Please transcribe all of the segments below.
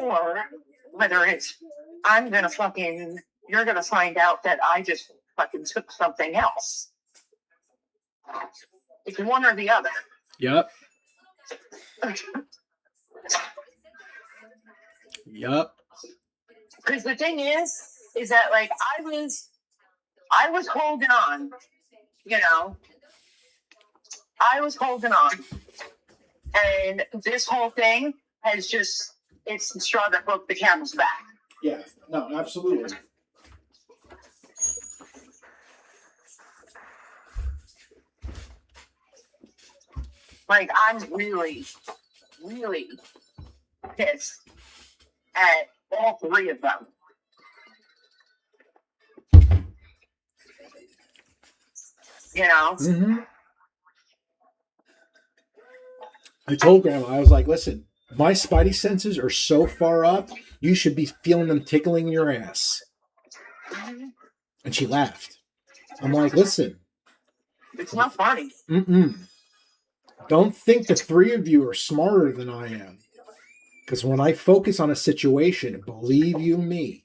or whether it's you're gonna find out that I just fucking took something else. It's one or the other. Yep. Yep. Because the thing is that like I was holding on, I was holding on, and this whole thing has just, it's the straw that broke the camel's back. Yeah, no, absolutely. Like, I'm really, really pissed at all three of them. Mm-hmm. I told Grandma, I was like, listen, my spidey senses are so far up, you should be feeling them tickling your ass. And she laughed. I'm like, listen. It's not funny. Don't think the three of you are smarter than I am. Because when I focus on a situation, believe you me,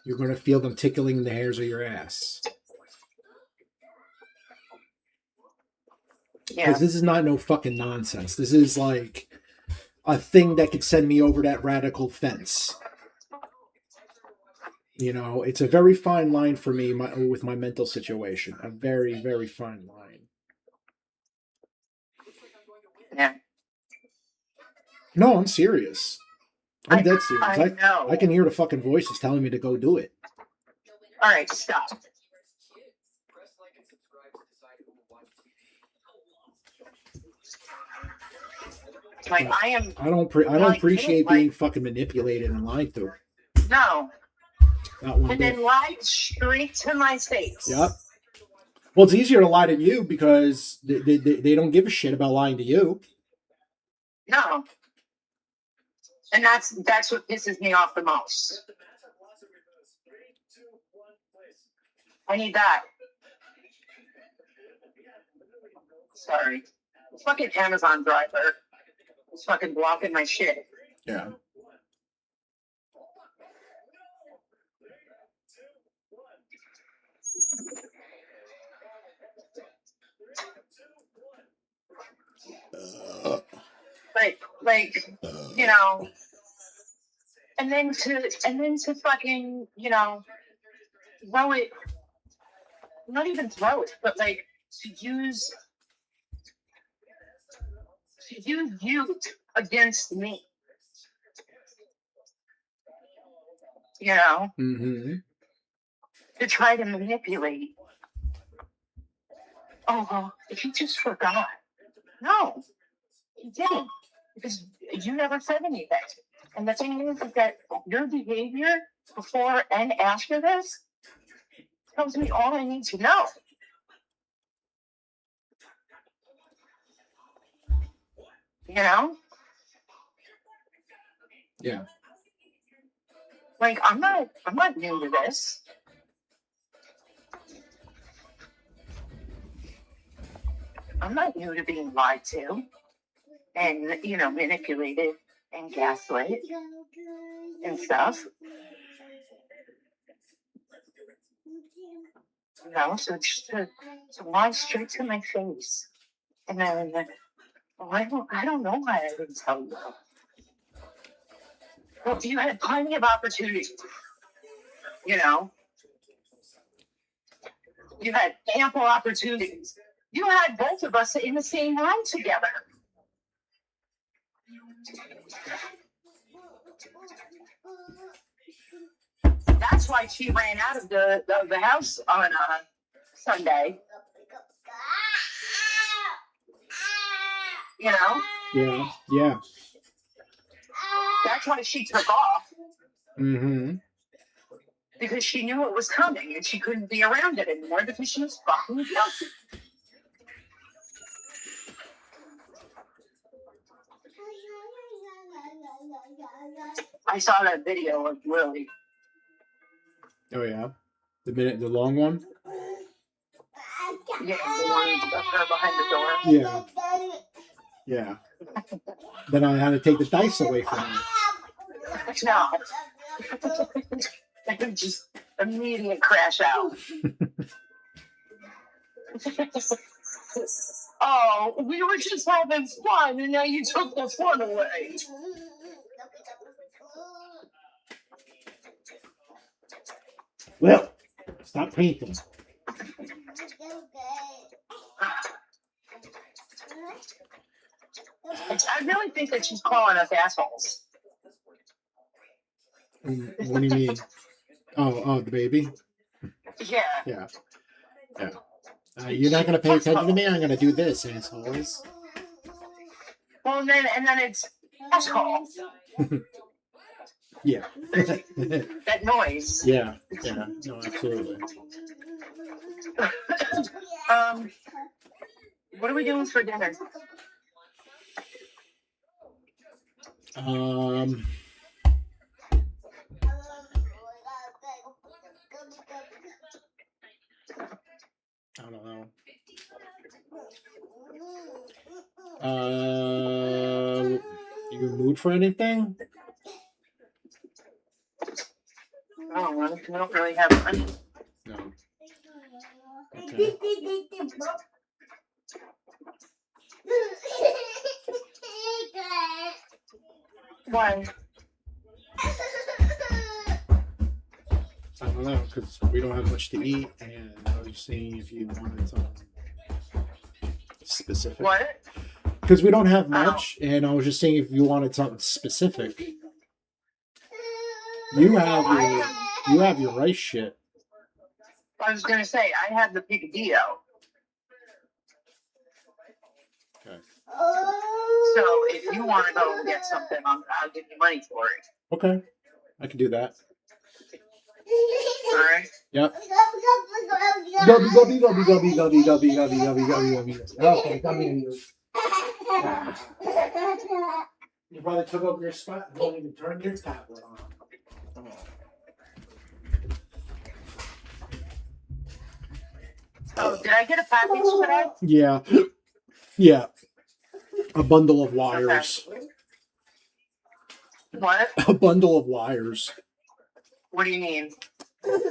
you're going to feel them tickling the hairs of your ass. Because this is not no fucking nonsense. This is like a thing that could send me over that radical fence. It's a very fine line for me with my mental situation. A very, very fine line. Yeah. No, I'm serious. I'm dead serious. I know. I can hear the fucking voices telling me to go do it. All right, stop. Like, I don't appreciate being fucking manipulated and lied to. No. Not one and bit. Then lied straight to my face. Yep. Well, it's easier to lie to you because they don't give a shit about lying to you. No. And that's what pisses me off the most. I need that. Sorry. Fucking Amazon driver. It's fucking blocking my shit. Yeah. And then to fucking, throw it, not even throw it, but like to use you against me. Mm-hmm. To try to manipulate. Oh, well, he just forgot. No, he didn't. Because you never said anything. And the thing is that your behavior before and after this tells me all I need to know. Yeah. Like, I'm not new to this. I'm not new to being lied to and, manipulated and gaslit and stuff. So just to lie straight to my face. And then, I don't know why I didn't tell you. Well, you had plenty of opportunities. You had ample opportunities. You had both of us in the same room together. That's why she ran out of the house on Sunday. Yeah. That's why she took off. Mm-hmm. Because she knew it was coming and she couldn't be around it anymore because she was fucking guilty. I saw that video of Lily. Oh yeah, the long one. Yeah, the one of her behind the door. Yeah. Then I had to take the dice away from her. No. I could just immediate crash out. Oh, we were just having fun, and now you took the fun away. Well, stop painting. I really think that she's calling us assholes. What do you mean? Oh, the baby? Yeah. Yeah. You're not going to pay attention to me? I'm going to do this, assholes. Well, and then it's asshole. Yeah. That noise. Yeah. No, absolutely. What are we doing for dinner? I don't know. You in the mood for anything? Oh, well, we don't really have money. No. Okay. Why? I don't know, because we don't have much to eat, and I was just seeing if you wanted something specific. What? Because we don't have much, and I was just saying if you wanted something specific. You have your rice shit. I was gonna say I have the picadillo. Okay. So if you want to go and get something, I'll give you money for it. Okay. I can do that. All right. Yep. Okay, come here, you. You probably took over your spot and don't even turn your tablet on. Oh, did I get a package today? Yeah. A bundle of wires. Okay. What? A bundle of wires. What do you mean?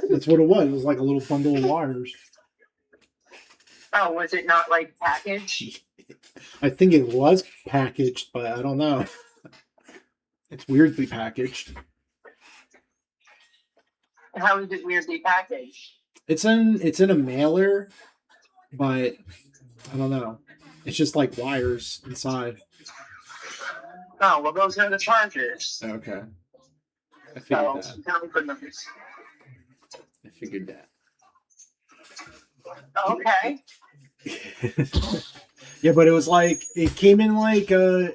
That's what it was. It was like a little bundle of wires. Oh, was it not like packaged? I think it was packaged, but I don't know. It's weirdly packaged. How is it weirdly packaged? It's in a mailer, but I don't know. It's just like wires inside. Oh, well, those are the chargers. Okay. I figured that. I figured that. Okay. Yeah, but it was like it came in like I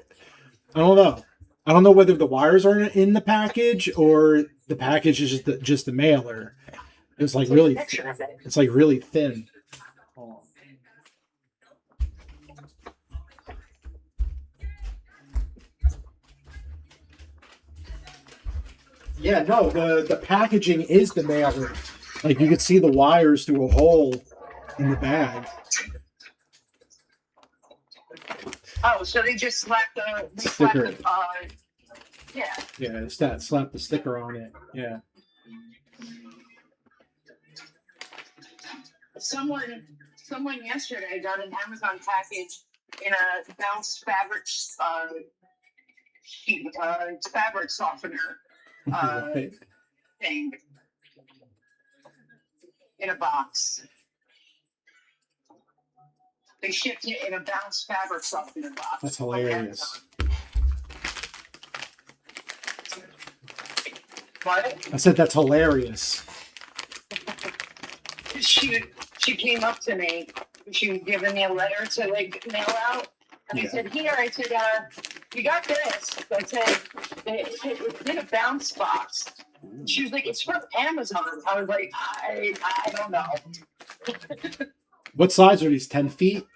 don't know. I don't know whether the wires are in the package or the package is just the mailer. It was like really. It's like really thin. Yeah, no, the packaging is the mailer. Like you could see the wires through a hole in the bag. Oh, so they just slapped Sticker. Yeah. Yeah, it's that. Slap the sticker on it. Yeah. Someone yesterday got an Amazon package in a bounce fabric fabric softener Right. thing in a box. They shipped it in a bounce fabric softener box. That's hilarious. What? I said that's hilarious. She came up to me. She was giving me a letter to like mail out, and I said, "Here," I said, "You got this." I said, "It's in a bounce box." She was like, "It's from Amazon." I was like, I don't know. What size are these? 10 feet?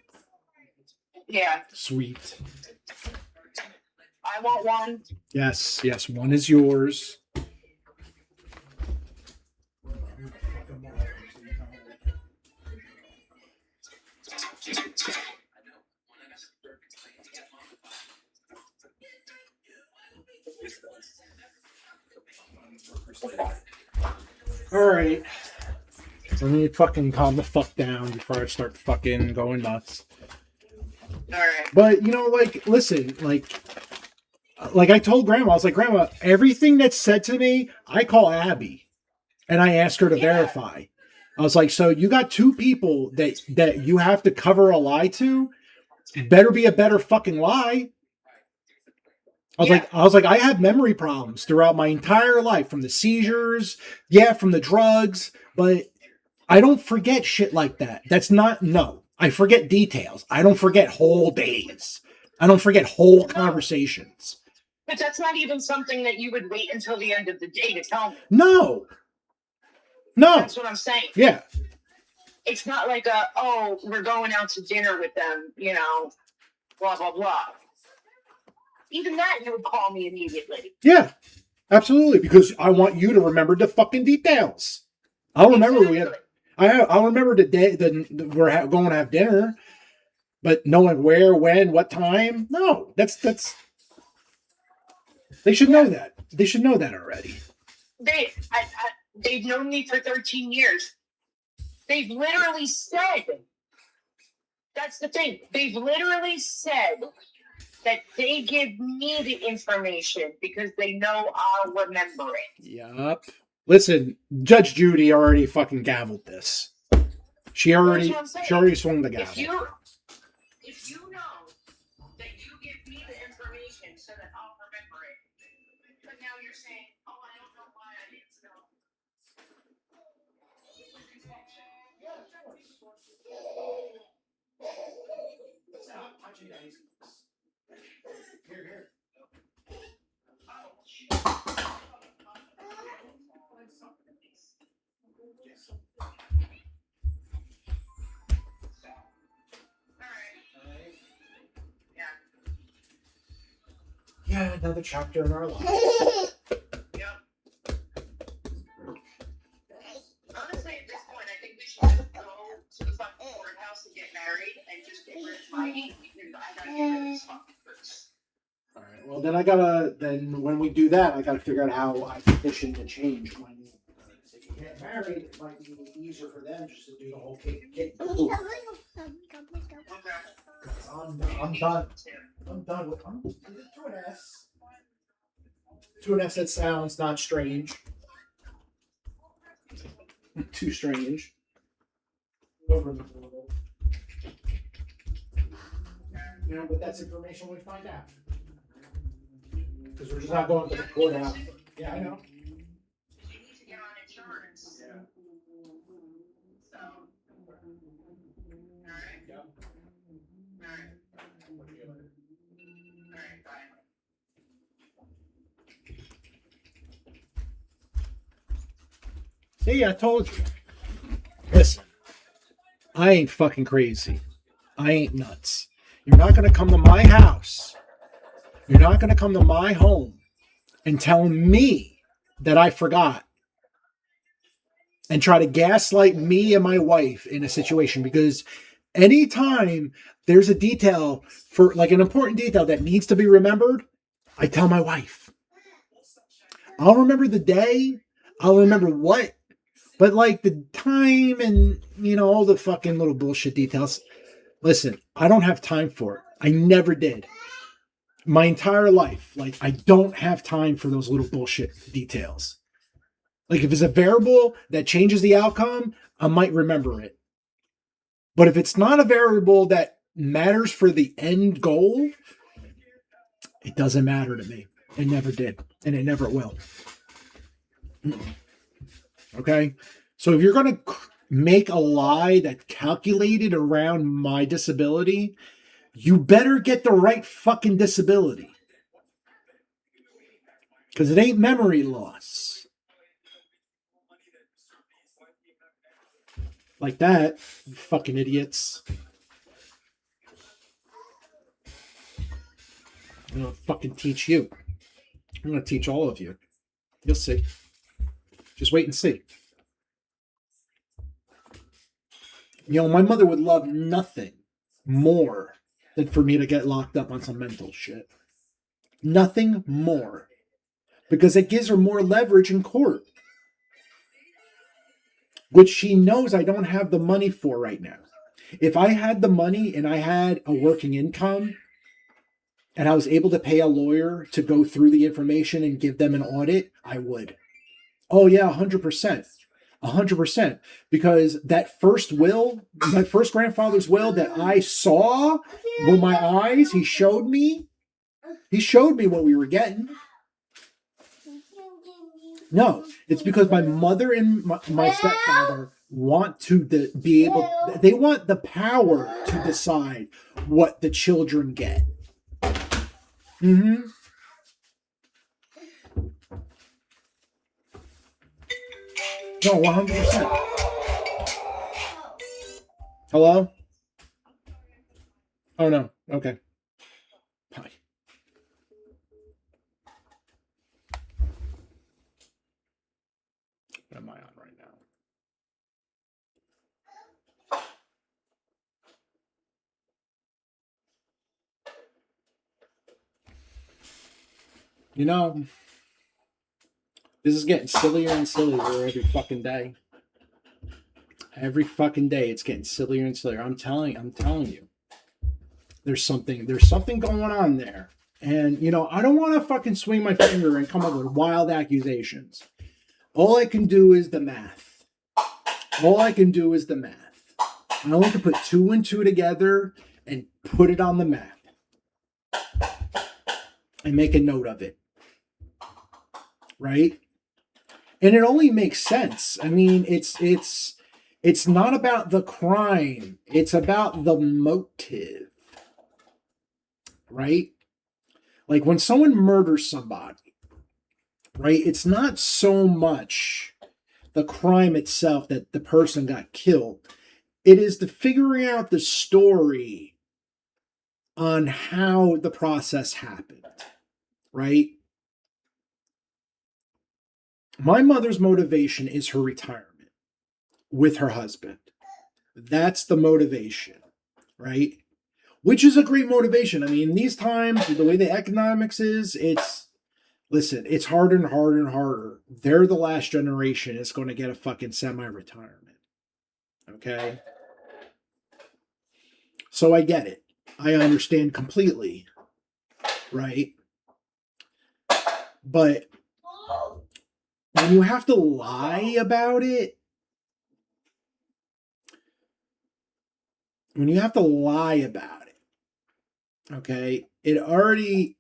Yeah. Sweet. I want one. Yes, one is yours. All right. Let me fucking calm the fuck down before I start fucking going nuts. All right. But you know, like, listen, like I told Grandma, I was like, Grandma, everything that's said to me, I call Abby, and I ask her to verify. I was like, so you got two people that you have to cover a lie to. Better be a better fucking lie. I was like, I have memory problems throughout my entire life, from the seizures, from the drugs, but I don't forget shit like that. That's not, no. I forget details. I don't forget whole days. I don't forget whole conversations. But that's not even something that you would wait until the end of the day to tell me. No. That's what I'm saying. Yeah. It's not like we're going out to dinner with them, you know, blah, blah, blah. Even that, you would call me immediately. Yeah, absolutely. Because I want you to remember the fucking details. I'll remember I'll remember the day that we're going to have dinner, but knowing where, when, what time. No, that's. They should know that. They should know that already. They've known me for 13 years. They've literally said. That's the thing. They've literally said that they give me the information because they know I'll remember it. Yup. Listen, Judge Judy already fucking gavelled this. She already swung the gavel. If you know that you give me the information so that I'll remember it, but now you're saying, oh, I don't know why I didn't know. Stop touching daisies. Here. Yeah, another chapter in our life. Yep. Honestly, at this point, I think we should just go to the fucking courthouse and get married and just get rid of fighting because I gotta get rid of this fucking first. All right. Well, then when we do that, I gotta figure out how I petition to change when if you get married, it might be easier for them just to do the whole cake. I'm done. I'm done with. To an S. To an S that sounds not strange. Too strange. Over the middle. You know, but that's information we find out. Because we're just not going to the courthouse. Yeah, I know. You need to get on insurance. Yeah. So. All right. Yeah. All right. All right. Bye. See, I told you. Listen, I ain't fucking crazy. I ain't nuts. You're not going to come to my house. You're not going to come to my home and tell me that I forgot and try to gaslight me and my wife in a situation, because anytime there's a detail, for like an important detail that needs to be remembered, I tell my wife. I'll remember the day. I'll remember what. But like the time and, you know, all the fucking little bullshit details. Listen, I don't have time for it. I never did. My entire life. Like, I don't have time for those little bullshit details. Like, if it's a variable that changes the outcome, I might remember it. But if it's not a variable that matters for the end goal, it doesn't matter to me. It never did. And it never will. Okay? So if you're going to make a lie that's calculated around my disability, you better get the right fucking disability. Because it ain't memory loss. Like that, you fucking idiots. I'm going to fucking teach you. I'm going to teach all of you. You'll see. Just wait and see. You know, my mother would love nothing more than for me to get locked up on some mental shit. Nothing more. because it gives her more leverage in court, which she knows I don't have the money for right now. If I had the money and I had a working income and I was able to pay a lawyer to go through the information and give them an audit, I would. Oh yeah, 100%. 100%. Because that first will, my first grandfather's will that I saw with my eyes, he showed me what we were getting. No, it's because my mother and my stepfather want to be able, they want the power to decide what the children get. Mm-hmm. No, 100%. Hello? Oh no. Okay. Bye. What am I on right now? You know, this is getting sillier and sillier every fucking day. Every fucking day it's getting sillier and sillier. I'm telling you. There's something going on there. And you know, I don't want to fucking swing my finger and come up with wild accusations. All I can do is the math. I only can put 2 and 2 together and put it on the map. And make a note of it. Right? And it only makes sense. I mean, it's not about the crime. It's about the motive. Right? Like when someone murders somebody, right? It's not so much the crime itself that the person got killed. It is the figuring out the story on how the process happened, right? My mother's motivation is her retirement with her husband. That's the motivation, right? Which is a great motivation. I mean, these times, the way the economics is, it's harder and harder and harder. They're the last generation that's going to get a fucking semi-retirement. Okay? So I get it. I understand completely. Right? But when you have to lie about it, okay, it already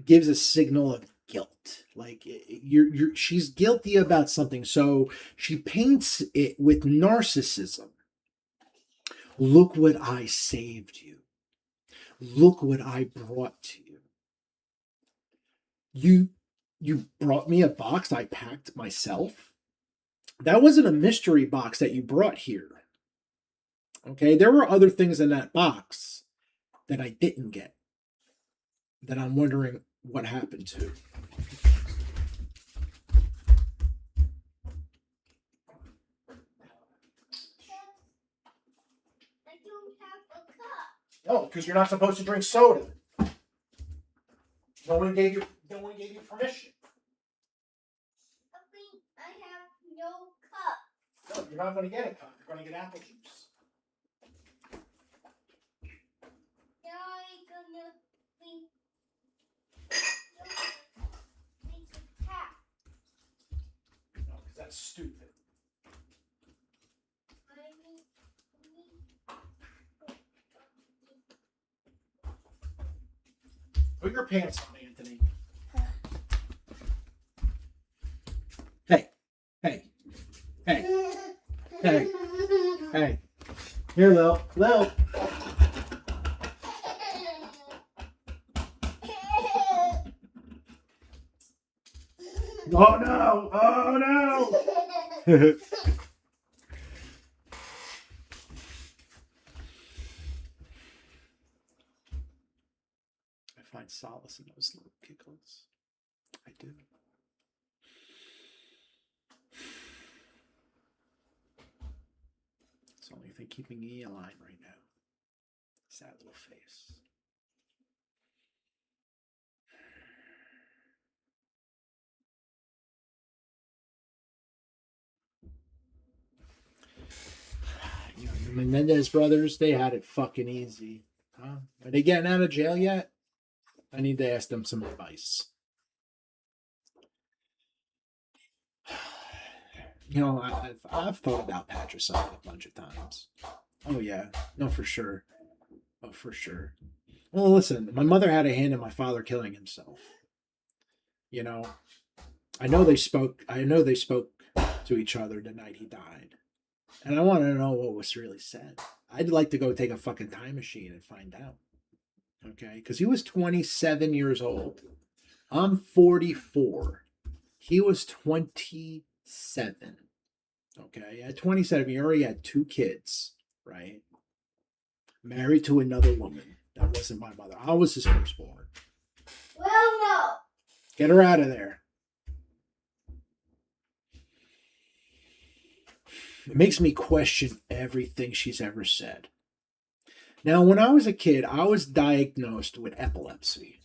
gives a signal of guilt. Like she's guilty about something, so she paints it with narcissism. Look what I saved you. Look what I brought to you. You brought me a box I packed myself. That wasn't a mystery box that you brought here. Okay, there were other things in that box that I didn't get that I'm wondering what happened to. I don't have a cup. No, because you're not supposed to drink soda. No one gave you permission. I have no cup. No, you're not going to get a cup. You're going to get apple juice. Now I'm gonna make a tap. No, because that's stupid. Put your pants on, Anthony. Hey. Here, Lil. Oh no! I find solace in those little giggles. I do. It's the only thing keeping me alive right now. Sad little face. Menendez brothers, they had it fucking easy. Huh? Are they getting out of jail yet? I need to ask them some advice. You know, I've thought about patricide a bunch of times. Oh yeah, no, for sure. Oh, for sure. Well, listen, my mother had a hand in my father killing himself. You know, I know they spoke. I know they spoke to each other the night he died, and I want to know what was really said. I'd like to go take a fucking time machine and find out. Okay, because he was 27 years old. I'm 44. He was 27. Okay, at 27, he already had 2 kids, right? Married to another woman. That wasn't my mother. I was his firstborn. Well, no. Get her out of there. It makes me question everything she's ever said. Now, when I was a kid, I was diagnosed with epilepsy.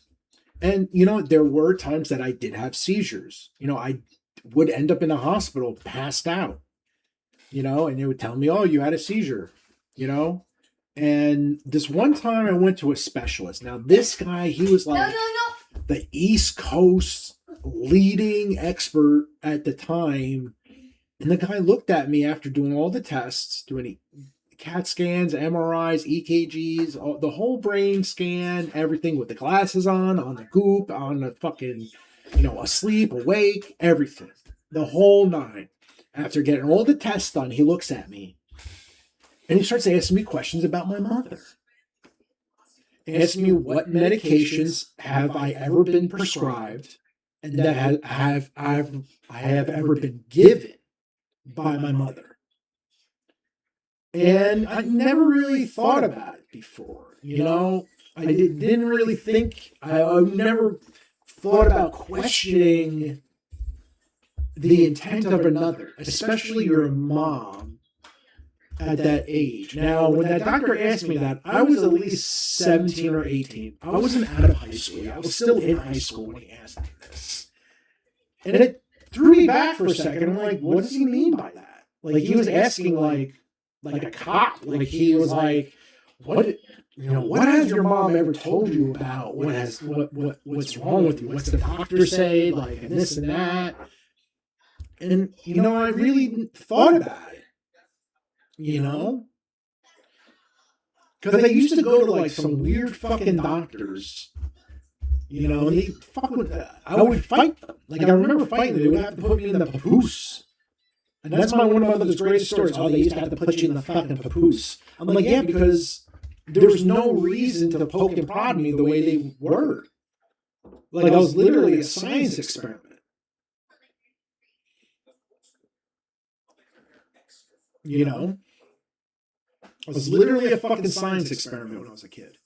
And, you know, there were times that I did have seizures. You know, I would end up in a hospital, passed out, you know, and they would tell me, oh, you had a seizure, you know. And this one time I went to a specialist. Now, this guy, he was like No. the East Coast leading expert at the time. And the guy looked at me after doing all the tests, doing CAT scans, MRIs, EKGs, the whole brain scan, everything with the glasses on the goop, on the fucking, you know, asleep, awake, everything. The whole 9. After getting all the tests done, he looks at me and he starts asking me questions about my mother. Asks me what medications have I ever been prescribed and that I have ever been given by my mother. And I never really thought about it before. You know, I didn't really think, I never thought about questioning the intent of another, especially your mom at that age. Now, when that doctor asked me that, I was at least 17 or 18. I wasn't out of high school. I was still in high school when he asked me this. And it threw me back for a second. I'm like, what does he mean by that? Like, he was asking like a cop. Like, he was like, what has your mom ever told you about what's wrong with you? What's the doctor say? Like, and this and that. And, you know, I really thought about it. You know? Because I used to go to like some weird fucking doctors. You know, and I would fight them. Like, I remember fighting them. They would have to put me in the papoose. And that's one of my mother's greatest stories. Oh, they used to have to put you in the fucking papoose. I'm like, yeah, because there was no reason to poke and prod me the way they were. Like, I was literally a science experiment. You know? I was literally a fucking science experiment when I was a kid.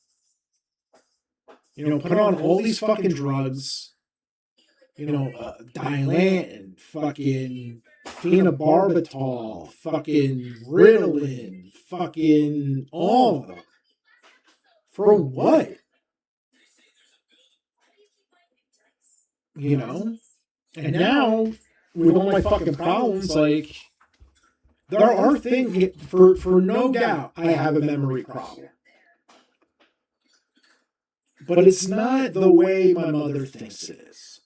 You know, put on all these fucking drugs. You know, Dilantin, fucking phenobarbital, fucking Ritalin, fucking all of them. For what? You know? And now, with all my fucking problems, like, there are things, for no doubt, I have a memory problem. But it's not the way my mother thinks it is.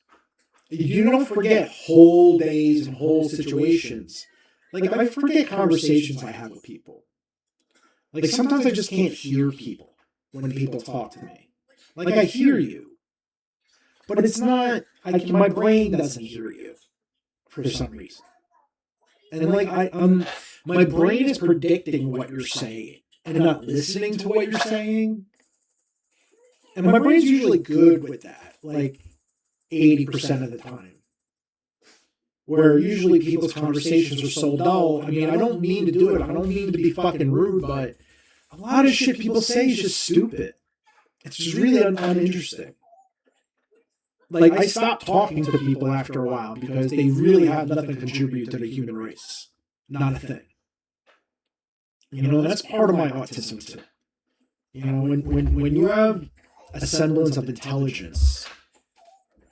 You don't forget whole days and whole situations. Like, I forget conversations I have with people. Like, sometimes I just can't hear people when people talk to me. Like, I hear you. But it's not, my brain doesn't hear you for some reason. And like, my brain is predicting what you're saying and not listening to what you're saying. And my brain's usually good with that, like 80% of the time. Where usually people's conversations are so dull. I mean, I don't mean to do it. I don't mean to be fucking rude, but a lot of shit people say is just stupid. It's just really uninteresting. Like, I stopped talking to people after a while because they really have nothing to contribute to the human race. Not a thing. You know, that's part of my autism too. You know, when you have a semblance of intelligence,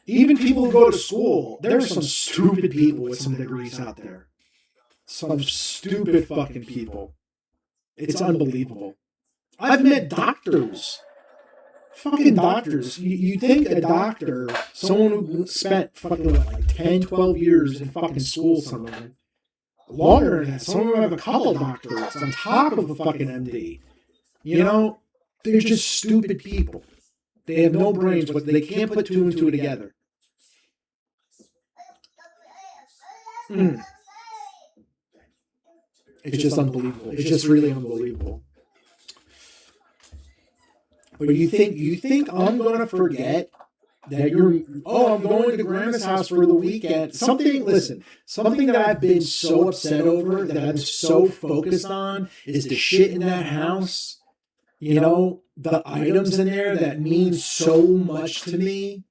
even people who go to school, there are some stupid people with some degrees out there. Some stupid fucking people. It's unbelievable. I've met doctors. Fucking doctors. You think a doctor, someone who spent fucking like 10, 12 years in fucking school, some of them, longer than that. Some of them have a couple doctorates on top of a fucking MD. You know, they're just stupid people. They have no brains, but they can't put two and two together. It's just unbelievable. It's just really unbelievable. But you think I'm gonna forget that I'm going to grandma's house for the weekend. Something that I've been so upset over, that I'm so focused on, is the shit in that house. You know, the items in there that mean so much to me.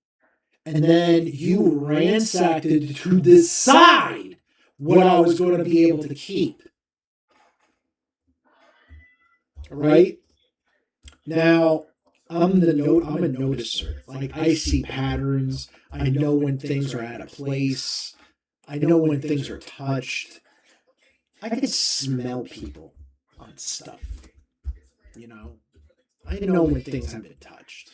And then you ransacked it to decide what I was going to be able to keep. Right? Now, I'm a noticer. Like, I see patterns. I know when things are out of place. I know when things are touched. I can smell people on stuff. You know? I know when things have been touched.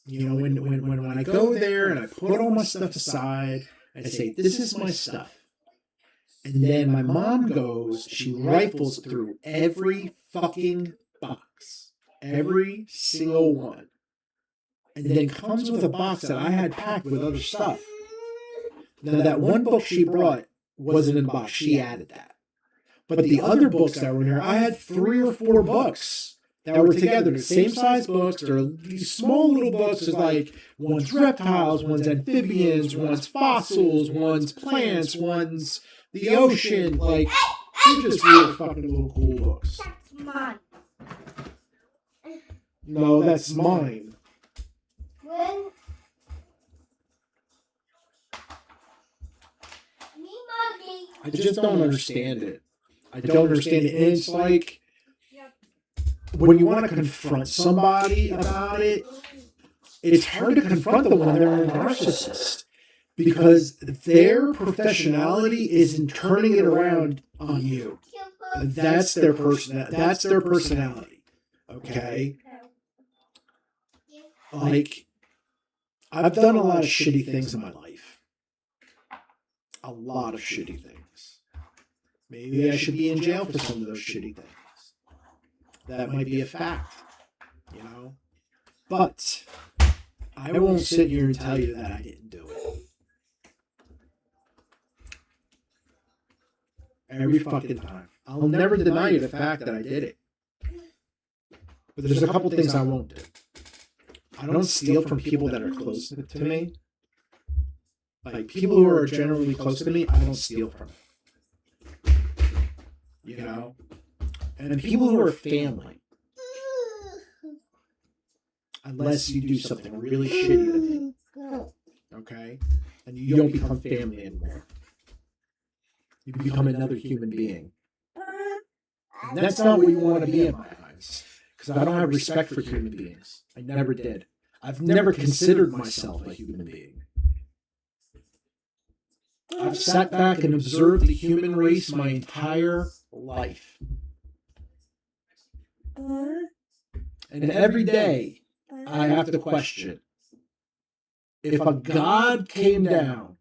You know, when I go there and I put all my stuff aside, I say, this is my stuff. And then my mom goes, she rifles through every fucking box. Every single one. And then comes with a box that I had packed with other stuff. Now, that one book she brought wasn't in the box. She added that. But the other books that were in here, I had 3 or 4 books that were together. The same size books. They're these small little books. It's like one's reptiles, one's amphibians, one's fossils, one's plants, one's the ocean. Like, they're just really fucking little cool books. That's mine. No, that's mine. When me, mommy. I just don't understand it. I don't understand it. And it's like, when you want to confront somebody about it, it's hard to confront them when they're a narcissist, because their professionality is in turning it around on you. That's their personality. Okay? Like, I've done a lot of shitty things in my life. A lot of shitty things. Maybe I should be in jail for some of those shitty things. That might be a fact, you know? But I won't sit here and tell you that I didn't do it. Every fucking time. I'll never deny you the fact that I did it. But there's a couple things I won't do. I don't steal from people that are close to me. Like, people who are generally close to me, I don't steal from. You know? And people who are family. Unless you do something really shitty to me. Okay? And you don't become family anymore. You become another human being. And that's not what you want to be in my eyes. Because I don't have respect for human beings. I never did. I've never considered myself a human being. I've sat back and observed the human race my entire life. And every day, I have to question, if a God came down,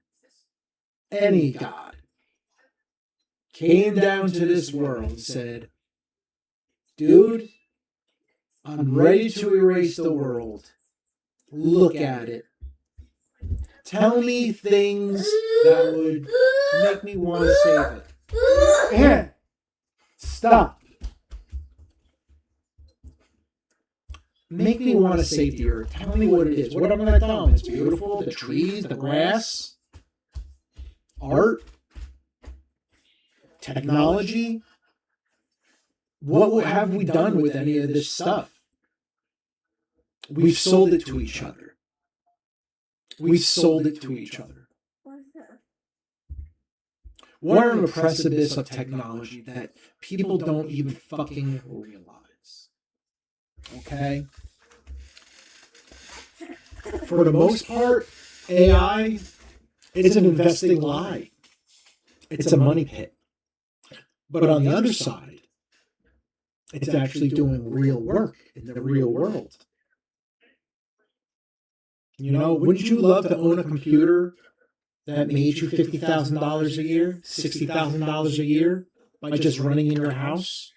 any God, came down to this world and said, dude, I'm ready to erase the world. Look at it. Tell me things that would make me want to save it. Yeah. Stop. Make me want to save the earth. Tell me what it is. What am I going to tell them? It's beautiful. The trees, the grass, art, technology. What have we done with any of this stuff? We've sold it to each other. We've sold it to each other. We're on the precipice of technology that people don't even fucking realize. Okay? For the most part, AI is an investing lie. it's a money pit. But on the other side, it's actually doing real work in the real world. You know, wouldn't you love to own a computer that made you $50,000 a year, $60,000 a year by just running in your house?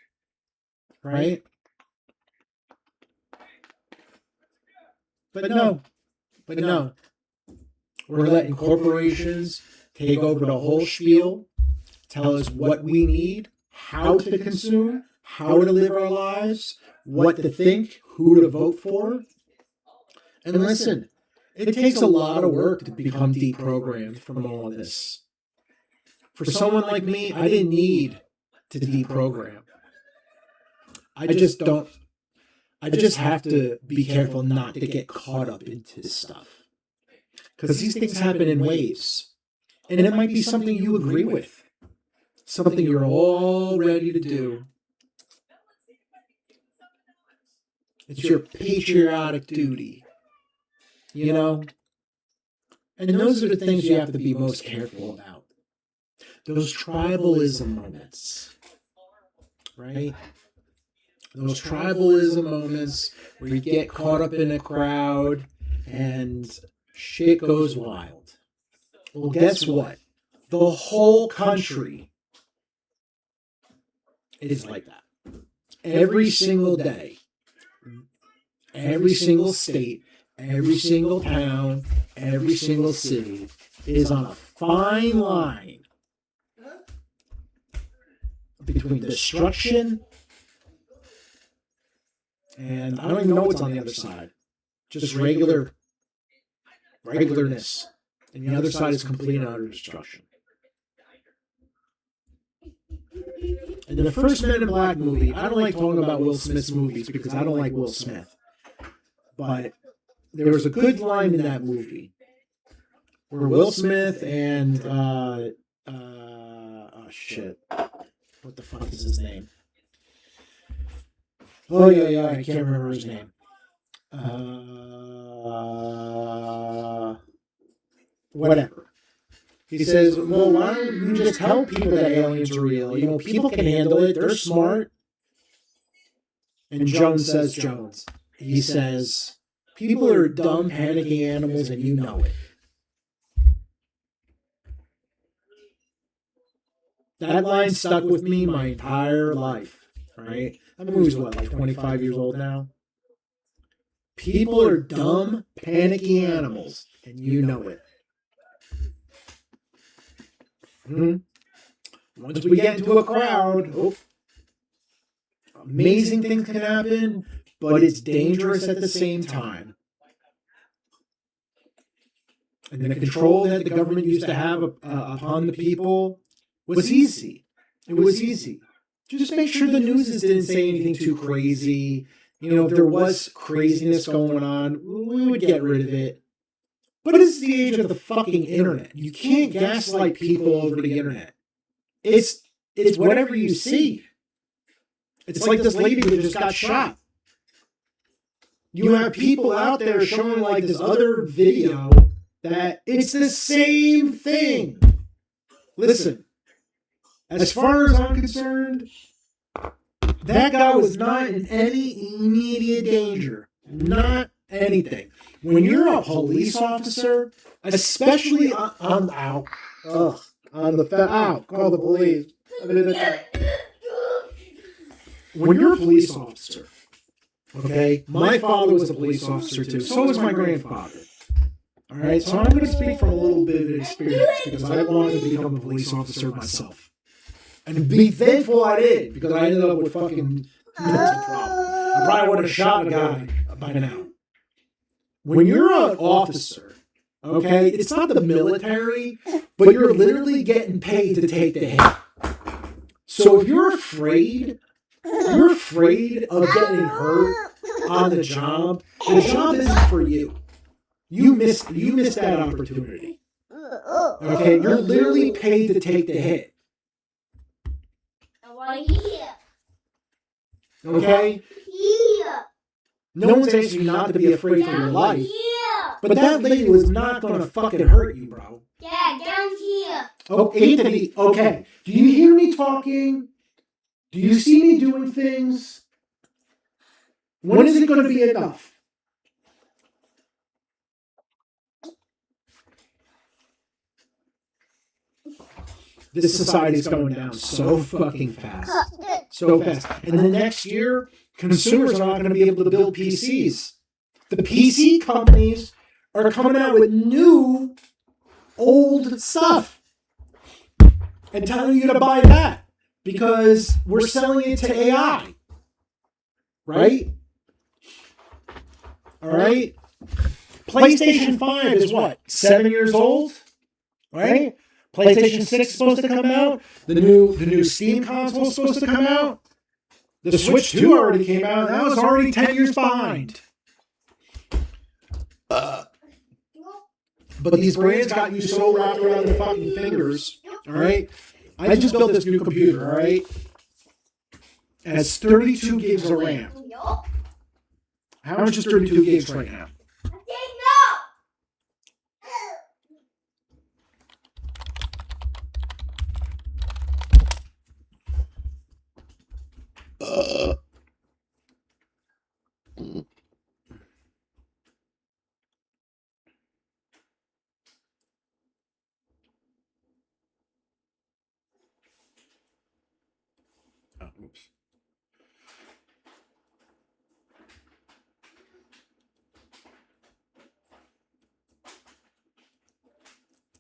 Right? But no. We're letting corporations take over the whole spiel, tell us what we need, how to consume, how to live our lives, what to think, who to vote for. And listen, it takes a lot of work to become deprogrammed from all of this. For someone like me, I didn't need to deprogram. I just have to be careful not to get caught up into this stuff. Because these things happen in waves. And it might be something you agree with. Something you're all ready to do. It's your patriotic duty. You know? And those are the things you have to be most careful about. Those tribalism moments. Right? Those tribalism moments where you get caught up in a crowd and shit goes wild. Well, guess what? The whole country is like that. Every single day. Every single state, every single town, every single city is on a fine line between destruction and I don't even know what's on the other side. Just regularness. And the other side is complete and utter destruction. In the first Men in Black movie, I don't like talking about Will Smith's movies because I don't like Will Smith. But there was a good line in that movie where Will Smith and oh shit, what the fuck is his name? Oh yeah, I can't remember his name. Whatever. He says, well, why don't you just tell people that aliens are real? You know, people can handle it. They're smart. And Jones says, he says, people are dumb, panicking animals, and you know it. That line stuck with me my entire life, right? That movie's what, like 25 years old now? People are dumb, panicky animals, and you know it. Once we get into a crowd, amazing things can happen, but it's dangerous at the same time. And the control that the government used to have upon the people was easy. It was easy. Just make sure the news didn't say anything too crazy. You know, if there was craziness going on, we would get rid of it. But it's the age of the fucking internet. You can't gaslight people over the internet. It's whatever you see. It's like this lady that just got shot. You have people out there showing like this other video that it's the same thing. Listen, as far as I'm concerned, that guy was not in any immediate danger. Not anything. When you're a police officer, especially call the police. When you're a police officer, okay, my father was a police officer too, so was my grandfather. All right, so I'm going to speak from a little bit of experience because I wanted to become a police officer myself. And be thankful I did, because I ended up with fucking mental problems. I probably would have shot a guy by now. When you're an officer, okay, it's not the military, but you're literally getting paid to take the hit. So if you're afraid of getting hurt on the job isn't for you. You missed that opportunity. Okay, you're literally paid to take the hit. Okay? No one's asking you not to be afraid for your life. But that lady was not going to fucking hurt you, bro. Yeah, down here. Oh, 8 to the... Okay. Do you hear me talking? Do you see me doing things? When is it going to be enough? This society is going down so fucking fast. So fast. And then next year, consumers are not going to be able to build PCs. The PC companies are coming out with new, old stuff and telling you to buy that because we're selling it to AI. Right? All right? PlayStation 5 is what? 7 years old? Right? PlayStation 6 is supposed to come out. The new Steam console is supposed to come out. The Switch 2 already came out. That was already 10 years behind. But these brands got you so wrapped around their fucking fingers. All right? I just built this new computer, all right? It has 32 gigs of RAM. How much is 32 gigs right now? Oh, oops.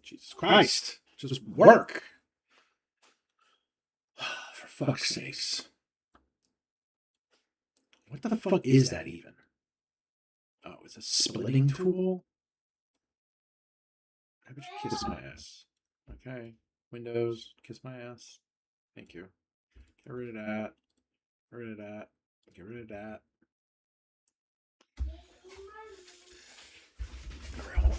Jesus Christ. Just work. For fuck's sakes. What the fuck is that even? Oh, it's a splitting tool? How about you kiss my ass? Okay. Windows, kiss my ass. Thank you. Get rid of that. Get rid of that. Get rid of that. Alright, hold on.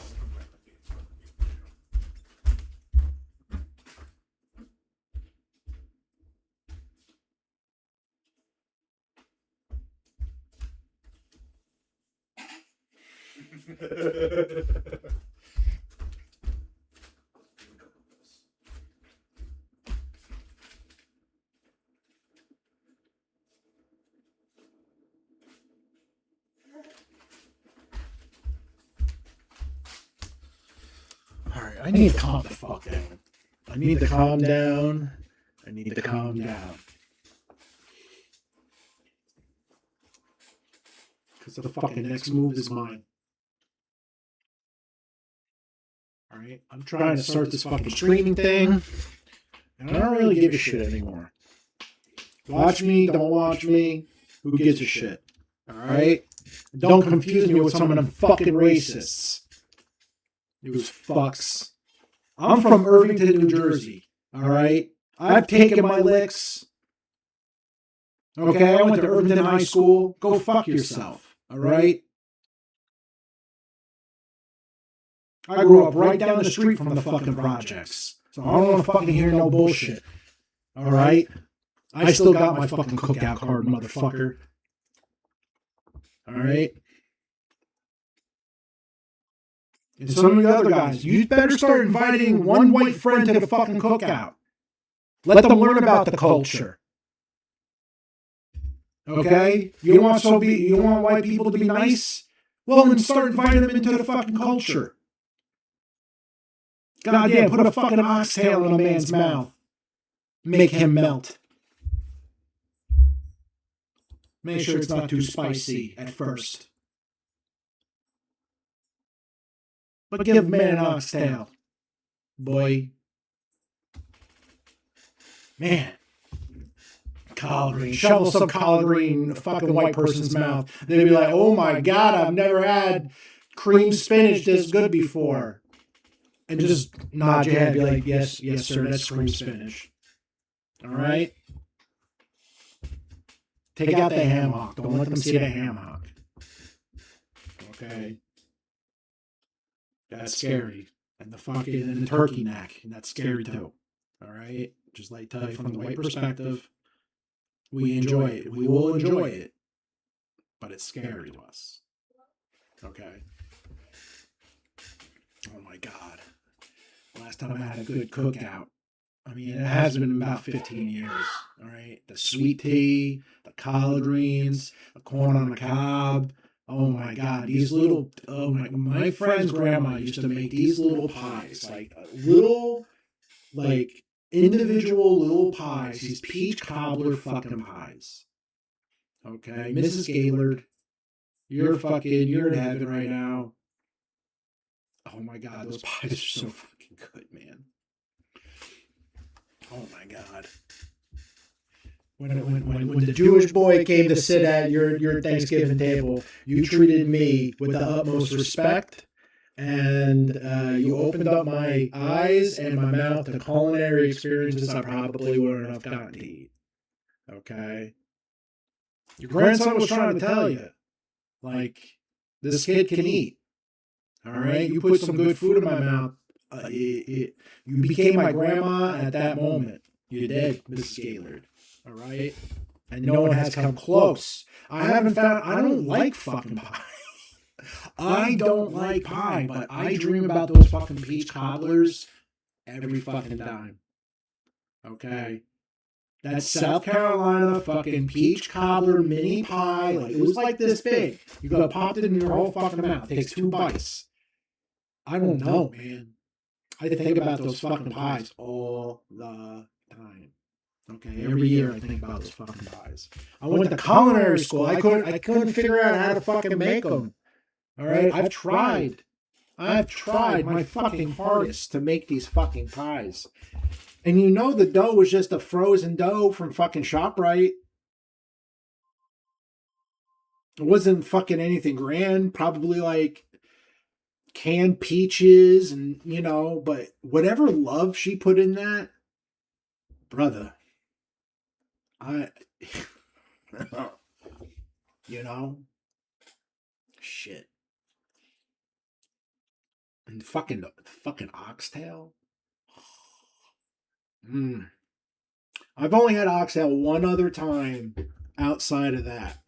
Alright, I need to calm the fuck down. I need to calm down. I need to calm down. Because the fucking next move is mine. Alright? I'm trying to start this fucking streaming thing. And I don't really give a shit anymore. Watch me, don't watch me. Who gives a shit? Alright? Don't confuse me with some of them fucking racists. Those fucks. I'm from Irvington, New Jersey. Alright? I've taken my licks. Okay, I went to Irvington High School. Go fuck yourself. Alright? I grew up right down the street from the fucking projects. So I don't want to fucking hear no bullshit. Alright? I still got my fucking cookout card, motherfucker. Alright? And some of the other guys, you better start inviting one white friend to the fucking cookout. Let them learn about the culture. Okay? You want white people to be nice? Well, then start inviting them into the fucking culture. Goddamn, put a fucking oxtail in a man's mouth. Make him melt. Make sure it's not too spicy at first. But give man an oxtail. Boy. Man. Collard green. Shovel some collard green in a fucking white person's mouth. They'd be like, oh my God, I've never had cream spinach this good before. And just nod your head, be like, yes, yes, sir, that's cream spinach. All right? Take out the ham hock. Don't let them see the ham hock. Okay? That's scary. And the fucking turkey neck, and that's scary too. All right? Just like tell you from the white perspective, we enjoy it. We will enjoy it. But it's scary to us. Okay? Oh my God. last time I had a good cookout? I mean, it has been about 15 years. All right. The sweet tea, the collard greens, the corn on the cob. Oh my God. These little, oh my friend's grandma used to make these little pies, like little, like individual little pies, these peach cobbler fucking pies. Okay. Mrs. Gaylord, you're in heaven right now. Oh my God. Those pies are so fucking good, man. Oh my God. When the Jewish boy came to sit at your Thanksgiving table, you treated me with the utmost respect, and you opened up my eyes and my mouth to culinary experiences I probably wouldn't have gotten to eat. Okay? Your grandson was trying to tell you, like, this kid can eat. All right? You put some good food in my mouth. You became my grandma at that moment. You did, Mrs. Gaylord. All right? And no one has come close. I don't like fucking pie. I don't like pie, but I dream about those fucking peach cobblers every fucking time. Okay? That South Carolina fucking peach cobbler mini pie, like, it was like this big. You gotta pop it in your whole fucking mouth. It takes 2 bites. I don't know, man. I think about those fucking pies all the time. Okay, every year I think about those fucking pies. I went to culinary school. I couldn't figure out how to fucking make them. All right, I've tried my fucking hardest to make these fucking pies. And you know the dough was just a frozen dough from fucking ShopRite. It wasn't fucking anything grand. Probably like canned peaches and, you know, but whatever love she put in that, brother, you know, shit. And fucking oxtail. I've only had oxtail one other time outside of that.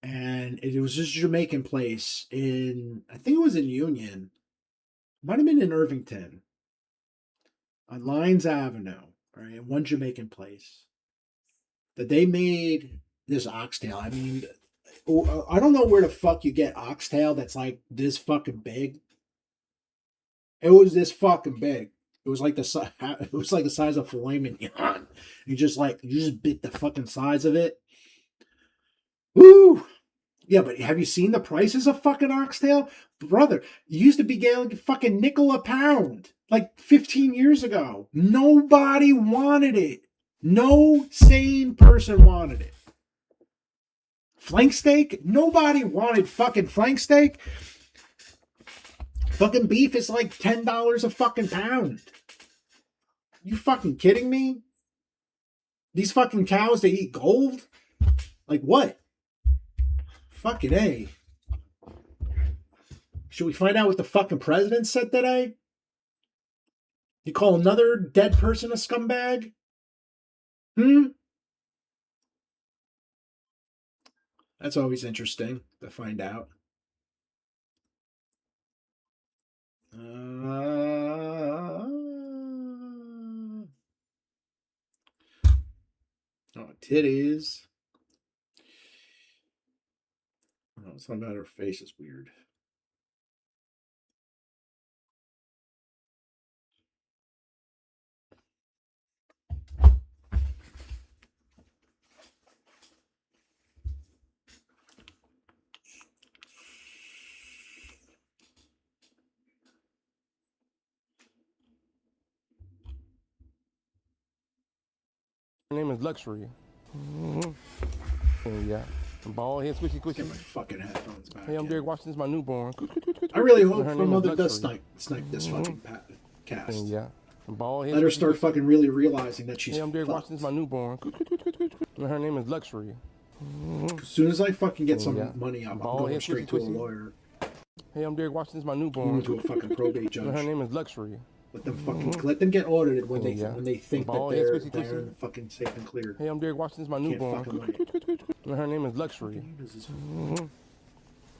And it was this Jamaican place I think it was in Union. Might have been in Irvington. On Lyons Avenue, right? One Jamaican place. That they made this oxtail. I mean, I don't know where the fuck you get oxtail that's like this fucking big. It was this fucking big. It was like the size of filet mignon. You just bit the fucking size of it. Woo! Yeah, but have you seen the prices of fucking oxtail? Brother, it used to be getting like fucking nickel a pound. Like 15 years ago. Nobody wanted it. No sane person wanted it. Flank steak? Nobody wanted fucking flank steak. Fucking beef is like $10 a fucking pound. You fucking kidding me? These fucking cows, they eat gold? Like what? Fucking A. Should we find out what the fucking president said today? You call another dead person a scumbag? That's always interesting to find out. Oh, titties. Oh, something about her face is weird. My name is Luxury. Yeah. Bald head, squishy, Get my squishy. fucking headphones back. Hey, I'm in. Derek Washington. This is my newborn. I really hope Her my name is mother does Luxury. snipe this fucking cast. Yeah. Bald head. Let her squishy, start squishy. fucking really realizing that she's Hey, I'm Derek fucked. Washington. This is my newborn. Her name is Luxury. As soon as I fucking get some Yeah. money up, I'm Bald going head, straight squishy, to a squishy. lawyer. Hey, I'm Derek Washington. This is my Going newborn. to a fucking probate Her judge. name is Luxury. Let them get audited when Yeah. they think that Bald head, they're squishy, squishy. fucking safe and clear. Hey, I'm Derek Washington. This is my Can't newborn. fucking lie. Her name is Luxury. This is-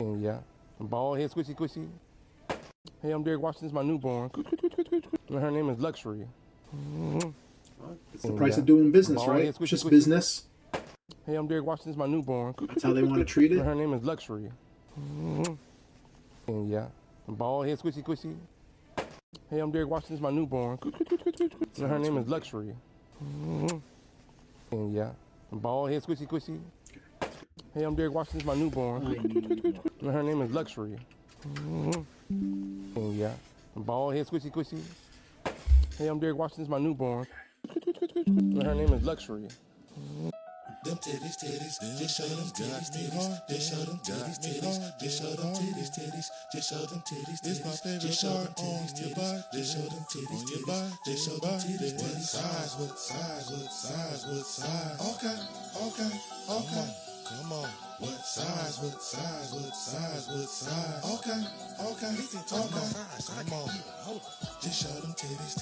Yeah. Bald head, squishy, squishy. Hey, I'm Derek Washington's my newborn. And her name is Luxury. It's the price of doing business, right? It's just business. Hey, I'm Derek Washington's my newborn. That's how they want to treat And it. her name is Luxury. And yeah, bald head squishy squishy. Hey, I'm Derek Washington's my newborn. And her name is Luxury. And yeah, bald head squishy squishy. Hey, I'm Derek Washington's my newborn. And her name is Luxury. And yeah, bald head squishy squishy. Hey, I'm Derek Washington's my newborn. And her name is Luxury. Them titties, just show them titties, just show them titties, just show them titties, just show them titties, this my favorite part on your butt, just show them titties, on your butt, just show them titties, what size, what size, what size, what size, okay, come on, what size, what size, what size, what size, okay, come on, just show them titties,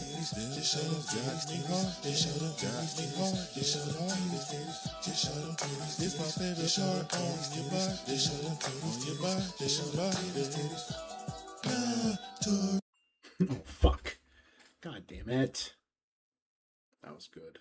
just show them titties, just show them titties, just show them titties, just show them titties, this my favorite part on your butt, just show them titties, on your butt, just show them titties, Oh, fuck. God damn it. That was good.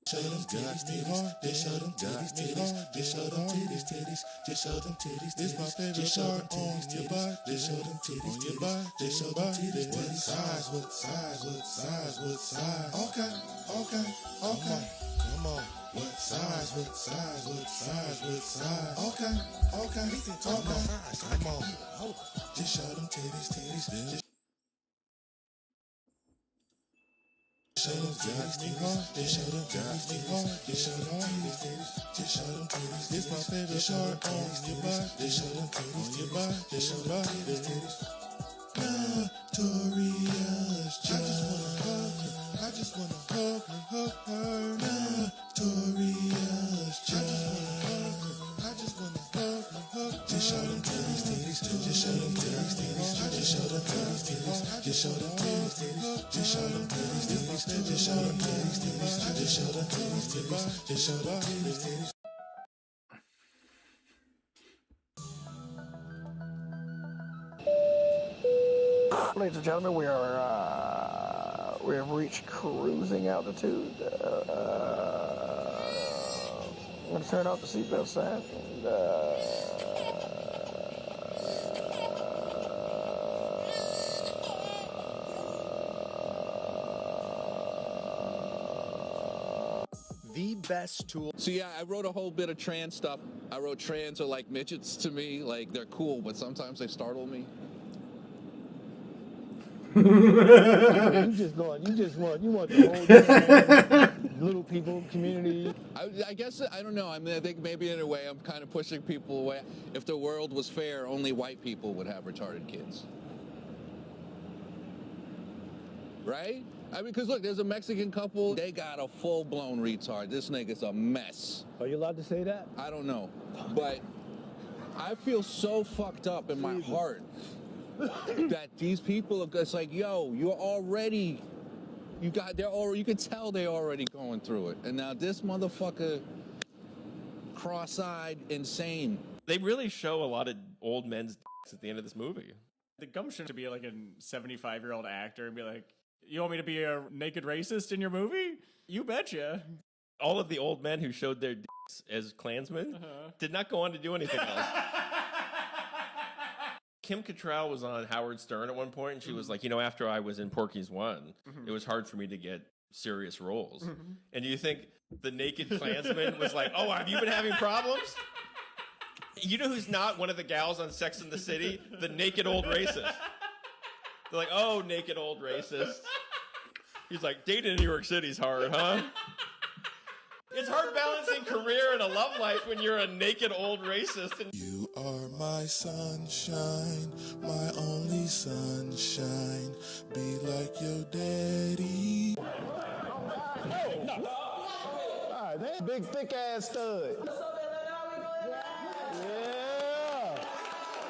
show them titties, just show them titties, just show them titties, just show them titties, this my favorite part on your butt, just show them titties, on your butt, just show them titties, what size, what size, what size, what size, okay, come on, what size, what size, what size, what size, okay, come on, just show them titties, just show them titties, just show them titties, just show them titties, just show them titties, this my favorite part on your butt, just show them titties, on your butt, just show them titties, Notorious Judge, I just wanna hug her, Notorious Judge, I just wanna hug, just show them titties, just show them titties, just show them titties, just show them titties, just show them titties, just show them titties, just show them titties, just show them titties. Ladies and gentlemen, we have reached cruising altitude. I'm going to turn off the seatbelt sign. The best tool. So yeah, I wrote a whole bit of trans stuff. I wrote trans are like midgets to me, like they're cool, but sometimes they startle me. You want the whole little people community. I guess, I don't know, I mean, I think maybe in a way I'm kind of pushing people away. If the world was fair, only white people would have retarded kids. Right? I mean, because look, there's a Mexican couple, they got a full-blown retard. This nigga's a mess. Are you allowed to say that? I don't know, but I feel so fucked up in my heart that these people, it's like, yo, you're already, you can tell they're already going through it. And now this motherfucker, cross-eyed, insane. They really show a lot of old men's dicks at the end of this movie. The gumption to be like a 75-year-old actor and be like, you want me to be a naked racist in your movie? You betcha. All of the old men who showed their dicks as Klansmen did not go on to do anything else. Kim Cattrall was on Howard Stern at one point, and she was like, after I was in Porky's 1, it was hard for me to get serious roles. And do you think the naked Klansman was like, oh, have you been having problems? You know who's not one of the gals on Sex and the City? The naked old racist. They're like, oh, naked old racist. He's like, dating in New York City's hard, huh? It's hard balancing career and a love life when you're a naked old racist. You are my sunshine, my only sunshine. Be like your daddy. Alright, that big thick ass stud. Yeah.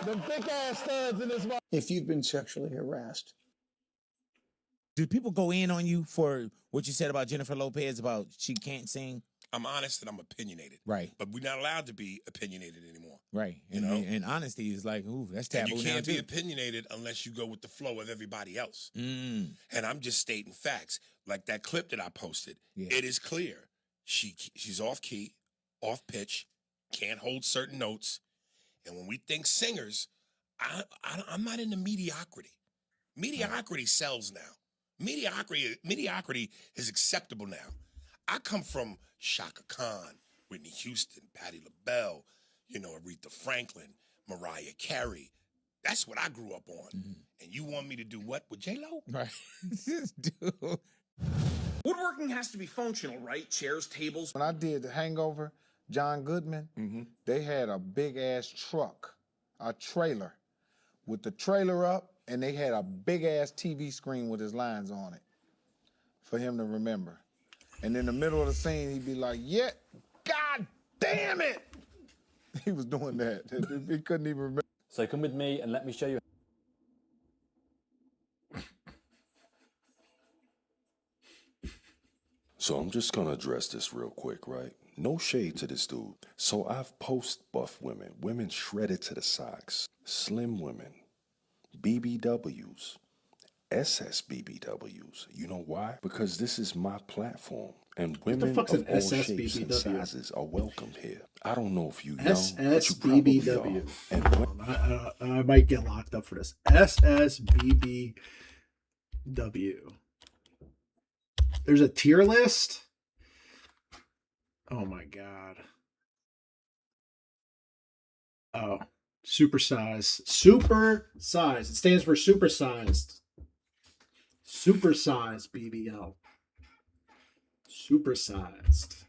Them thick ass studs in this mother. If you've been sexually harassed. Did people go in on you for what you said about Jennifer Lopez about she can't sing? I'm honest and I'm opinionated. Right. But we're not allowed to be opinionated anymore. Right. You And, know? and honesty is like, ooh, that's taboo And you now can't too. be opinionated unless you go with the flow of everybody else. Mm. And I'm just stating facts. Like that clip that I posted, Yeah. it is clear. She's off key, off pitch, can't hold certain notes. And when we think singers, I'm not into mediocrity. Mediocrity sells now. Mediocrity is acceptable now. I come from Shaka Khan, Whitney Houston, Patti LaBelle, Aretha Franklin, Mariah Carey. That's what I grew up on. Mm-hmm. And you want me to do what with J-Lo? Right. Dude. Woodworking has to be functional, right? Chairs, tables. When I did The Hangover, John Goodman, they had a big ass truck, a trailer, with the trailer up, and they had a big ass TV screen with his lines on it for him to remember. And in the middle of the scene, he'd be like, yeah, God damn it! He was doing that. He couldn't even remember. So come with me and let me show you. So I'm just gonna address this real quick, right? No shade to this dude. So I've post buff women, women shredded to the socks, slim women, BBWs, SSBBWs. You know why? Because this is my platform. And women fuck's of an all shapes and SSBBW? sizes are welcome here. I don't know if you young, but you probably are. SSBBW. And I might get locked up for this. SSBBW. There's a tier list? Oh my god. Oh. Supersize. Supersize. It stands for supersized. Supersized BBL. Supersized.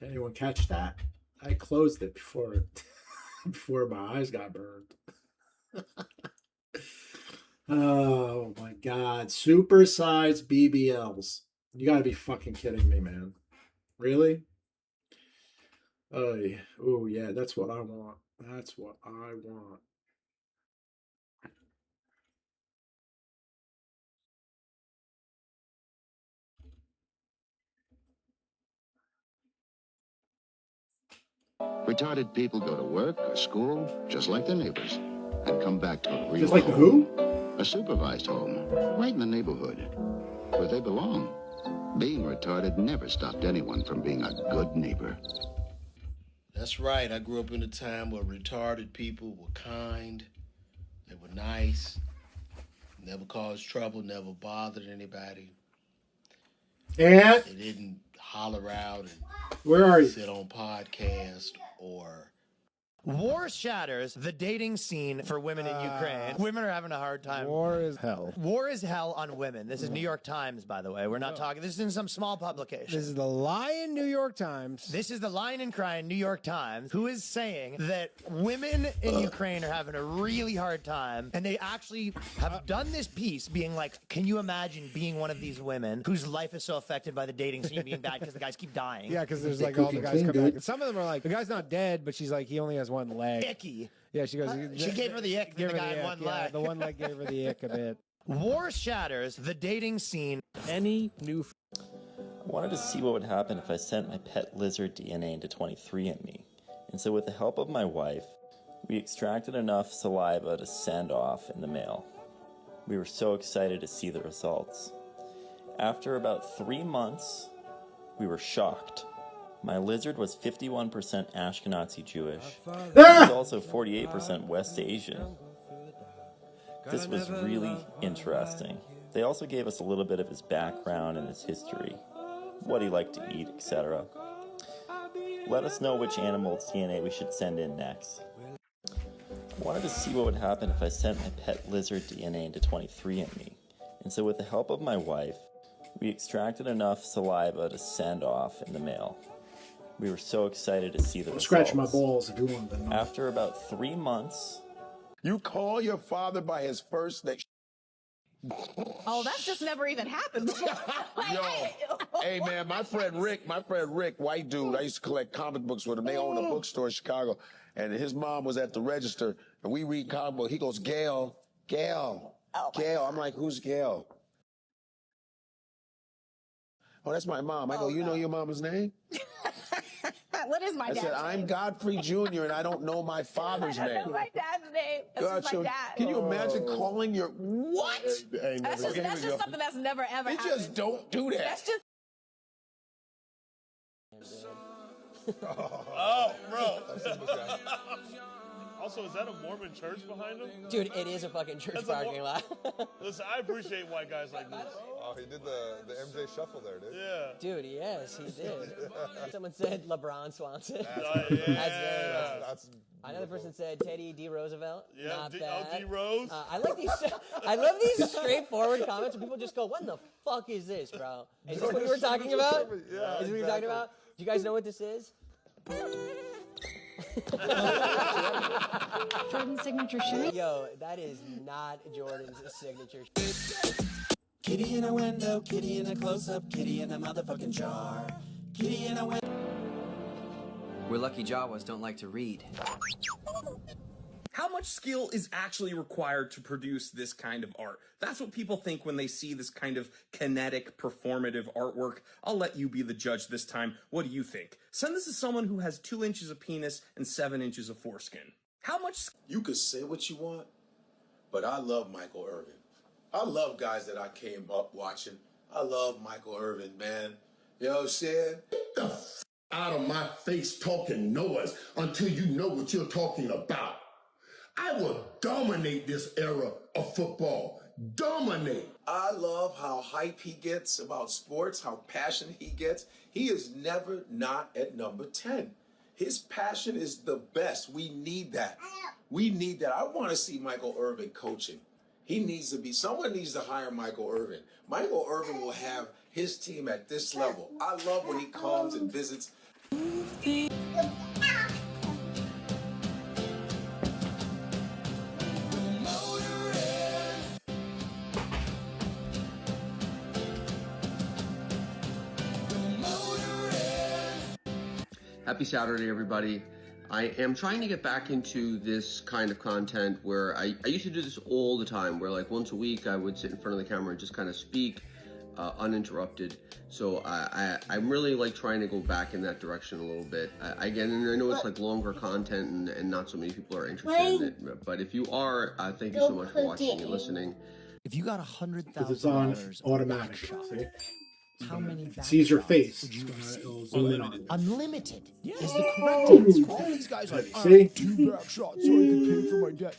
Anyone catch that? I closed it before my eyes got burned. Oh my god. Supersized BBLs. You gotta be fucking kidding me, man. Really? Oh yeah, that's what I want. That's what I want. Retarded people go to work or school just like their neighbors and come back to a real Just like the home. who? A supervised home, right in the neighborhood, where they belong. Being retarded never stopped anyone from being a good neighbor. That's right. I grew up in a time where retarded people were kind, they were nice, never caused trouble, never bothered anybody. And they didn't holler out and where are you? Sit on podcast or War shatters the dating scene for women in Ukraine. Women are having a hard time. War is hell. War is hell on women. This is New York Times, by the way. We're not talking. This is in some small publication. This is the lying New York Times. This is the lying and crying New York Times, who is saying that women in Ukraine are having a really hard time, and they actually have done this piece being like, can you imagine being one of these women whose life is so affected by the dating scene being bad because the guys keep dying? Yeah, because there's like all the guys come back. And some of them are like, the guy's not dead, but she's like, he only has one leg. Icky. Yeah, she goes. She gave her the ick. The guy had one leg. The one leg gave her the ick a bit. War shatters the dating scene. Any new. I wanted to see what would happen if I sent my pet lizard DNA into 23andMe. And so with the help of my wife, we extracted enough saliva to send off in the mail. We were so excited to see the results. After about 3 months, we were shocked. My lizard was 51% Ashkenazi Jewish. He was also 48% West Asian. This was really interesting. They also gave us a little bit of his background and his history, what he liked to eat, etc. Let us know which animal's DNA we should send in next. I wanted to see what would happen if I sent my pet lizard DNA into 23andMe. And so with the help of my wife, we extracted enough saliva to send off in the mail. We were so excited to see the I'll results. scratch my balls if you want to know. After about 3 months, You call your father by his first name. Oh, that's just never even happened before. Hey man, my friend Rick, white dude, I used to collect comic books with him. They own a bookstore in Chicago. And his mom was at the register, and we read comic book. He goes, Gail. I'm like, who's Gail? Oh, that's my mom. I go, you know your mama's name? What is my I dad's said, name? I'm Godfrey Jr., and I don't know my father's I don't name. know my dad's name. That's just Gotcha. my dad. Can you imagine calling your, what? That's just something that's never, ever You happened. just don't do that. That's just... Oh, bro. Also, is that a Mormon church behind him? Dude, it is a fucking church parking lot. Listen, I appreciate white guys like this. Oh, he did the MJ shuffle there, dude. Yeah. Dude, yes, he did. Someone said LeBron Swanson. That's That's very nice. That's Another person said Teddy D. Roosevelt. Yeah, Not bad. D. Rose. I like these. I love these straightforward comments where people just go, "What the fuck is this, bro? Is this what you were talking about? Yeah, is this what you're talking about? Do you guys know what this is?" Jordan's signature shoe? Yo, that is not Jordan's signature. Kitty in a window, kitty in a close-up, kitty in a motherfucking jar. Kitty in a window. We're lucky Jawas don't like to read. How much skill is actually required to produce this kind of art? That's what people think when they see this kind of kinetic, performative artwork. I'll let you be the judge this time. What do you think? Send this to someone who has 2 inches of penis and 7 inches of foreskin. How much... You could say what you want, but I love Michael Irvin. I love guys that I came up watching. I love Michael Irvin, man. You know what I'm saying? Get the out of my face talking noise until you know what you're talking about. I will dominate this era of football. Dominate. I love how hype he gets about sports, how passionate he gets. He is never not at number 10. His passion is the best. We need that. We need that. I want to see Michael Irvin coaching. He needs to be, someone needs to hire Michael Irvin. Michael Irvin will have his team at this level. I love when he comes and visits. Happy Saturday, everybody. I am trying to get back into this kind of content where I used to do this all the time, where like once a week I would sit in front of the camera and just kind of speak uninterrupted. So I'm really like trying to go back in that direction a little bit. Again, and I know it's like longer content and not so many people are interested in it. But if you are, thank you so much for watching and listening. If you got Because it's on $100,000 automatic. shot, See? how many It back sees your shots face. would you It'll zoom in on it. Unlimited Yeah. is the correct answer. All these guys are like, See? 2 back shots so I can pay for my debt.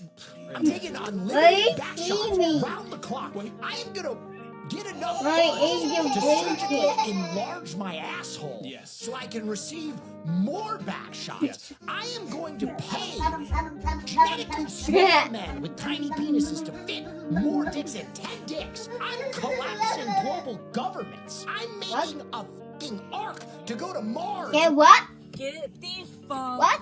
I'm taking unlimited back shots round the clock. I am gonna get enough to surgically enlarge my asshole so I can receive more back shots. I am going to pay genetically small men with tiny penises to fit more dicks than 10 dicks. I'm collapsing global governments. I'm making a fucking ark to go to Mars. Get what? Get the fuck. What?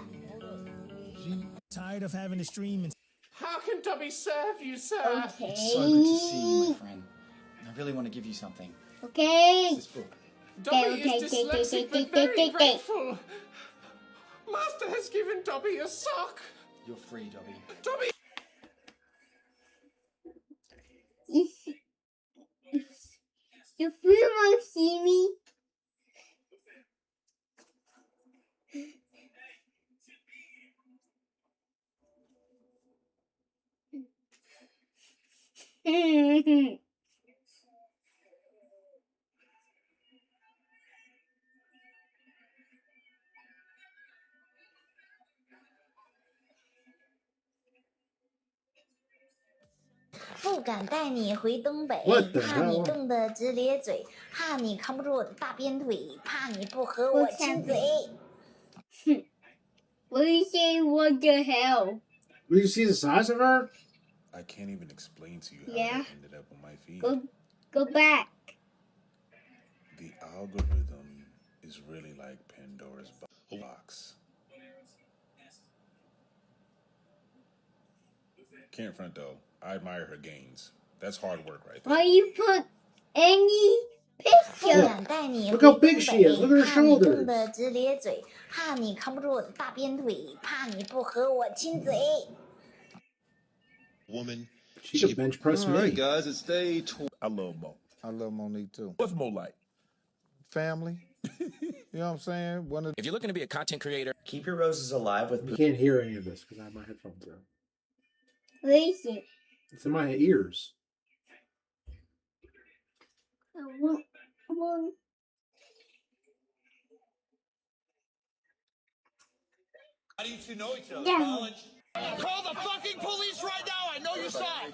Tired of having to stream and... How can Tubby serve you, sir? Okay. It's so good to see you, my friend. I really want to give you something. Okay. It's this book. Dobby is dyslexic but very grateful. Master has given Dobby a sock. You're free, Dobby. Dobby! You feel my see me?不敢带你回东北 What the 怕你 hell? 冻得直咧嘴，怕你扛不住我的大鞭腿，怕你不和我亲嘴。 What do you say? What the hell? Will you see the size of her? I can't even explain to you how Yeah. that ended up on my feed. Go back. The algorithm is really like Pandora's box. Can't front though. I admire her gains. That's hard work right there. Why you put any picture? Look how big she is. Look at her shoulders. 直咧嘴，怕你扛不住我的大鞭腿，怕你不和我亲嘴。 Woman. She could bench press me. All right, guys, it's day 12. I love Mo. I love Monique too. What's Mo like? Family. You know what I'm saying? If you're looking to be a content creator, Keep your roses alive with. You can't hear any of this because I have my headphones on. Where is it? It's in my ears. How do you two know each other? Yeah. College? Call the fucking police right now! I know you saw it!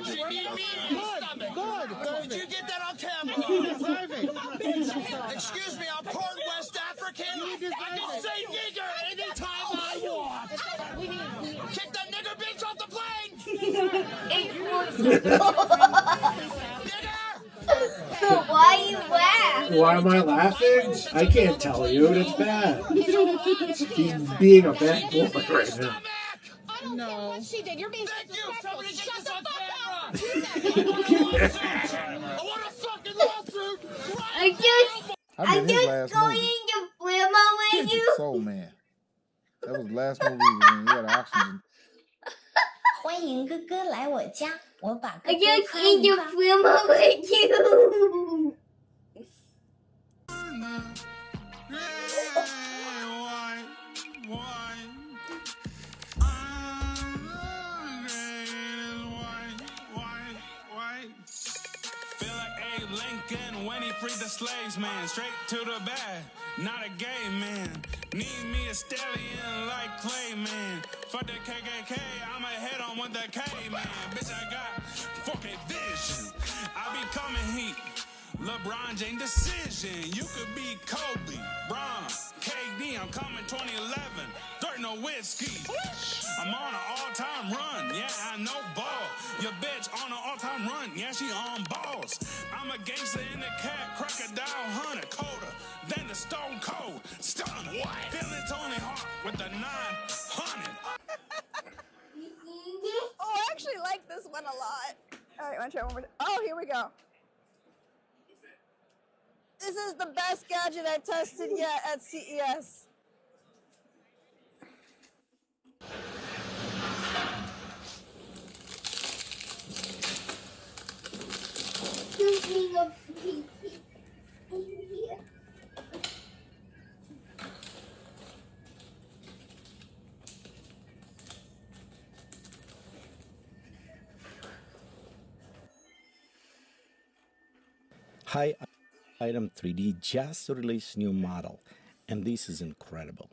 She beat me in the stomach! Did you get that on camera? You deserve it. Excuse me, I'm part West African! I can say nigger anytime I want! Kick that nigger bitch off the plane! So why you laugh? Why am I laughing? I can't tell you. It's bad. He's being a bad boy right now. No. She did. You're being disrespectful. Shut the fuck up. I want a fucking lawsuit! I'm just going to grandma with you. Soul Man. That was the last movie when he had oxygen. 欢迎哥哥来我家，我把哥 I 哥 just 夸 going 一 to 夸。 grandma with you. Feel like Abe Lincoln when he freed the slaves, man. Straight to the bag, not a gay man. Need me a stallion like Clay, man. Fuck the KKK, I'ma head on with the K, man. Bitch, I got fucking vision. I be coming heat. LeBron James decision. You could be Kobe, Bron, KD. I'm coming 2011. Dirt no whiskey. I'm on an all-time run. Yeah, I know ball. Your bitch on an all-time run. Yeah, she on balls. I'm a gangster in the cat, crocodile hunter, colder than the stone cold stunner. Feeling Tony Hawk with the 900. Oh, I actually like this one a lot. All right, want to try one more? Oh, here we go. This is the best gadget I tested yet at CES. Hi, Item 3D just released new model, and this is incredible.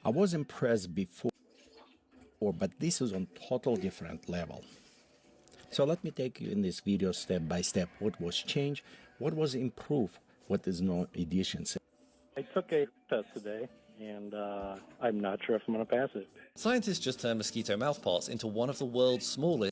I was impressed before, but this is on total different level. So let me take you in this video step by step. What was changed, what was improved, what is no additions. I took a test today, and I'm not sure if I'm going to pass it. Scientists just turned mosquito mouthparts into one of the world's smallest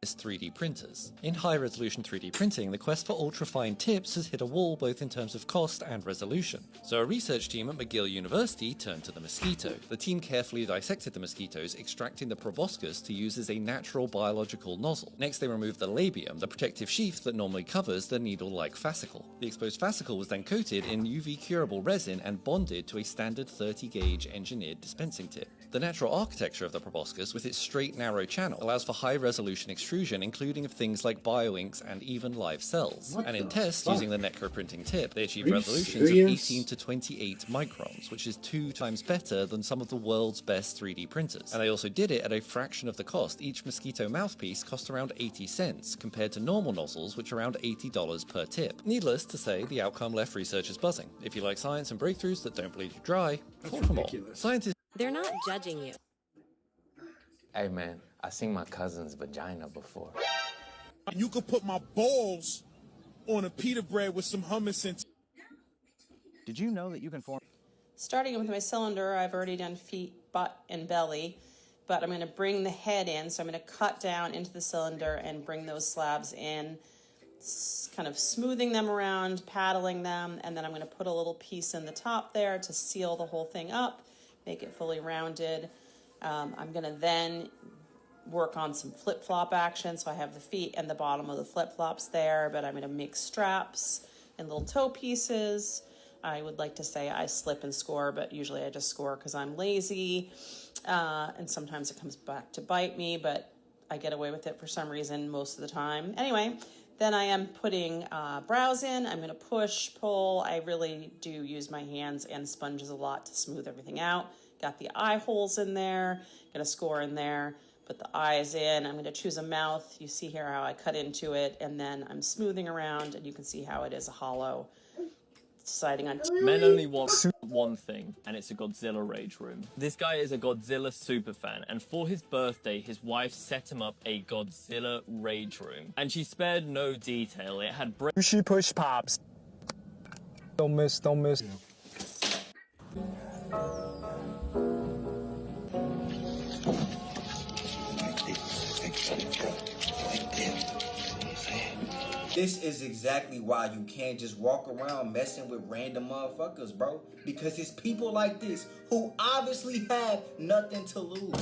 3D printers. In high-resolution 3D printing, the quest for ultra-fine tips has hit a wall both in terms of cost and resolution. So a research team at McGill University turned to the mosquito. The team carefully dissected the mosquitoes, extracting the proboscis to use as a natural biological nozzle. Next, they removed the labium, the protective sheath that normally covers the needle-like fascicle. The exposed fascicle was then coated in UV-curable resin and bonded to a standard 30-gauge engineered dispensing tip. The natural architecture of the proboscis, with its straight, narrow channel, allows for high-resolution extrusion, including of things like bioinks and even live cells. And in tests, using the necroprinting tip, they achieved resolutions of 18 to 28 microns, which is 2 times better than some of the world's best 3D printers. And they also did it at a fraction of the cost. Each mosquito mouthpiece cost around 80 cents, compared to normal nozzles, which are around $80 per tip. Needless to say, the outcome left researchers buzzing. If you like science and breakthroughs that don't bleed you dry, talk for more. Scientists They're not judging you. Hey man, I seen my cousin's vagina before. You could put my balls on a pita bread with some hummus and... Did you know that you can form... Starting with my cylinder, I've already done feet, butt, and belly, but I'm going to bring the head in, so I'm going to cut down into the cylinder and bring those slabs in kind of smoothing them around, paddling them, and then I'm going to put a little piece in the top there to seal the whole thing up, make it fully rounded. I'm going to then work on some flip-flop action, so I have the feet and the bottom of the flip-flops there, but I'm going to make straps and little toe pieces. I would like to say I slip and score, but usually I just score because I'm lazy, and sometimes it comes back to bite me, but I get away with it for some reason most of the time. Anyway, then I am putting brows in. I'm going to push, pull. I really do use my hands and sponges a lot to smooth everything out. Got the eye holes in there. Got a score in there. Put the eyes in. I'm going to choose a mouth. You see here how I cut into it, and then I'm smoothing around, and you can see how it is a hollow. Deciding on Men only want one thing, and it's a Godzilla rage room. This guy is a Godzilla superfan, and for his birthday, his wife set him up a Godzilla rage room. And she spared no detail. It had She push pops. Don't miss, don't miss. This is exactly why you can't just walk around messing with random motherfuckers, bro. Because it's people like this who obviously have nothing to lose.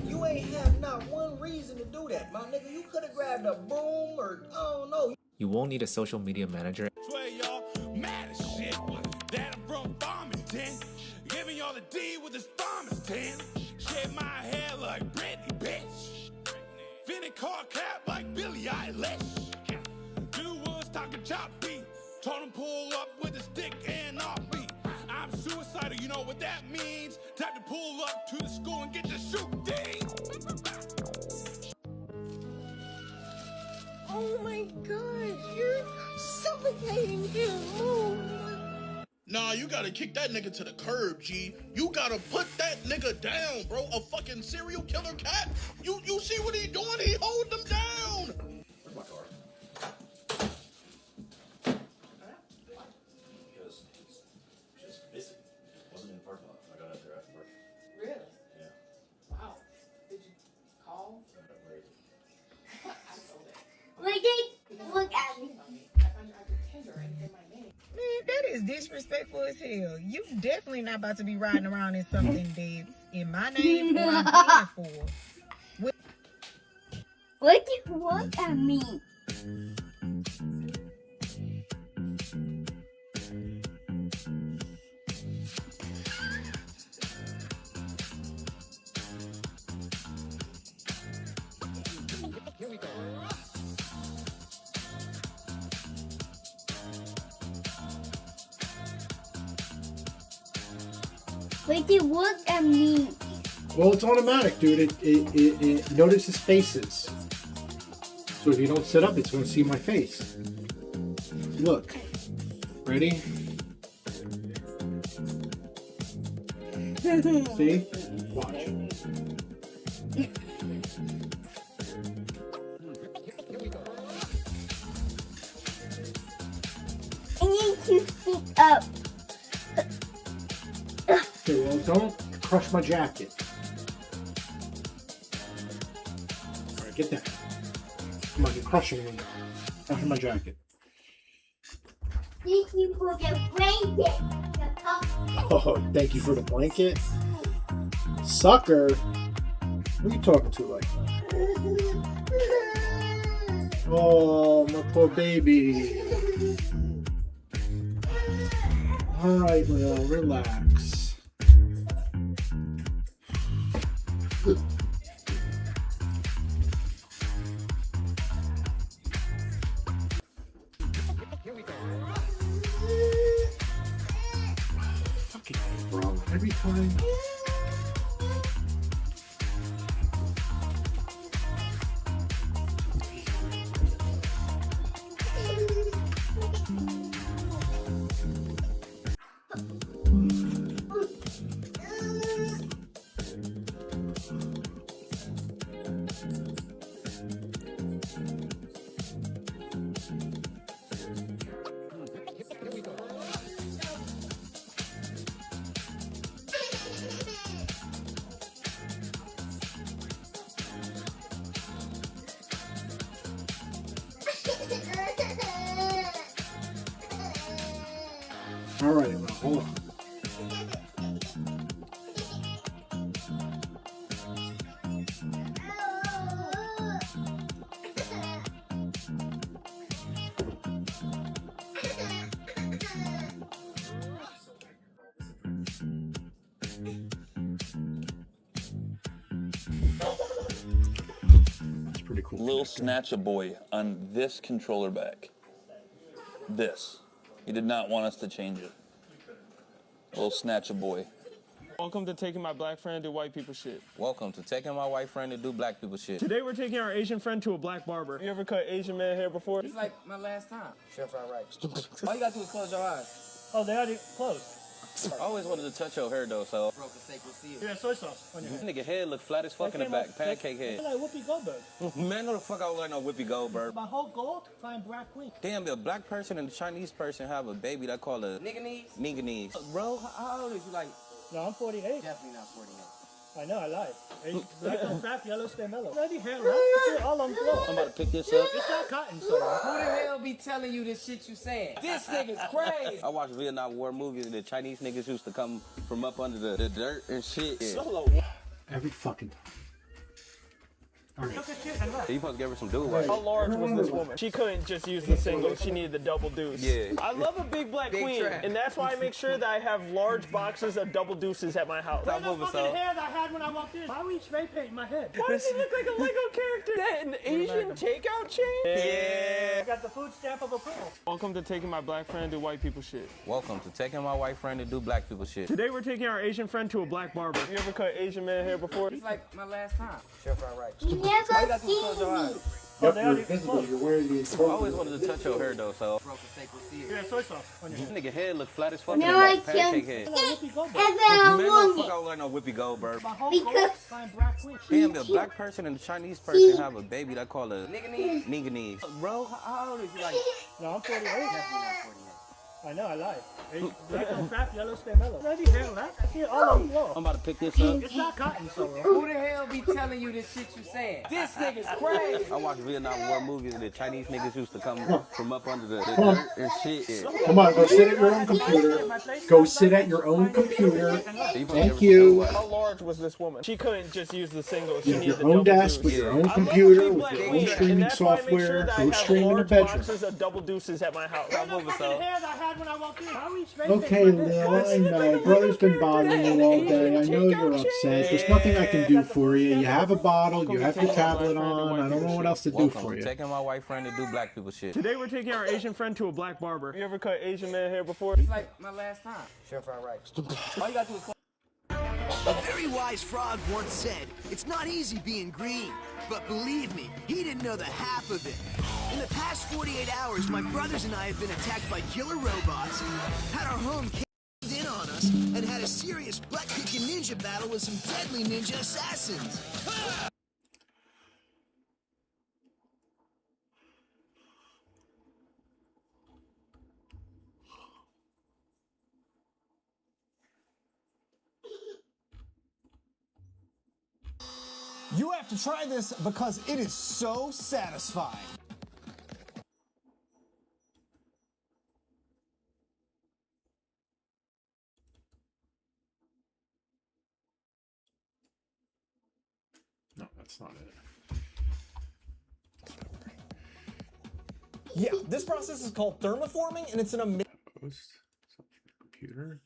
You ain't have not one reason to do that, my nigga. You could have grabbed a broom or, I don't know. You won't need a social media manager. Swear y'all mad as shit. That I'm from Farmington. Giving y'all the D with this Farmington. Shed my hair like Britney, bitch. Finna car cap like Billie Eilish. Talking chop beat, told him pull up with a stick and offbeat. I'm suicidal, you know what that means. Time to pull up to the school and get the shooting. Oh my gosh, you're suffocating him. Move. Nah, you gotta kick that nigga to the curb, G. You gotta put that nigga down, bro. A fucking serial killer cat. You see what he doing? He hold them down. Where's my car? Look at me. Man, that is disrespectful as hell. You definitely not about to be riding around in something that's in my name or I'm paying for. Look at me. Here we go. Look at me. Well, it's automatic, dude. It notices faces. So if you don't sit up, it's going to see my face. Look. Ready? See? Watch. I need to speak up. Okay, well, don't crush my jacket. Alright, get down. Come on, you're crushing me. Crushing my jacket. Thank you for the blanket. Oh, thank you for the blanket. Sucker. Who are you talking to like that? Oh, my poor baby. Alright, Lil, relax. Fucking A, bro. Every time. All right, well, hold on. That's pretty cool. Little Snatcha Boy on this controller back. This. He did not want us to change it. Little Snatcha Boy. Welcome to taking my black friend to white people shit. Welcome to taking my white friend to do black people shit. Today we're taking our Asian friend to a black barber. You ever cut Asian man hair before? It's like my last time. Chef, all right. All you gotta do is close your eyes. Oh, they already closed. I always wanted to touch your hair though, so. Yeah, soy sauce on your head. Nigga head look flat as fuck in the back. Pancake head. Like Whoopi Goldberg. Man, no the fuck I look like no Whoopi Goldberg. My whole goal to find black queen. Damn, the black person and the Chinese person have a baby that call a nigganese. Bro, how old is you? Like? No, I'm 48. Definitely not 48. I know, I lied. Black don't crack, yellow stay mellow. Ready, hair left, all on floor. I'm about to pick this up. It's not cotton, so. Who the hell be telling you this shit you saying? This nigga's crazy. I watched Vietnam War movies and the Chinese niggas used to come from up under the dirt and shit. Solo. Every fucking time. All right. Took a shit and left. You supposed to give her some do right. How large was this woman? She couldn't just use the single, she needed the double deuce. Yeah. I love a big black queen, and that's why I make sure that I have large boxes of double deuces at my house. That fucking hair that I had when I walked in. Why are we spray painting my head? Why does it look like a Lego character? That an Asian takeout chain? Yeah. I got the food stamp of approval. Welcome to taking my black friend to white people shit. Welcome to taking my white friend to do black people shit. Today we're taking our Asian friend to a black barber. You ever cut Asian man hair before? It's like my last time. Chef, all right. You never see me. Yep, you're invisible. You're wearing the. I always wanted to touch your hair though, so. Yeah, soy sauce on your head. Nigga head look flat as fuck. Now I Pancake can't head. and then Man, I no want fuck it. I look like no Whoopi Goldberg. My whole goal is find black queen. Damn, the black person and the Chinese person have a baby that call a nigganese. Bro, how old is you? Like? No, I'm 48. Definitely not 48. I know, I lied. Black don't crack, yellow stay mellow. Ready, hair left, all on floor. I'm about to pick this up. It's not cotton, so. Who the hell be telling you this shit you saying? This nigga's crazy. I watched Vietnam War movies and the Chinese niggas used to come from up under the dirt and shit. Come on, go sit at your own computer. Go sit at your own computer. Thank you. How large was this woman? She couldn't just use the single. She You have needed your own the double desk with deuce. your own I computer, love a big with black your own queen, streaming and that's why I make software. sure that I Go have stream in the large bedroom. boxes of double deuces at my house. I'll move us out. Hair that I had when I walked in. How are we spray Okay, painting my head? Lil, I know. Brother's been bothering you all day. I know you're upset. There's nothing I can do for you. You have a bottle. You have your tablet on. I don't know what else to do Welcome for to you. taking my white friend to do black people shit. Today we're taking our Asian friend to a black barber. You ever cut Asian man hair before? It's like my last time. Chef, all right. All you gotta do is. A very wise frog once said, "It's not easy being green." But believe me, he didn't know the half of it. In the past 48 hours, my brothers and I have been attacked by killer robots, had our home caved in on us, and had a serious butt-kicking ninja battle with some deadly ninja assassins. You have to try this because it is so satisfying. No, that's not it. Yeah, this process is called thermoforming, and it's an amazing. Computer.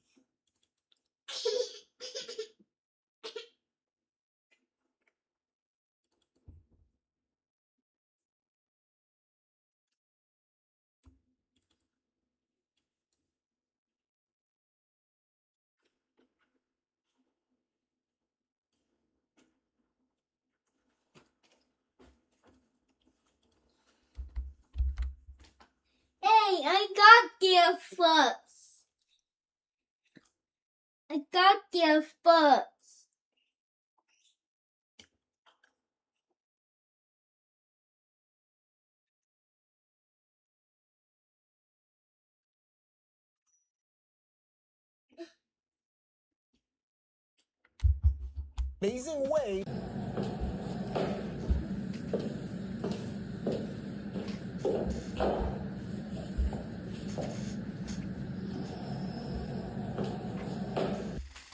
Hey, I got their first. I got their first. Amazing way.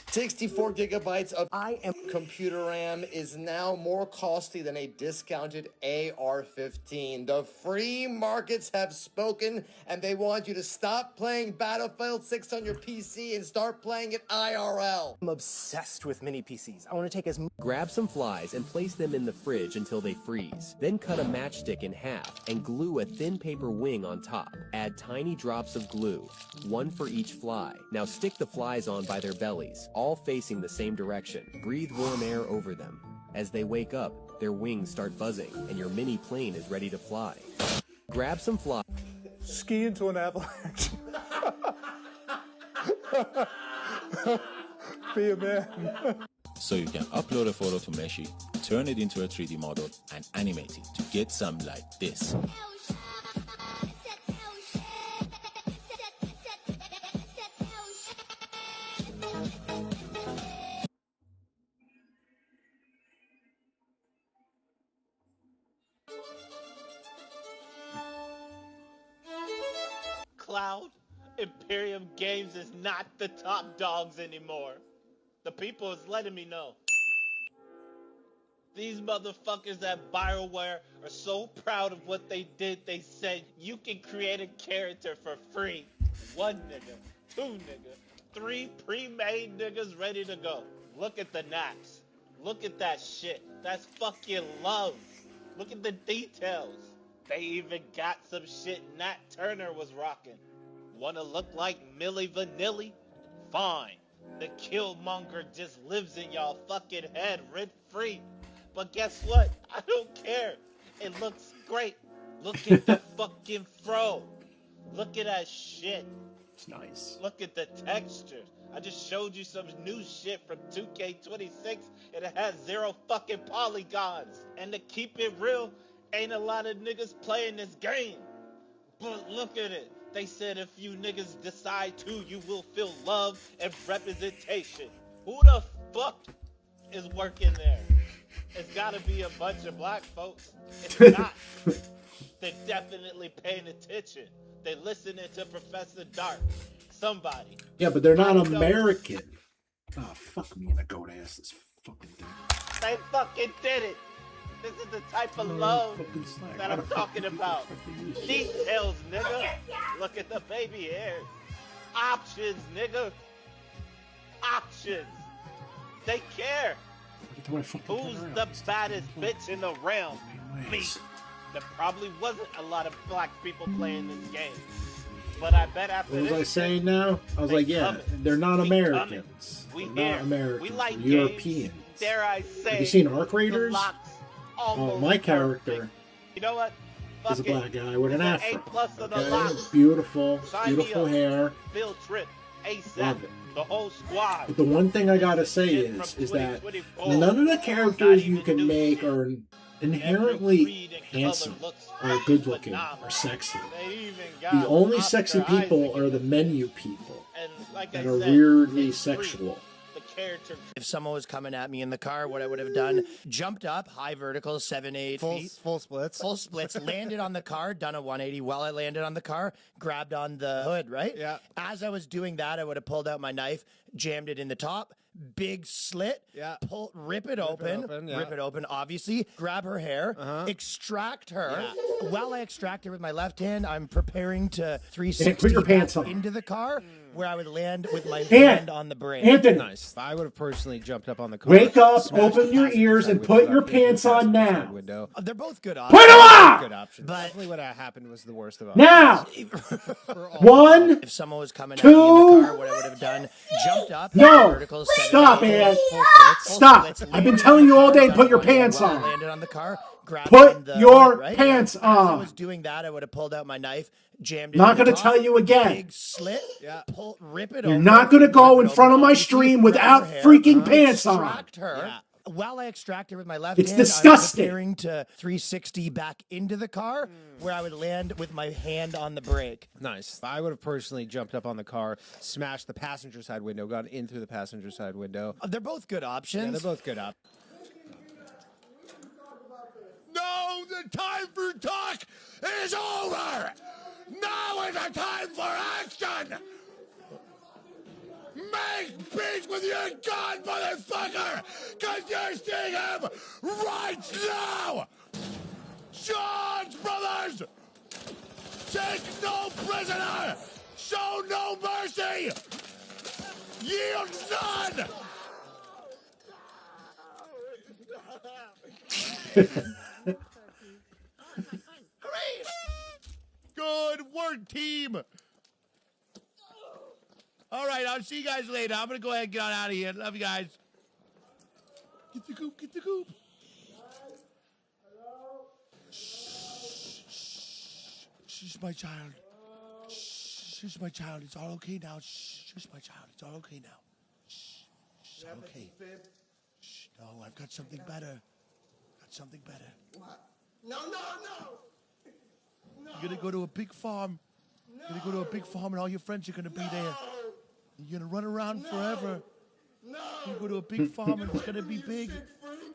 64 gigabytes of IM computer RAM is now more costly than a discounted AR-15. The free markets have spoken, and they want you to stop playing Battlefield 6 on your PC and start playing it IRL. I'm obsessed with mini PCs. I want to take as... Grab some flies and place them in the fridge until they freeze. Then cut a matchstick in half and glue a thin paper wing on top. Add tiny drops of glue, one for each fly. Now stick the flies on by their bellies, all facing the same direction. Breathe warm air over them. As they wake up, their wings start buzzing, and your mini plane is ready to fly. Grab some flies. Ski into an avalanche. Be a man. So you can upload a photo to Meshi, turn it into a 3D model, and animate it to get some like this. Cloud, Imperium Games is not the top dogs anymore. The people is letting me know. These motherfuckers at BioWare are so proud of what they did, they said you can create a character for free. 1 nigga, 2 nigga, 3 pre-made niggas ready to go. Look at the naps. Look at that shit. That's fucking love. Look at the details. They even got some shit Nat Turner was rocking. Wanna look like Milli Vanilli? Fine. The Killmonger just lives in y'all fucking head rent free. But guess what? I don't care. It looks great. Look at the fucking fro. Look at that shit. It's nice. Look at the textures. I just showed you some new shit from 2K26 and it has 0 fucking polygons. And to keep it real, ain't a lot of niggas playing this game. But look at it. They said if you niggas decide to, you will feel love and representation. Who the fuck is working there? It's gotta be a bunch of black folks. It's not. They're definitely paying attention. They listening to Professor Dark. Somebody. Yeah, but they're not American. Oh, fuck me in a goat ass. This fucking thing. They fucking did it. This is the type of love that I'm talking about. Details, nigga. Look at the baby hairs. Options, nigga. Options. They care. Who's the baddest bitch in the realm? Me. There probably wasn't a lot of black people playing this game. But I bet after What was I this saying now? I was like, yeah, they're not Americans. We They're not Americans. We like they're Europeans. Dare I say? Have you seen Ark Raiders? Oh, my character you know what? is a black guy with an afro. Of the Okay? locks. Beautiful, Sign beautiful me up. hair. Field trip. ASAP. Love it. The whole squad. But the one thing I gotta say is that none of the characters you can make are inherently handsome or good looking or sexy. The only sexy people are the menu people that are weirdly sexual. If someone was coming at me in the car, what I would have done, jumped up, high vertical, 7-8 feet. Full splits. Full splits, landed on the car, done a 180 while I landed on the car, grabbed on the hood, right? Yeah. As I was doing that, I would have pulled out my knife, jammed it in the top, big slit, yeah. Rip it open, obviously, grab her hair, extract her. Yeah. While I extract her with my left hand, I'm preparing to 360 put your pants on. into the car, where I would land with my hand on the brake. Anthony. Nice. I would have personally jumped up on the car. Wake up, open your ears, and put your pants on now. They're both good options. Put them on! Good options. But definitely what happened was the worst of all. Now! 1, if someone was coming 2, at me in the car, what I would have done, jumped up, no! vertical, Stop, Ed! Stop! I've been telling you all day, put your pants on. Landed on the car, grabbed Put on the your hood, right? pants As I on. was doing that, I would have pulled out my knife, jammed it. Not in the gonna top, tell you again. Big slit, rip it You're open. not gonna go in front of my obviously, stream grab without her hair, freaking pants on. extract her. While I extract her with my left It's hand, disgusting. I'm preparing to 360 back into the car, where I would land with my hand on the brake. Nice. I would have personally jumped up on the car, smashed the passenger side window, gone in through the passenger side window. They're both good options. Yeah, they're both good options. No, the time for talk is over. Now is the time for action. make peace with your God, motherfucker! Cause you're seeing him right now! Charge, brothers! Take no prisoner! Show no mercy! Yield none! Good work, team! All right, I'll see you guys later. I'm gonna go ahead and get on out of here. Love you guys. Get the goop, get the goop. Shh, my child. Shh, my child. It's all okay now. Shh, my child. It's all okay now. Shh, it's all okay. Shh, no, I've got something better. Got something better. What? No, no, no. You're gonna go to a big farm. You're gonna go to a big farm and all your friends are gonna be there. You're gonna run around forever. No. You go to a big farm and it's gonna be big.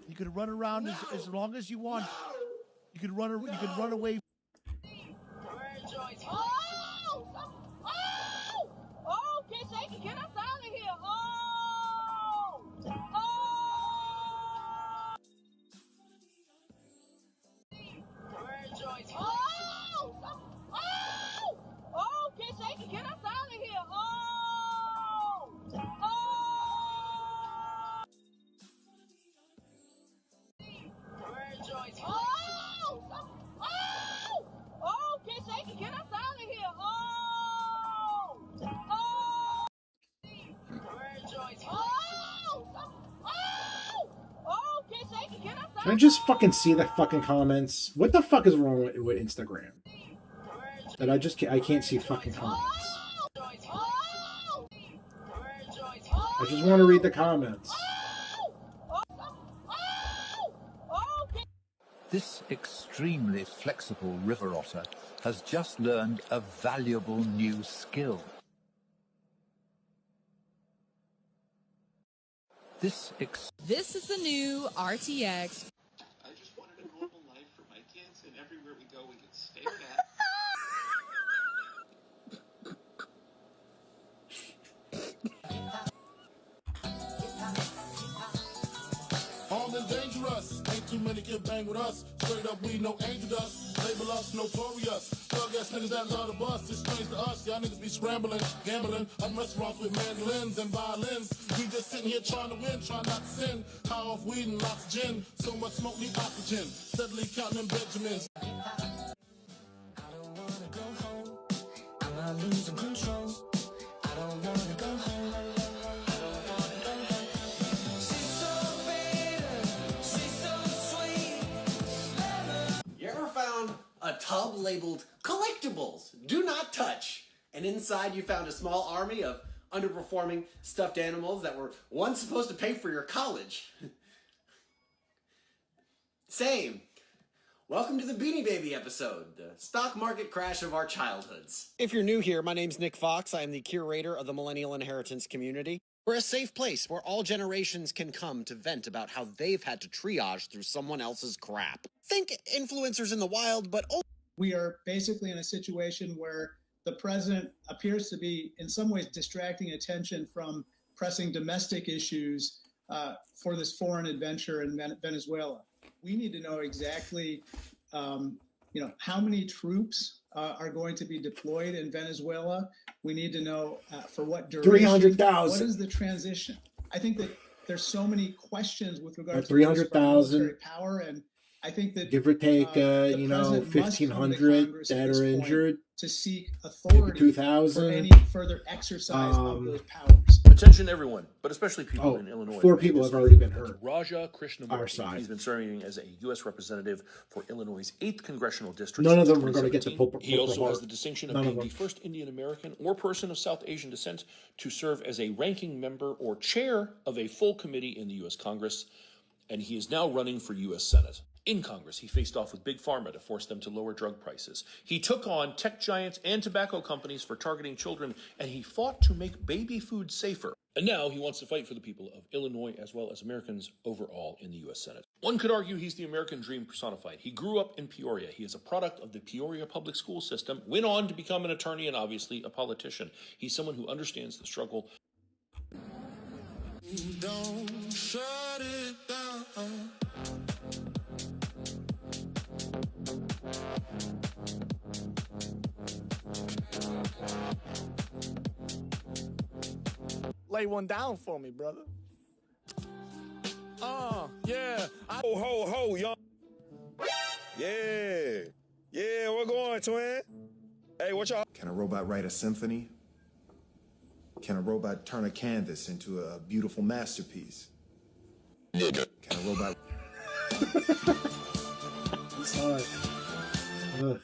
You can run around as long as you want. You can run away. Oh, get shaky, get us out of here. Oh, get shaky, get us out of here. Oh, get shaky, get us out of here. Can I just fucking see the fucking comments? What the fuck is wrong with Instagram? That I can't see fucking comments. I just want to read the comments. This extremely flexible river otter has just learned a valuable new skill. This is the new RTX. I just wanted a normal life for my kids, and everywhere we go, we get stared at. Armed and dangerous, ain't too many can bang with us. Straight up, we no angel dust. Label us notorious. Thug ass niggas that love to bust. It's strange to us, y'all niggas be scrambling, gambling. I'm restaurants with mandolins and violins. We just sitting here trying to win, trying not to sin. High off weed and lots of gin. So much smoke, need oxygen. Steadily counting them Benjamins. I'm not losing control. I don't wanna go home. I don't wanna go home. She's so bitter, she's so sweet. You ever found a tub labeled collectibles, do not touch, and inside you found a small army of underperforming stuffed animals that were once supposed to pay for your college? Same. Welcome to the Beanie Baby episode, the stock market crash of our childhoods. If you're new here, my name's Nick Fox. I am the curator of the Millennial Inheritance community. We're a safe place where all generations can come to vent about how they've had to triage through someone else's crap. Think influencers in the wild, but we are basically in a situation where the president appears to be in some ways distracting attention from pressing domestic issues for this foreign adventure in Venezuela. We need to know exactly, how many troops are going to be deployed in Venezuela. We need to know for what duration. 300,000. What is the transition? I think that there's so many questions with regard to 300,000 military power, and I think that give or take, the president must come to 1,500 Congress that at this are point injured. to seek authority 2,000. for any further exercise of those powers. Attention everyone, but especially people in Illinois. 4 people have already been hurt. Raja Krishnamurti. Our side. He's been serving as a U.S. representative for Illinois' 8th congressional district. None of since them are going to get the 2017. He also Purple has Heart. the distinction of None being of the them. first Indian American or person of South Asian descent to serve as a ranking member or chair of a full committee in the U.S. Congress, and he is now running for U.S. Senate. In Congress, he faced off with Big Pharma to force them to lower drug prices. He took on tech giants and tobacco companies for targeting children, and he fought to make baby food safer. And now he wants to fight for the people of Illinois as well as Americans overall in the U.S. Senate. One could argue he's the American dream personified. He grew up in Peoria. He is a product of the Peoria public school system, went on to become an attorney and obviously a politician. He's someone who understands the struggle. Don't shut it down. Lay one down for me, brother. Yeah. Ho, young. Yeah. Yeah, we're going, twin. Hey, what y'all? Can a robot write a symphony? Can a robot turn a canvas into a beautiful masterpiece? Can a robot... It's hard. Ugh.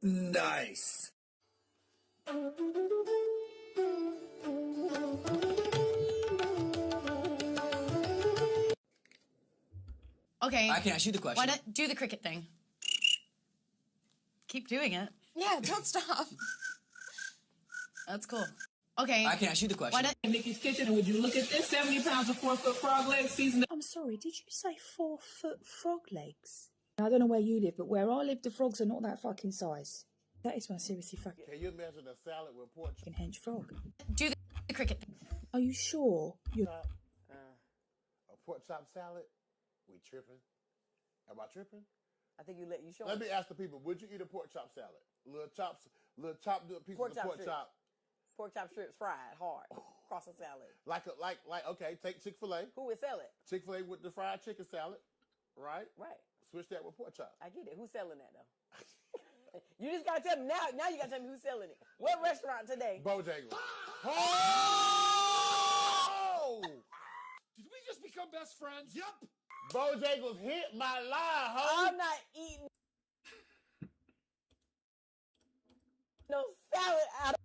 Nice. Okay. I can ask you the question. Why don't do the cricket thing? Keep doing it. Yeah, don't stop. That's cool. Okay. I can ask you the question. Why don't Nikki's Kitchen, and would you look at this? 70 pounds of 4-foot frog legs seasoned. I'm sorry, did you say 4-foot frog legs? I don't know where you live, but where I live, the frogs are not that fucking size. That is one seriously fucking. Can you imagine a salad with pork chop? Hench frog. Do the cricket thing. Are you sure? You're A pork chop salad? We tripping? Am I tripping? I think you show. Let me ask the people, would you eat a pork chop salad? Little chopped pieces Pork of chop pork strips. chop. Pork chop strips fried hard. Cross a salad. Like, okay, take Chick-fil-A. Who would sell it? Chick-fil-A with the fried chicken salad, right? Right. Switch that with pork chop. I get it. Who's selling that though? You just gotta tell me now. Now you gotta tell me who's selling it. What restaurant today? Bojangles. Oh! Did we just become best friends? Yep. Bojangles hit my line, ho. I'm not eating no salad out of.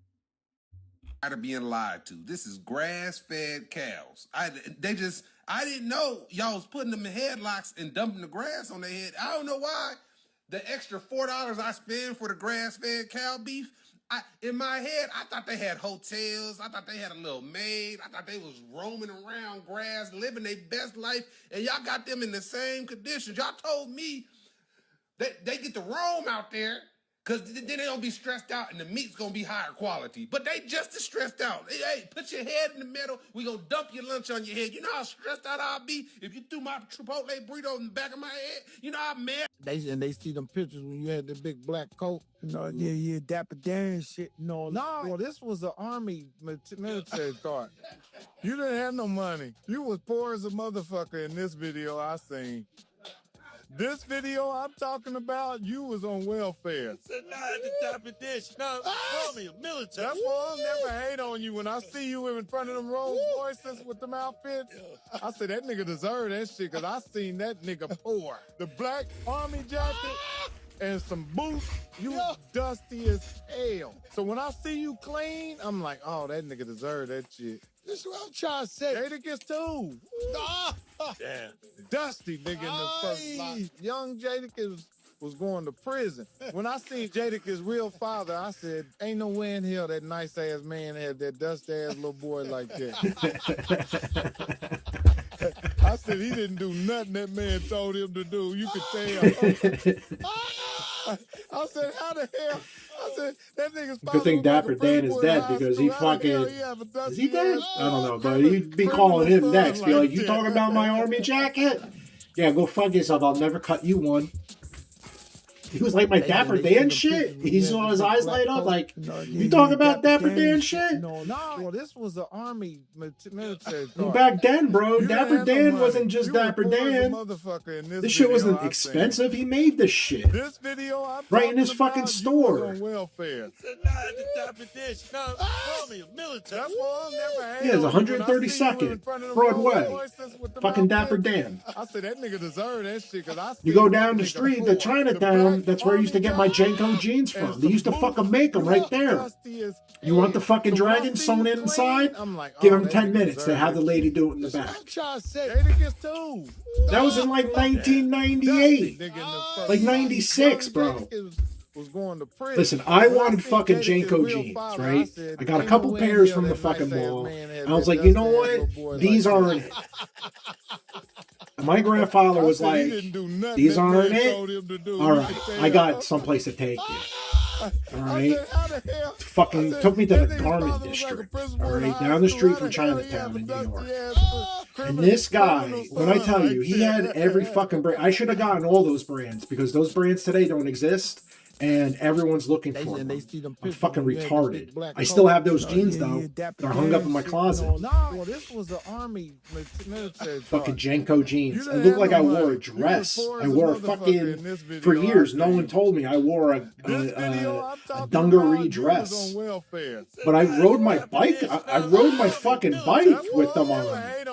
Tired of being lied to. This is grass-fed cows. I didn't know y'all was putting them in headlocks and dumping the grass on their head. I don't know why. The extra $4 I spend for the grass-fed cow beef, in my head, I thought they had hotels. I thought they had a little maid. I thought they was roaming around grass, living their best life, and y'all got them in the same conditions. Y'all told me that they get to roam out there because then they don't be stressed out and the meat's going to be higher quality. But they just as stressed out. Hey, put your head in the middle. We going to dump your lunch on your head. You know how stressed out I'll be if you threw my Chipotle burrito in the back of my head? You know how mad? They see them pictures when you had the big black coat. Yeah, Dapper Dan shit. No, well, this was an army military card. You didn't have no money. You was poor as a motherfucker in this video I seen. This video I'm talking about, you was on welfare. Army, military. That's why I'll never hate on you. When I see you in front of them Rolls Royces with them outfits, I say that nigga deserve that shit because I seen that nigga poor. The black army jacket and some boots, you dusty as hell. So when I see you clean, I'm like, oh, that nigga deserve that shit. This is what I'm trying to say. Jadakiss too. Damn. Dusty nigga in the first lot. Young Jadakiss was going to prison. When I seen Jadakiss' real father, I said, ain't no way in hell that nice ass man had that dusty ass little boy like that. I said he didn't do nothing that man told him to do. You could tell. I said, how the hell? I said, that nigga's Good thing Dapper Dan is dead because he fucking... Is he dead? I don't know, but he'd be calling him next. Be like, you talking about my army jacket? Yeah, go fuck yourself. I'll never cut you one. He was like my Dapper Dan shit. He's on his eyes light up like, you talking about Dapper Dan shit? No. Well, this was an army military card. Back then, bro, Dapper Dan wasn't just Dapper Dan. This shit wasn't expensive. He made this shit. This video I'm right in his fucking store. On welfare. Yeah, it's 132nd Broadway. Fucking Dapper Dan. I said that nigga deserve that shit because I. You go down the street to Chinatown. That's where I used to get my Janko jeans from. They used to fucking make them right there. You want the fucking dragon sewn in inside? Give them 10 minutes to have the lady do it in the back. That was in like 1998. Like 96, bro. Listen, I wanted fucking Janko jeans, right? I got a couple pairs from the fucking mall. I was like, you know what? These aren't it. My grandfather was I said he like, didn't do nothing these that aren't man it? told him to do. All He right, said, I got someplace to take you. All right. Fucking took me to the garment district. All right, down the street from Chinatown in New York. And this guy, when I tell you, he had every fucking brand. I should have gotten all those brands because those brands today don't exist. And everyone's looking for them. I'm fucking retarded. I still have those jeans though. They're hung up in my closet. Well, this was the army military. Fucking Jenko jeans. It looked like I wore a dress. I wore a fucking, for years, no one told me I wore a dungaree dress. But I rode my bike. I rode my fucking bike with them on. I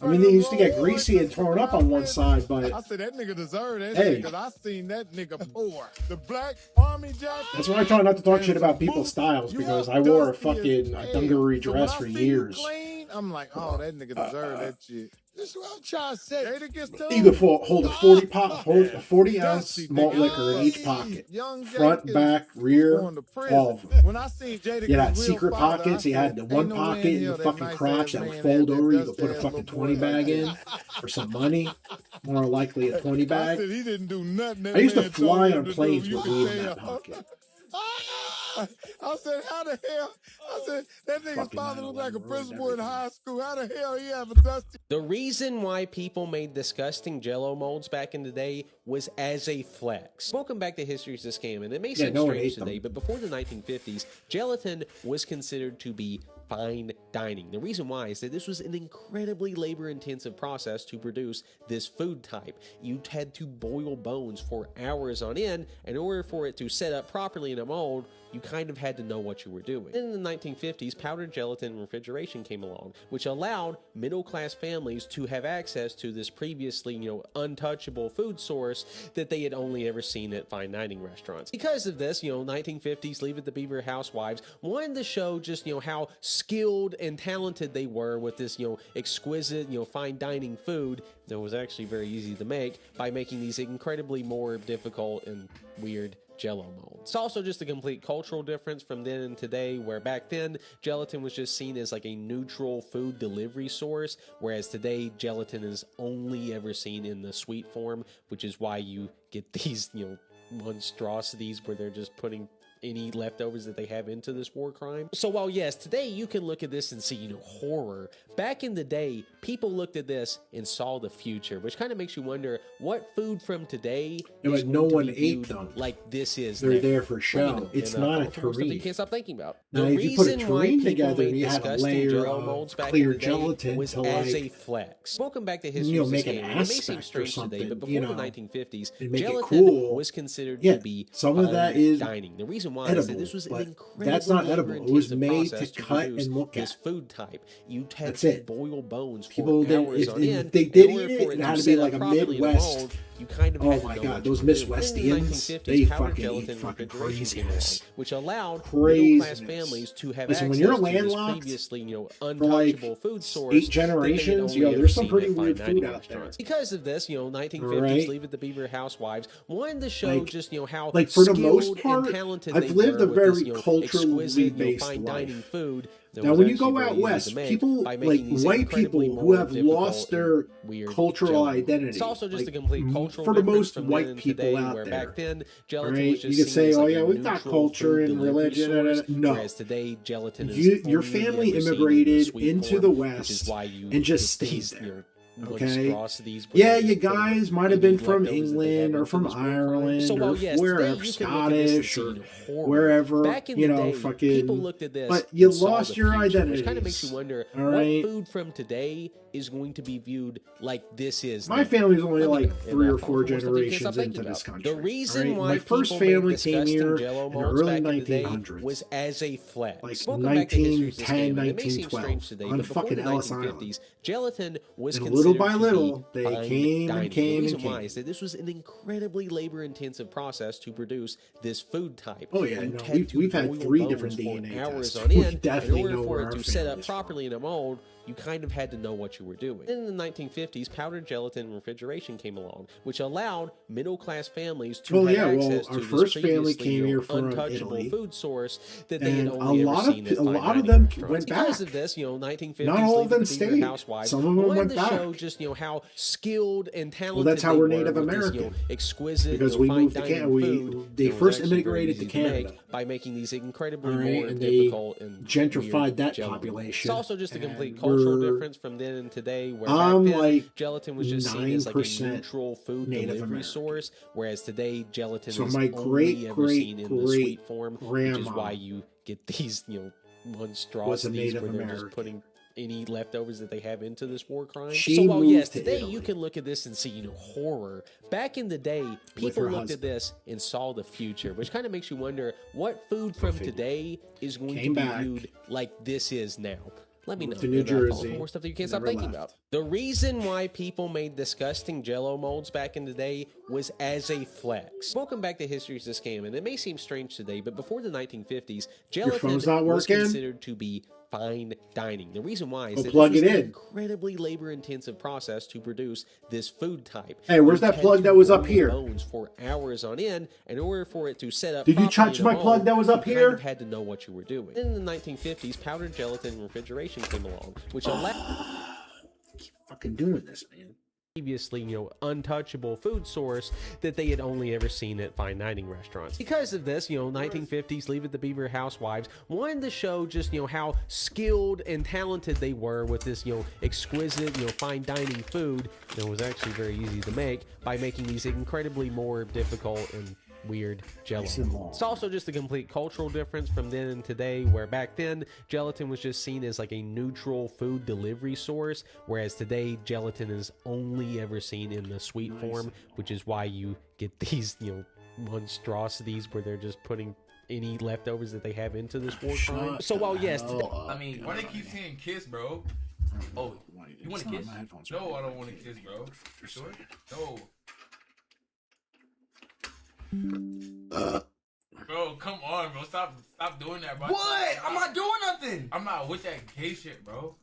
mean, they used to get greasy and torn up on one side, but I said that nigga deserved that hey. shit because I seen that nigga pour. The black army jacket. That's why I try not to talk shit about people's styles because I wore a fucking dungaree dress for years. I'm like, oh, that nigga deserved that shit. This is what I'm trying to say. You could hold a 40-ounce malt liquor in each pocket, front, back, rear, all of them. When I seen Jada, You had secret pockets. You had the one pocket in the fucking crotch that would fold over. You could put a fucking 20 bag in or some money. More likely a 20 bag. I said he didn't do nothing. I used to fly on planes with weed in that pocket. I said, how the hell? I said, that nigga's father looked like a principal in high school. How the hell he have a dusty? The reason why people made disgusting Jell-O molds back in the day was as a flex. Welcome back to History's a Scam, and it may seem strange today, but before the 1950s, gelatin was considered to be fine dining. The reason why is that this was an incredibly labor-intensive process to produce this food type. You had to boil bones for hours on end. In order for it to set up properly in a mold, you kind of had to know what you were doing. In the 1950s, powdered gelatin refrigeration came along, which allowed middle-class families to have access to this previously, untouchable food source that they had only ever seen at fine dining restaurants. Because of this, 1950s Leave It to Beaver housewives wanted to show just, how skilled and talented they were with this, exquisite, fine dining food that was actually very easy to make by making these incredibly more difficult and weird Jell-O mold. It's also just a complete cultural difference from then and today, where back then gelatin was just seen as like a neutral food delivery source, whereas today gelatin is only ever seen in the sweet form, which is why you get these, monstrosities where they're just putting any leftovers that they have into this war crime. So while yes, today you can look at this and see, horror, back in the day, people looked at this and saw the future, which kind of makes you wonder what food from today is no going one to be ate viewed them. Like this is. They're now. there for show. Well, It's not a terrine. You terrine. can't stop thinking about. Now, The if you put a reason why terrine people together, made you had a disgusting layer Jell-O of molds back clear in the day gelatin was to, as like, a flex. Welcome back to History's make a an Scam. It may seem aspect or strange today, something, but before the 1950s, and make it gelatin cool. was considered Yeah, to be some of that fine is dining. The reason why edible, is that this was an but incredibly that's not edible. It was labor-intensive made to process cut produce and look this at. food type. You had That's to it. boil bones for People did, hours on end. if they did In order eat for it, it to had to set be up like a properly in Midwest. mold, you kind of Oh had to my know God, what those you were doing. Midwestians, In the 1950s, they powdered fucking gelatin eat fucking refrigeration came craziness. along, which allowed Craziness. middle-class families to have Listen, access when you're to this landlocked previously, for like untouchable food source 8 generations, that they had only there's some ever pretty seen at weird fine food dining out there. restaurants. Because of this, 1950s Right. Leave It to Beaver housewives wanted to show Like- just, how like, for the skilled most part, and talented I've they lived were a with very this, culturally exquisite, based fine dining life. food. that Now, was when you actually go very out easy to west, make people by like making these white incredibly people who more have difficult lost and their weird cultural Jell-O. identity. It's also just like, a complete cultural for the difference most from white then and people today, out where there. back then gelatin Right? was just You could seen say, as "Oh like yeah, a we've got neutral culture food and delivery religion." source, No, whereas today gelatin is your only family ever seen in the immigrated sweet into form, the which West is why you and just get stayed these, there. Okay. Okay. Yeah, you guys might have been from England or from Ireland So or while, yes, wherever, today you can look at this and Scottish see, or horror. wherever, Back in you the know, day, fucking. people looked at this But you and saw lost the your future, identity. which kind of makes you wonder All right. what food from today is going to be viewed like this is. My now. family's only Let me like know. 3 or And 4 that's all generations stop thinking into this about. country. The reason all right? why My first people made family came disgusting here Jell-O in the molds early back in the day 1900s. was as a flex. Like Welcome back to History's a 1910, Scam, and it may seem 1912, strange today, on but before fucking the Ellis 1950s, gelatin was And considered little by to little, be they fine came and dining. came The reason and came. why is that this was an incredibly labor-intensive process to produce this food type. Oh, yeah, You no, had to we've had boil 3 bones different for DNA hours tests. on We end. definitely In order know for where it our to set up family's properly in a mold, you kind of had to know what you were doing. In the 1950s, powdered gelatin refrigeration came along, which allowed middle-class families to Well, have yeah, well, access our to this first family previously, came here from untouchable Italy. food source that they had And only a ever lot seen of at fine them dining went restaurants. back. Because of this, 1950s, Not all of Leave It them to Beaver stayed. housewives Some of them wanted went to back. show just how skilled and talented. Well, that's how we're Native this, American. Exquisite, because we fine moved to dining Canada. food. They first immigrated to make Canada by making these incredibly All right, more and difficult they and gentrified weird that gelatin. population. It's also just a and complete cultural we're- difference from then and today, where I'm back then like gelatin was just seen as like a 9% neutral food Native delivery American. source, whereas today gelatin So is my only ever seen in the great sweet form, which is grandma why you get these was a monstrosities Native where they're American. just putting any leftovers that they have into this war crime. She So while moved yes, to today Italy you can look at this and see horror. Back in the day, people her looked husband. at this and saw the future, which kind of makes you wonder what food from today is going Came to be back. viewed like this is now. Let me know. To New And, follow Jersey, for more stuff that you can't stop never thinking left. about. The reason why people made disgusting Jell-O molds back in the day was as a flex. Welcome back to History's the Scam, and it may seem strange today, but before the 1950s, gelatin phone's not was working? considered to be fine dining. The reason why is Go that plug this was it an in. incredibly labor-intensive process to produce this food type. Hey, where's You that had plug to that was up boil here? bones for hours on end in order for it to set up. Did you properly touch in my a mold, plug that was up you here? Kind of had to know what you were doing. In the 1950s, powdered gelatin and refrigeration came along, which allowed Fucking doing this, man. previously, untouchable food source that they had only ever seen at fine dining restaurants. Because of this, 1950s Leave It to Beaver housewives wanted to show just, how skilled and talented they were with this, exquisite, fine dining food. It was actually very easy to make by making these incredibly more difficult and weird gelatin. It's also just a complete cultural difference from then and today, where back then gelatin was just seen as like a neutral food delivery source, whereas today gelatin is only ever seen in the sweet form, which is why you get these monstrosities where they're just putting any leftovers that they have into this war crime. So while yes, I mean, why they keep saying kiss, bro? Oh, you want to kiss? No, I don't want to kiss, bro. You sure? No. Bro, come on, bro. Stop doing that, bro. What? I'm not doing nothing. I'm not with that gay shit, bro.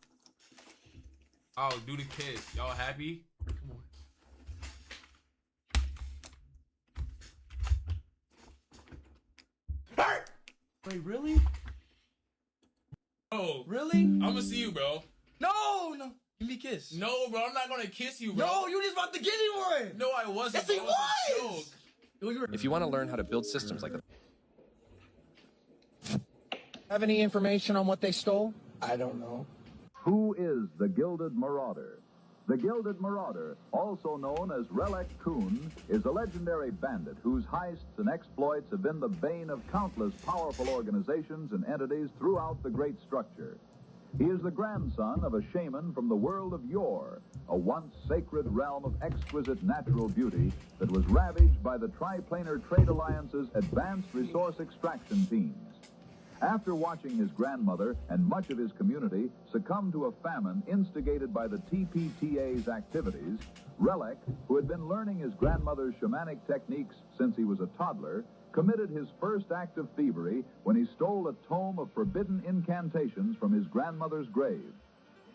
Oh, do the kiss. Y'all happy? Come on. Wait, really? Oh, really? I'm gonna see you, bro. No. Give me a kiss. No, bro. I'm not gonna kiss you, bro. No, you just about to get me one. No, I wasn't. Yes, he bro. It was a was. joke. If you want to learn how to build systems like that. Have any information on what they stole? I don't know. Who is the Gilded Marauder? The Gilded Marauder, also known as Relic Coon, is a legendary bandit whose heists and exploits have been the bane of countless powerful organizations and entities throughout the great structure. He is the grandson of a shaman from the world of yore, a once sacred realm of exquisite natural beauty that was ravaged by the Triplanar Trade Alliance's advanced resource extraction teams. After watching his grandmother and much of his community succumb to a famine instigated by the TPTA's activities, Relic, who had been learning his grandmother's shamanic techniques since he was a toddler, committed his first act of thievery when he stole a tome of forbidden incantations from his grandmother's grave.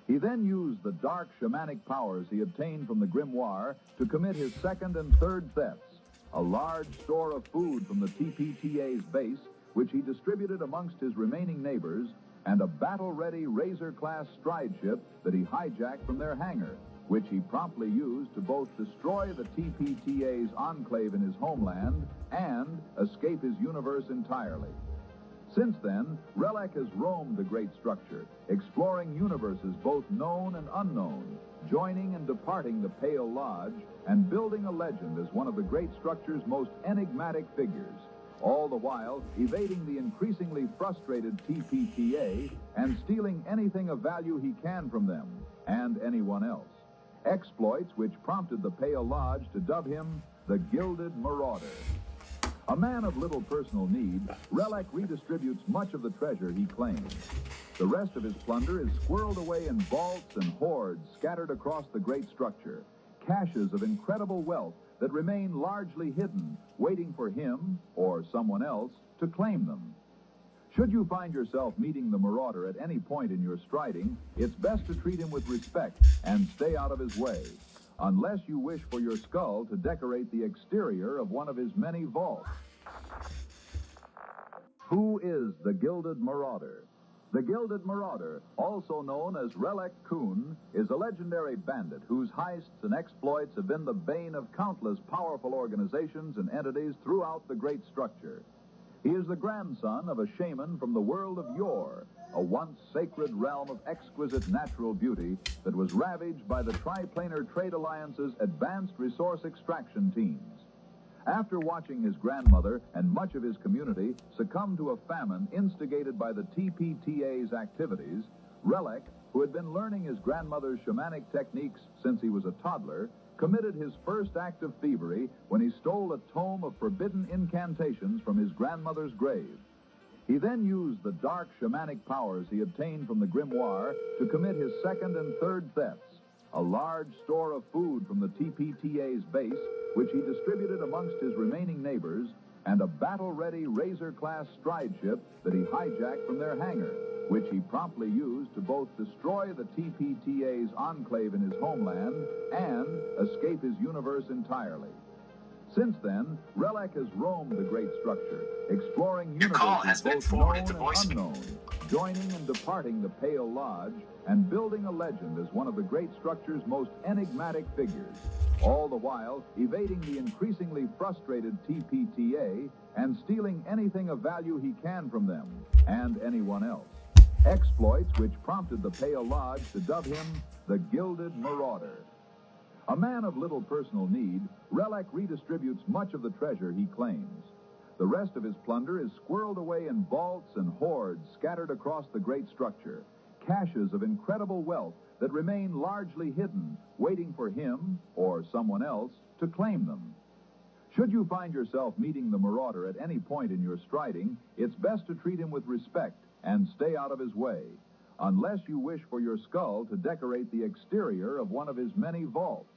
He then used the dark shamanic powers he obtained from the grimoire to commit his second and third thefts, a large store of food from the TPTA's base, which he distributed amongst his remaining neighbors, and a battle-ready Razor-class stride ship that he hijacked from their hangar, which he promptly used to both destroy the TPTA's enclave in his homeland and escape his universe entirely. Since then, Relic has roamed the great structure, exploring universes both known and unknown, joining and departing the Pale Lodge, and building a legend as one of the great structure's most enigmatic figures, all the while evading the increasingly frustrated TPTA and stealing anything of value he can from them and anyone else. Exploits which prompted the Pale Lodge to dub him the Gilded Marauder. A man of little personal need, Relic redistributes much of the treasure he claims. The rest of his plunder is squirreled away in vaults and hoards scattered across the great structure, caches of incredible wealth that remain largely hidden, waiting for him, or someone else, to claim them. Should you find yourself meeting the Marauder at any point in your striding, it's best to treat him with respect and stay out of his way, unless you wish for your skull to decorate the exterior of one of his many vaults. Who is the Gilded Marauder? The Gilded Marauder, also known as Relic Coon, is a legendary bandit whose heists and exploits have been the bane of countless powerful organizations and entities throughout the great structure. He is the grandson of a shaman from the world of yore, a once sacred realm of exquisite natural beauty that was ravaged by the Triplanar Trade Alliance's advanced resource extraction teams. After watching his grandmother and much of his community succumb to a famine instigated by the TPTA's activities, Relic, who had been learning his grandmother's shamanic techniques since he was a toddler, committed his first act of thievery when he stole a tome of forbidden incantations from his grandmother's grave. He then used the dark shamanic powers he obtained from the grimoire to commit his second and third thefts, a large store of food from the TPTA's base, which he distributed amongst his remaining neighbors, and a battle-ready Razor-class stride ship that he hijacked from their hangar, which he promptly used to both destroy the TPTA's enclave in his homeland and escape his universe entirely. Since then, Relic has roamed the great structure, exploring universes both known and unknown, joining and departing the Pale Lodge, and building a legend as one of the great structure's most enigmatic figures, all the while evading the increasingly frustrated TPTA and stealing anything of value he can from them and anyone else. Exploits which prompted the Pale Lodge to dub him the Gilded Marauder. A man of little personal need, Relic redistributes much of the treasure he claims. The rest of his plunder is squirreled away in vaults and hoards scattered across the great structure, caches of incredible wealth that remain largely hidden, waiting for him, or someone else, to claim them. Should you find yourself meeting the Marauder at any point in your striding, it's best to treat him with respect and stay out of his way, unless you wish for your skull to decorate the exterior of one of his many vaults.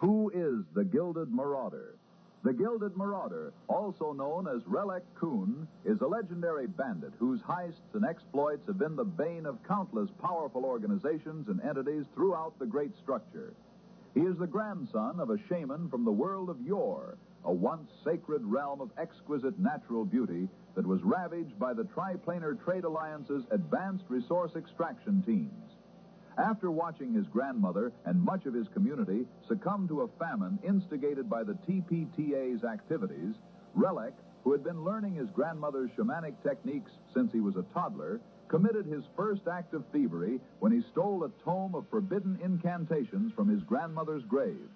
Who is the Gilded Marauder? The Gilded Marauder, also known as Relic Coon, is a legendary bandit whose heists and exploits have been the bane of countless powerful organizations and entities throughout the great structure. He is the grandson of a shaman from the world of yore, a once sacred realm of exquisite natural beauty that was ravaged by the Triplanar Trade Alliance's advanced resource extraction teams. After watching his grandmother and much of his community succumb to a famine instigated by the TPTA's activities, Relic, who had been learning his grandmother's shamanic techniques since he was a toddler, committed his first act of thievery when he stole a tome of forbidden incantations from his grandmother's grave.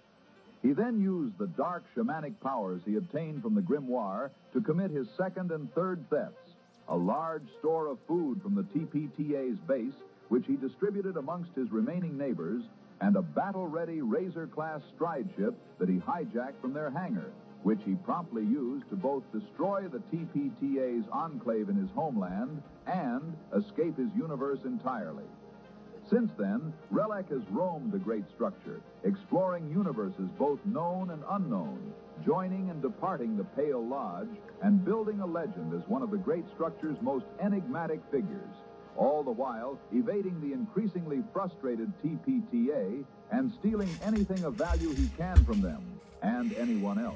He then used the dark shamanic powers he obtained from the grimoire to commit his second and third thefts, a large store of food from the TPTA's base, which he distributed amongst his remaining neighbors, and a battle-ready Razor-class stride ship that he hijacked from their hangar, which he promptly used to both destroy the TPTA's enclave in his homeland and escape his universe entirely. Since then, Relic has roamed the great structure, exploring universes both known and unknown, joining and departing the Pale Lodge, and building a legend as one of the great structure's most enigmatic figures, all the while evading the increasingly frustrated TPTA and stealing anything of value he can from them and anyone else.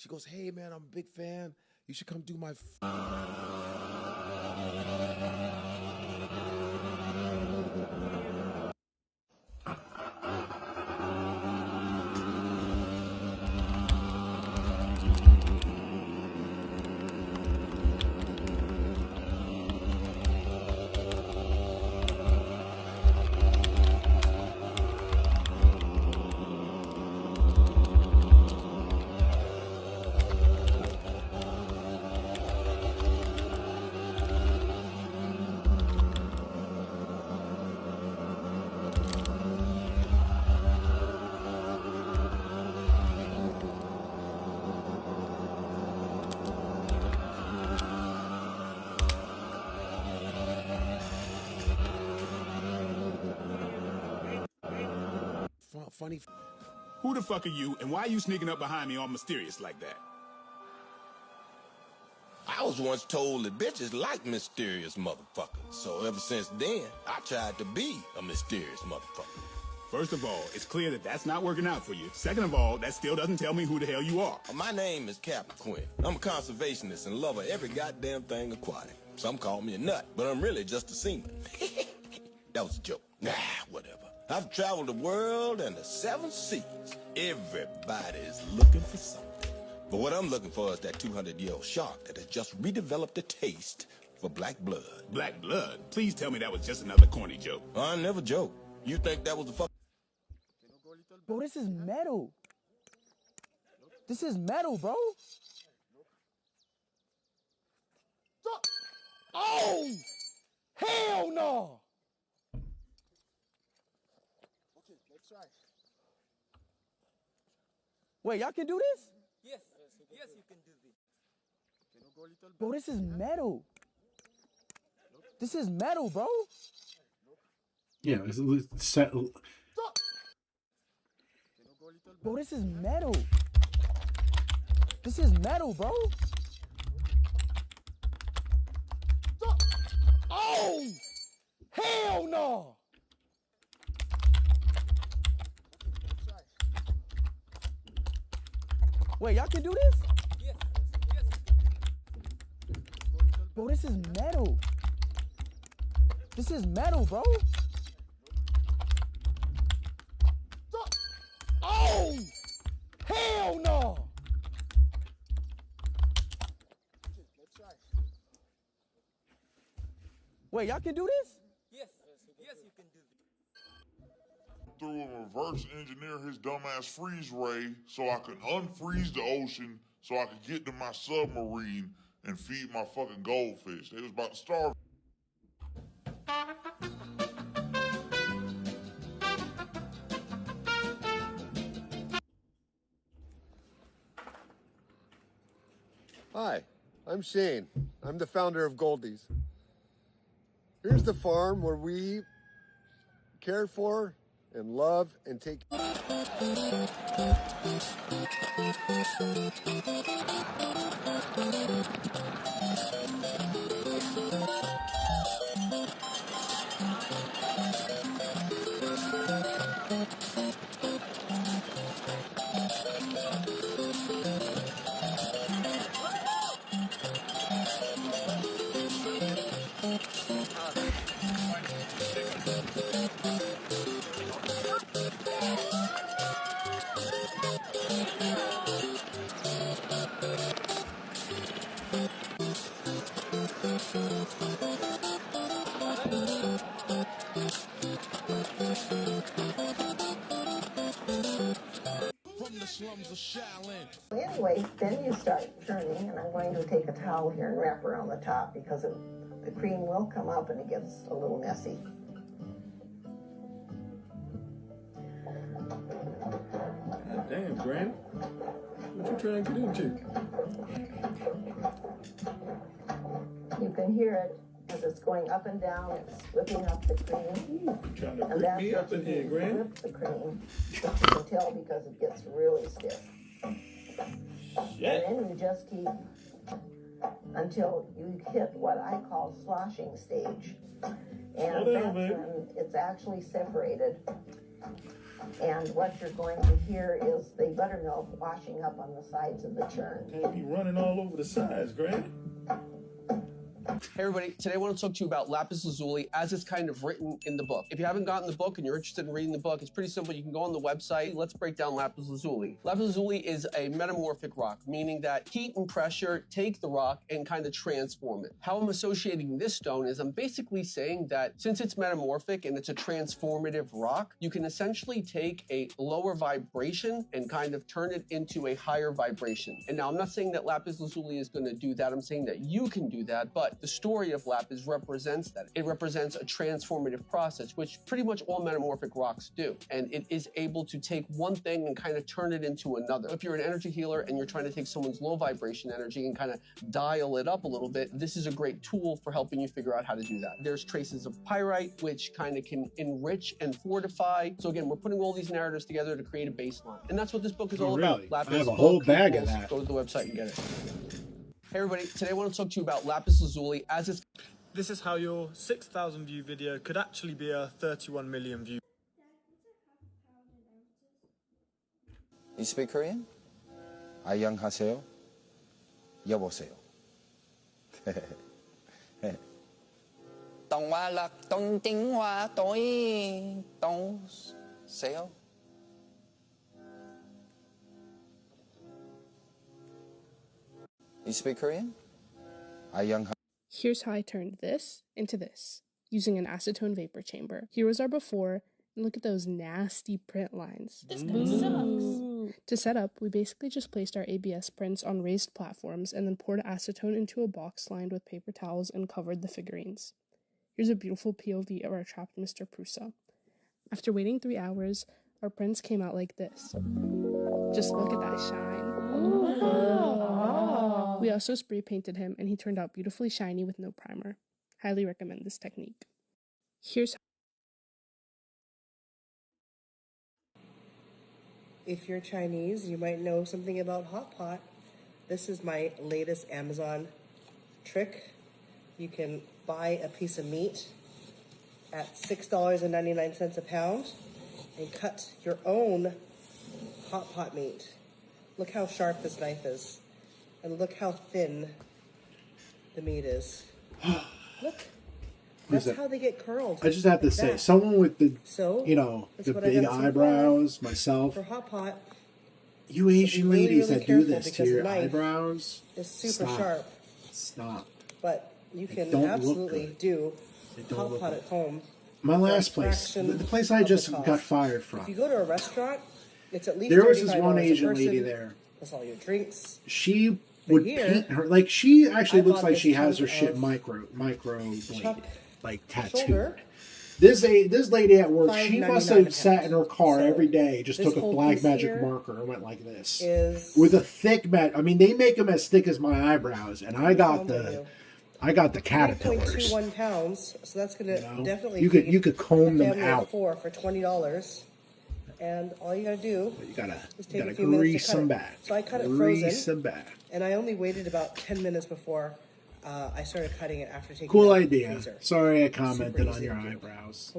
She goes, hey, man, I'm a big fan. You should come do my... funny. Who the fuck are you, and why are you sneaking up behind me all mysterious like that? I was once told that bitches like mysterious motherfuckers. So ever since then, I tried to be a mysterious motherfucker. First of all, it's clear that that's not working out for you. Second of all, that still doesn't tell me who the hell you are. My name is Captain Quinn. I'm a conservationist and lover of every goddamn thing aquatic. Some call me a nut, but I'm really just a seaman. That was a joke. Nah, whatever. I've traveled the world and the 7 seas. Everybody's looking for something. But what I'm looking for is that 200-year-old shark that has just redeveloped a taste for black blood. Black blood? Please tell me that was just another corny joke. I never joke. You think that was the fuck? Bro, this is metal. This is metal, bro. Oh! Hell no! Okay, let's try. Wait, y'all can do this? Yes, yes, you can do this. Bro, this is metal. This is metal, bro. Yeah, it's set. Bro, this is metal. This is metal, bro. Oh! Hell no! Wait, y'all can do this? Yes, yes. Bro, this is metal. This is metal, bro. Oh! Hell no! Okay, let's try. Wait, y'all can do this? Yes, yes, you can do this. Through and reverse engineer his dumbass freeze ray so I could unfreeze the ocean so I could get to my submarine and feed my fucking goldfish. They was about to starve. Hi, I'm Shane. I'm the founder of Goldie's. Here's the farm where we care for and love and take. Anyway, then you start churning, and I'm going to take a towel here and wrap around the top because the cream will come up and it gets a little messy. God damn, Granny. What you trying to get into? You can hear it as it's going up and down. It's whipping up the cream. Ooh, trying to whip me up in here, Granny. Whip the cream. You can tell because it gets really stiff. Shit. And then you just keep until you hit what I call sloshing stage. And that's when it's actually separated. And what you're going to hear is the buttermilk washing up on the sides of the churn. It'll be running all over the sides, Granny. Hey everybody, today I want to talk to you about lapis lazuli as it's kind of written in the book. If you haven't gotten the book and you're interested in reading the book, it's pretty simple. You can go on the website. Let's break down lapis lazuli. Lapis lazuli is a metamorphic rock, meaning that heat and pressure take the rock and kind of transform it. How I'm associating this stone is I'm basically saying that since it's metamorphic and it's a transformative rock, you can essentially take a lower vibration and kind of turn it into a higher vibration. And now I'm not saying that lapis lazuli is going to do that. I'm saying that you can do that, but the story of lapis represents that. It represents a transformative process, which pretty much all metamorphic rocks do. And it is able to take one thing and kind of turn it into another. If you're an energy healer and you're trying to take someone's low vibration energy and kind of dial it up a little bit, this is a great tool for helping you figure out how to do that. There's traces of pyrite, which kind of can enrich and fortify. So again, we're putting all these narratives together to create a baseline. And that's what this book is all about. Lapis I have a whole bag of that. Go to the website and get it. Hey everybody, today I want to talk to you about lapis lazuli as it's... This is how your 6,000 view video could actually be a 31 million view. You speak Korean? 안녕하세요. 여보세요. 동화락 동띵화 동이 동세요. You speak Korean? Here's how I turned this into this, using an acetone vapor chamber. Here was our before, and look at those nasty print lines. This guy sucks. To set up, we basically just placed our ABS prints on raised platforms and then poured acetone into a box lined with paper towels and covered the figurines. Here's a beautiful POV of our trapped Mr. Prusa. After waiting 3 hours, our prints came out like this. Just look at that shine. We also spray painted him, and he turned out beautifully shiny with no primer. Highly recommend this technique. Here's If you're Chinese, you might know something about hot pot. This is my latest Amazon trick. You can buy a piece of meat at $6.99 a pound and cut your own hot pot meat. Look how sharp this knife is. And look how thin the meat is. Look. That's how they get curled. I just have to say, someone with the, the big eyebrows, myself. For hot pot, you Asian ladies that do this to your eyebrows, it's super sharp. Stop. But you can don't absolutely do hot pot at home. My last place, the place I just got fired from. If you go to a restaurant, it's at least there was this $35 one a Asian person. lady there. That's all your drinks. She would paint her like she actually looks like she has her shit microbladed, like tattooed. This lady at work, she must have sat in her car every day, just took a black magic marker and went like this with a thick mat. I mean, they make them as thick as my eyebrows, and I got the caterpillars. 3.21 pounds, so that's going to definitely you could comb them out for $20. And all you gotta do is take a few grease minutes to cut them it. back. So I cut it Grease frozen, them back. and I only waited about 10 minutes before I started cutting it after taking it Cool out of the idea. freezer. Sorry I commented on your eyebrows.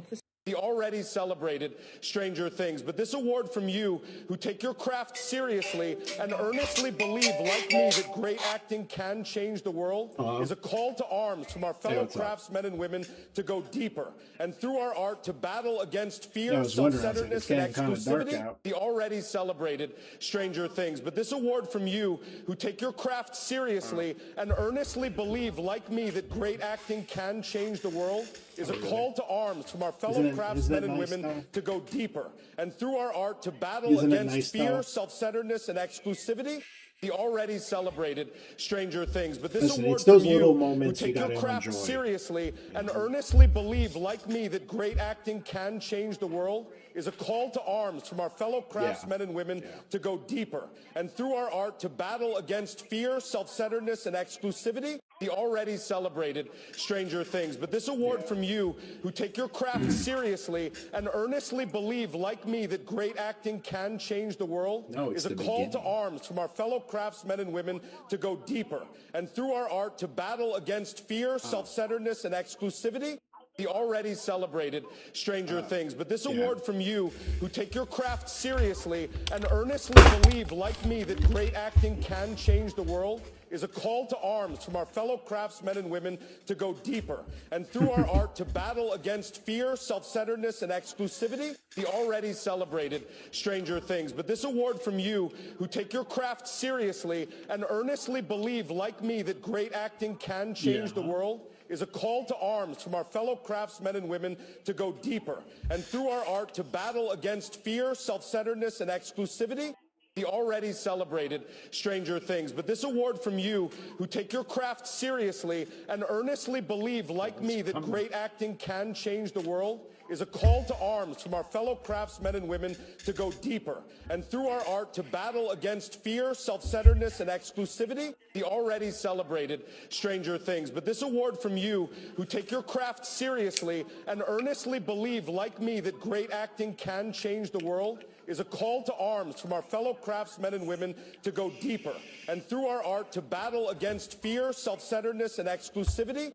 The already celebrated Stranger Things, but this award from you who take your craft seriously and earnestly believe, like me, that great acting can change the world is a call to arms from our fellow craftsmen and women to go deeper and through our art to battle against fear, self-centeredness, and exclusivity. The already celebrated Stranger Things, but this award from you who take your craft seriously and earnestly believe, like me, that great acting can change the world is a call to arms from our fellow craftsmen and women to go deeper and through our art to battle against fear, self-centeredness, and exclusivity. The already celebrated Stranger Things, but this award it's those from you little moments who you take your gotta craft enjoy. seriously and earnestly believe, like me, that great acting can change the world is a call to arms from our fellow craftsmen and women to go deeper and through our art to battle against fear, self-centeredness, and exclusivity. The already celebrated Stranger Things, but this award from you who take your craft seriously and earnestly believe, like me, that great acting can change the world is a call to arms from our fellow craftsmen and women to go deeper and through our art to battle against fear, self-centeredness, and exclusivity. The already celebrated Stranger Things, but this award from you who take your craft seriously and earnestly believe, like me, that great acting can change the world is a call to arms from our fellow craftsmen and women to go deeper and through our art to battle against fear, self-centeredness, and exclusivity. The already celebrated Stranger Things, but this award from you who take your craft seriously and earnestly believe, like me, that great acting can change the world is a call to arms from our fellow craftsmen and women to go deeper and through our art to battle against fear, self-centeredness, and exclusivity. He already celebrated Stranger Things, but this award from you, who take your craft seriously and earnestly believe, like me, that great acting can change the world, is a call to arms from our fellow craftsmen and women to go deeper, and through our art to battle against fear, self-centeredness, and exclusivity. He already celebrated Stranger Things, but this award from you, who take your craft seriously and earnestly believe, like me, that great acting can change the world, is a call to arms from our fellow craftsmen and women to go deeper, and through our art to battle against fear, self-centeredness, and exclusivity.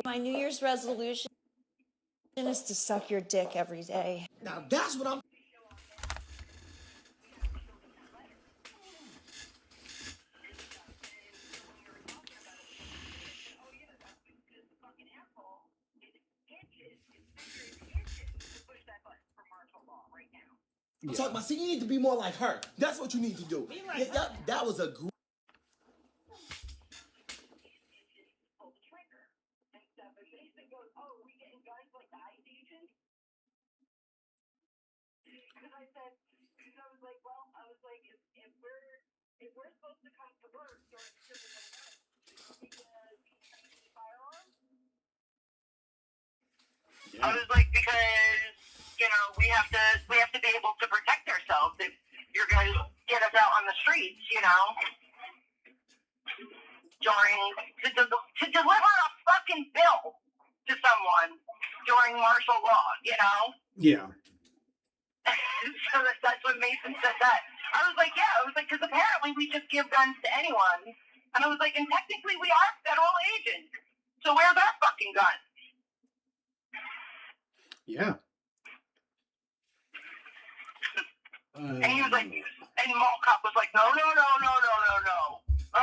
My New Year's resolution is to suck your dick every day. Now that's what I'm... I'm talking about, see, you need to be more like her. That's what you need to do. That was a great... I was like, because, you know, we have to be able to protect ourselves if you're going to get us out on the streets, you know, to deliver a fucking bill to someone during martial law, you know? Yeah. So that's what Mason said that. I was like, yeah, I was like, because apparently we just give guns to anyone. And I was like, and technically we are federal agents. So where's our fucking guns? Yeah. And he was like, and Mall Cop was like, no. I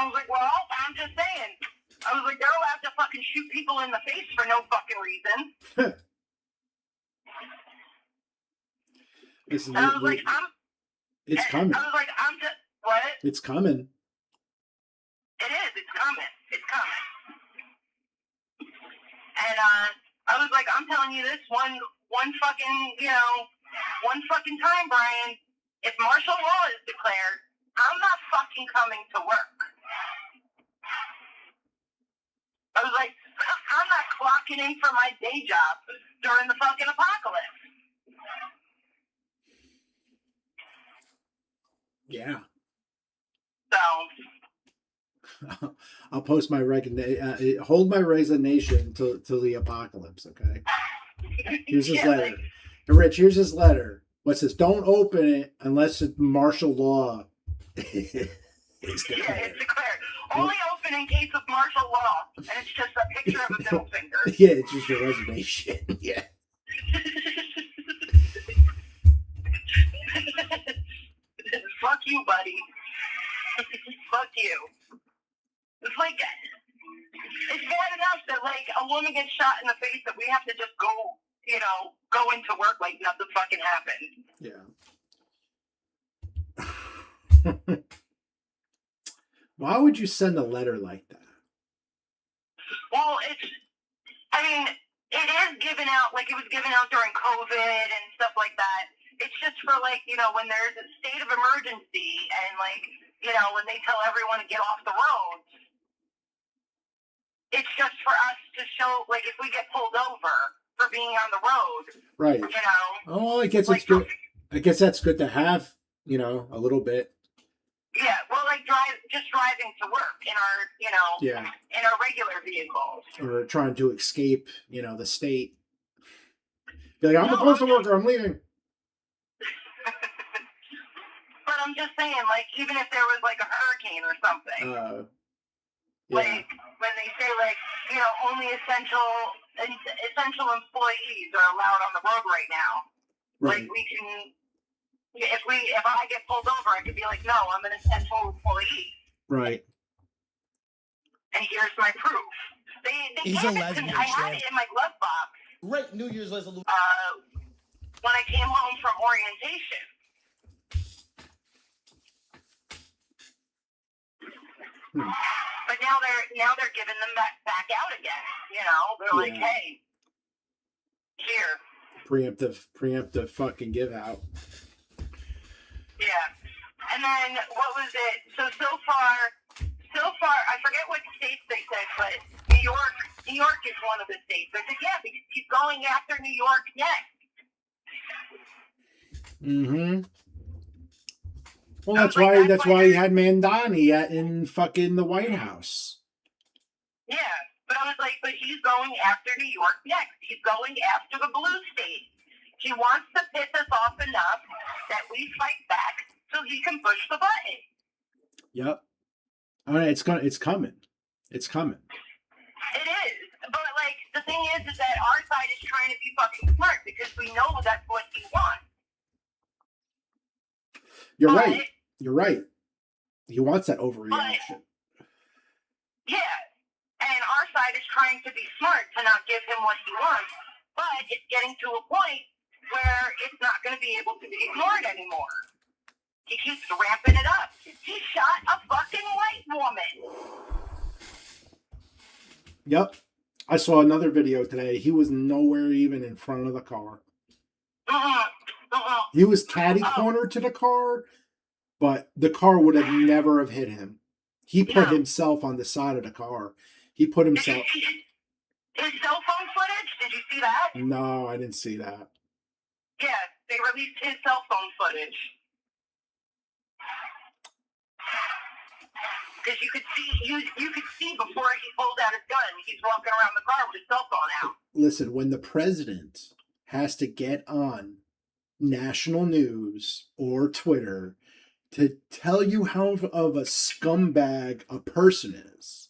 was like, well, I'm just saying. I was like, they're allowed to fucking shoot people in the face for no fucking reason. Listen, and I was like, it's coming. I was like, I'm just, what? It's coming. It is. It's coming. It's coming. And I was like, I'm telling you this one fucking, you know, one fucking time, Brian. If martial law is declared, I'm not fucking coming to work. I was like, I'm not clocking in for my day job during the fucking apocalypse. Yeah. So. I'll post my hold my resignation till the apocalypse. Okay. Here's his letter. Hey, Rich, here's his letter. What says? Don't open it unless it's martial law. It's declared. Yeah, it's declared. Only open in case of martial law, and it's just a picture of a middle finger. Yeah, it's just your resignation. Yeah. Fuck you, buddy. Fuck you. It's like, it's bad enough that, like, a woman gets shot in the face that we have to just go, you know, go into work like nothing fucking happened. Yeah. Why would you send a letter like that? Well, it is given out, like it was given out during COVID and stuff like that. It's just for, like, you know, when there's a state of emergency and, like, you know, when they tell everyone to get off the roads. It's just for us to show, like, if we get pulled over for being on the road. Right. You know. Oh, I guess it's good. I guess that's good to have, you know, a little bit. Yeah, well, like driving to work in our, you know, in our regular vehicles. Or trying to escape, you know, the state. Be like, I'm a postal worker, I'm leaving. But I'm just saying, like, even if there was, like, a hurricane or something. Like, when they say, like, you know, only essential employees are allowed on the road right now. Right. Like, we can, if I get pulled over, I could be like, no, I'm an essential employee. Right. And here's my proof. They He's gave a it to lesbian, me. I had it in my glove box. Great New Year's resolution. When I came home from orientation. But now they're giving them back out again. You know, they're like, hey, here. Preemptive fucking give out. Yeah. And then, what was it? So far, I forget what states they said, but New York is one of the states. I said, yeah, because he's going after New York next. Mm-hmm. Well, that's why he had Mandani in fucking the White House. Yeah, but I was like, but he's going after New York next. He's going after the blue state. He wants to piss us off enough that we fight back so he can push the button. Yep. All right, it's coming. It's coming. It is. But, like, the thing is that our side is trying to be fucking smart because we know that's what he wants. You're right. You're right. He wants that overreaction. Yeah. And our side is trying to be smart to not give him what he wants. But it's getting to a point where it's not going to be able to be ignored anymore. He keeps ramping it up. He shot a fucking white woman. Yep. I saw another video today. He was nowhere even in front of the car. He was catty cornered to the car, but the car would have never have hit him. He put himself on the side of the car. He put himself. His cell phone footage, did you see that? No, I didn't see that. Yeah, they released his cell phone footage. Because you could see before he pulled out his gun, he's walking around the car with his cell phone out. Listen, when the president has to get on national news or Twitter to tell you how of a scumbag a person is,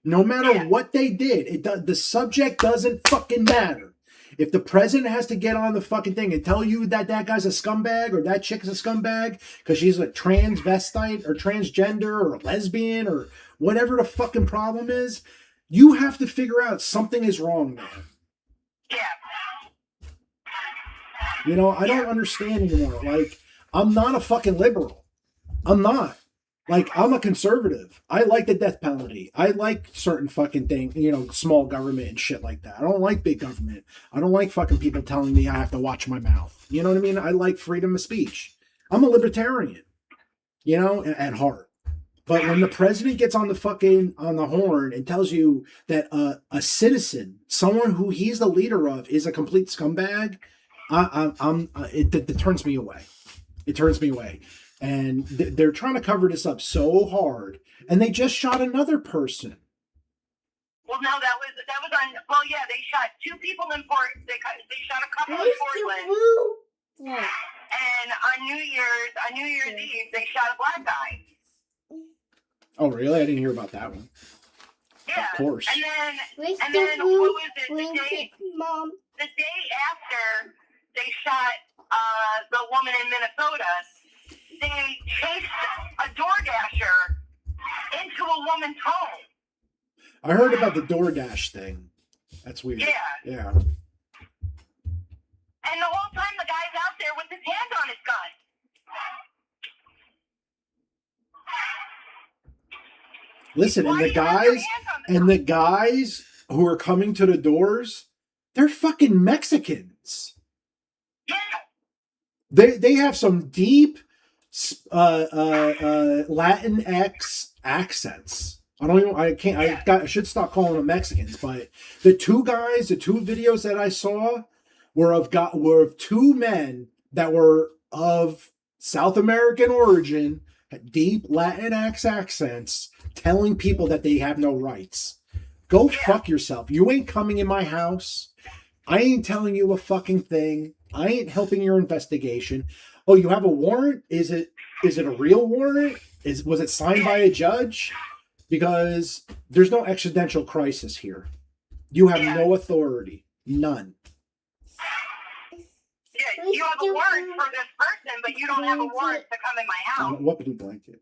no matter what they did, the subject doesn't fucking matter. If the president has to get on the fucking thing and tell you that guy's a scumbag or that chick is a scumbag because she's a transvestite or transgender or a lesbian or whatever the fucking problem is, you have to figure out something is wrong there. Yeah. You know, I don't understand anymore. Like, I'm not a fucking liberal. I'm not. Like, I'm a conservative. I like the death penalty. I like certain fucking things, you know, small government and shit like that. I don't like big government. I don't like fucking people telling me I have to watch my mouth. You know what I mean? I like freedom of speech. I'm a libertarian, you know, at heart. But when the president gets on the horn and tells you that a citizen, someone who he's the leader of, is a complete scumbag, it turns me away. It turns me away. And they're trying to cover this up so hard, and they just shot another person. Well, no, that was on. Well, yeah, they shot two people in Portland. They shot a couple in Portland. And on New Year's Eve, they shot a black guy. Oh, really? I didn't hear about that one. Yeah. Of course. And then what was it? The day after they shot the woman in Minnesota, they chased a DoorDasher into a woman's home. I heard about the DoorDash thing. That's weird. Yeah. And the whole time the guy's out there with his hand on his gun. Listen, and the guys who are coming to the doors, they're fucking Mexicans. Yeah. They have some deep Latinx accents. I should stop calling them Mexicans, but the two videos that I saw were of two men that were of South American origin, had deep Latinx accents, telling people that they have no rights. Go fuck yourself. You ain't coming in my house. I ain't telling you a fucking thing. I ain't helping your investigation. Oh, you have a warrant? Is it a real warrant? Was it signed by a judge? Because there's no existential crisis here. You have no authority. None. Yeah, you have a warrant for this person, but you don't have a warrant to come in my house. What blue blanket?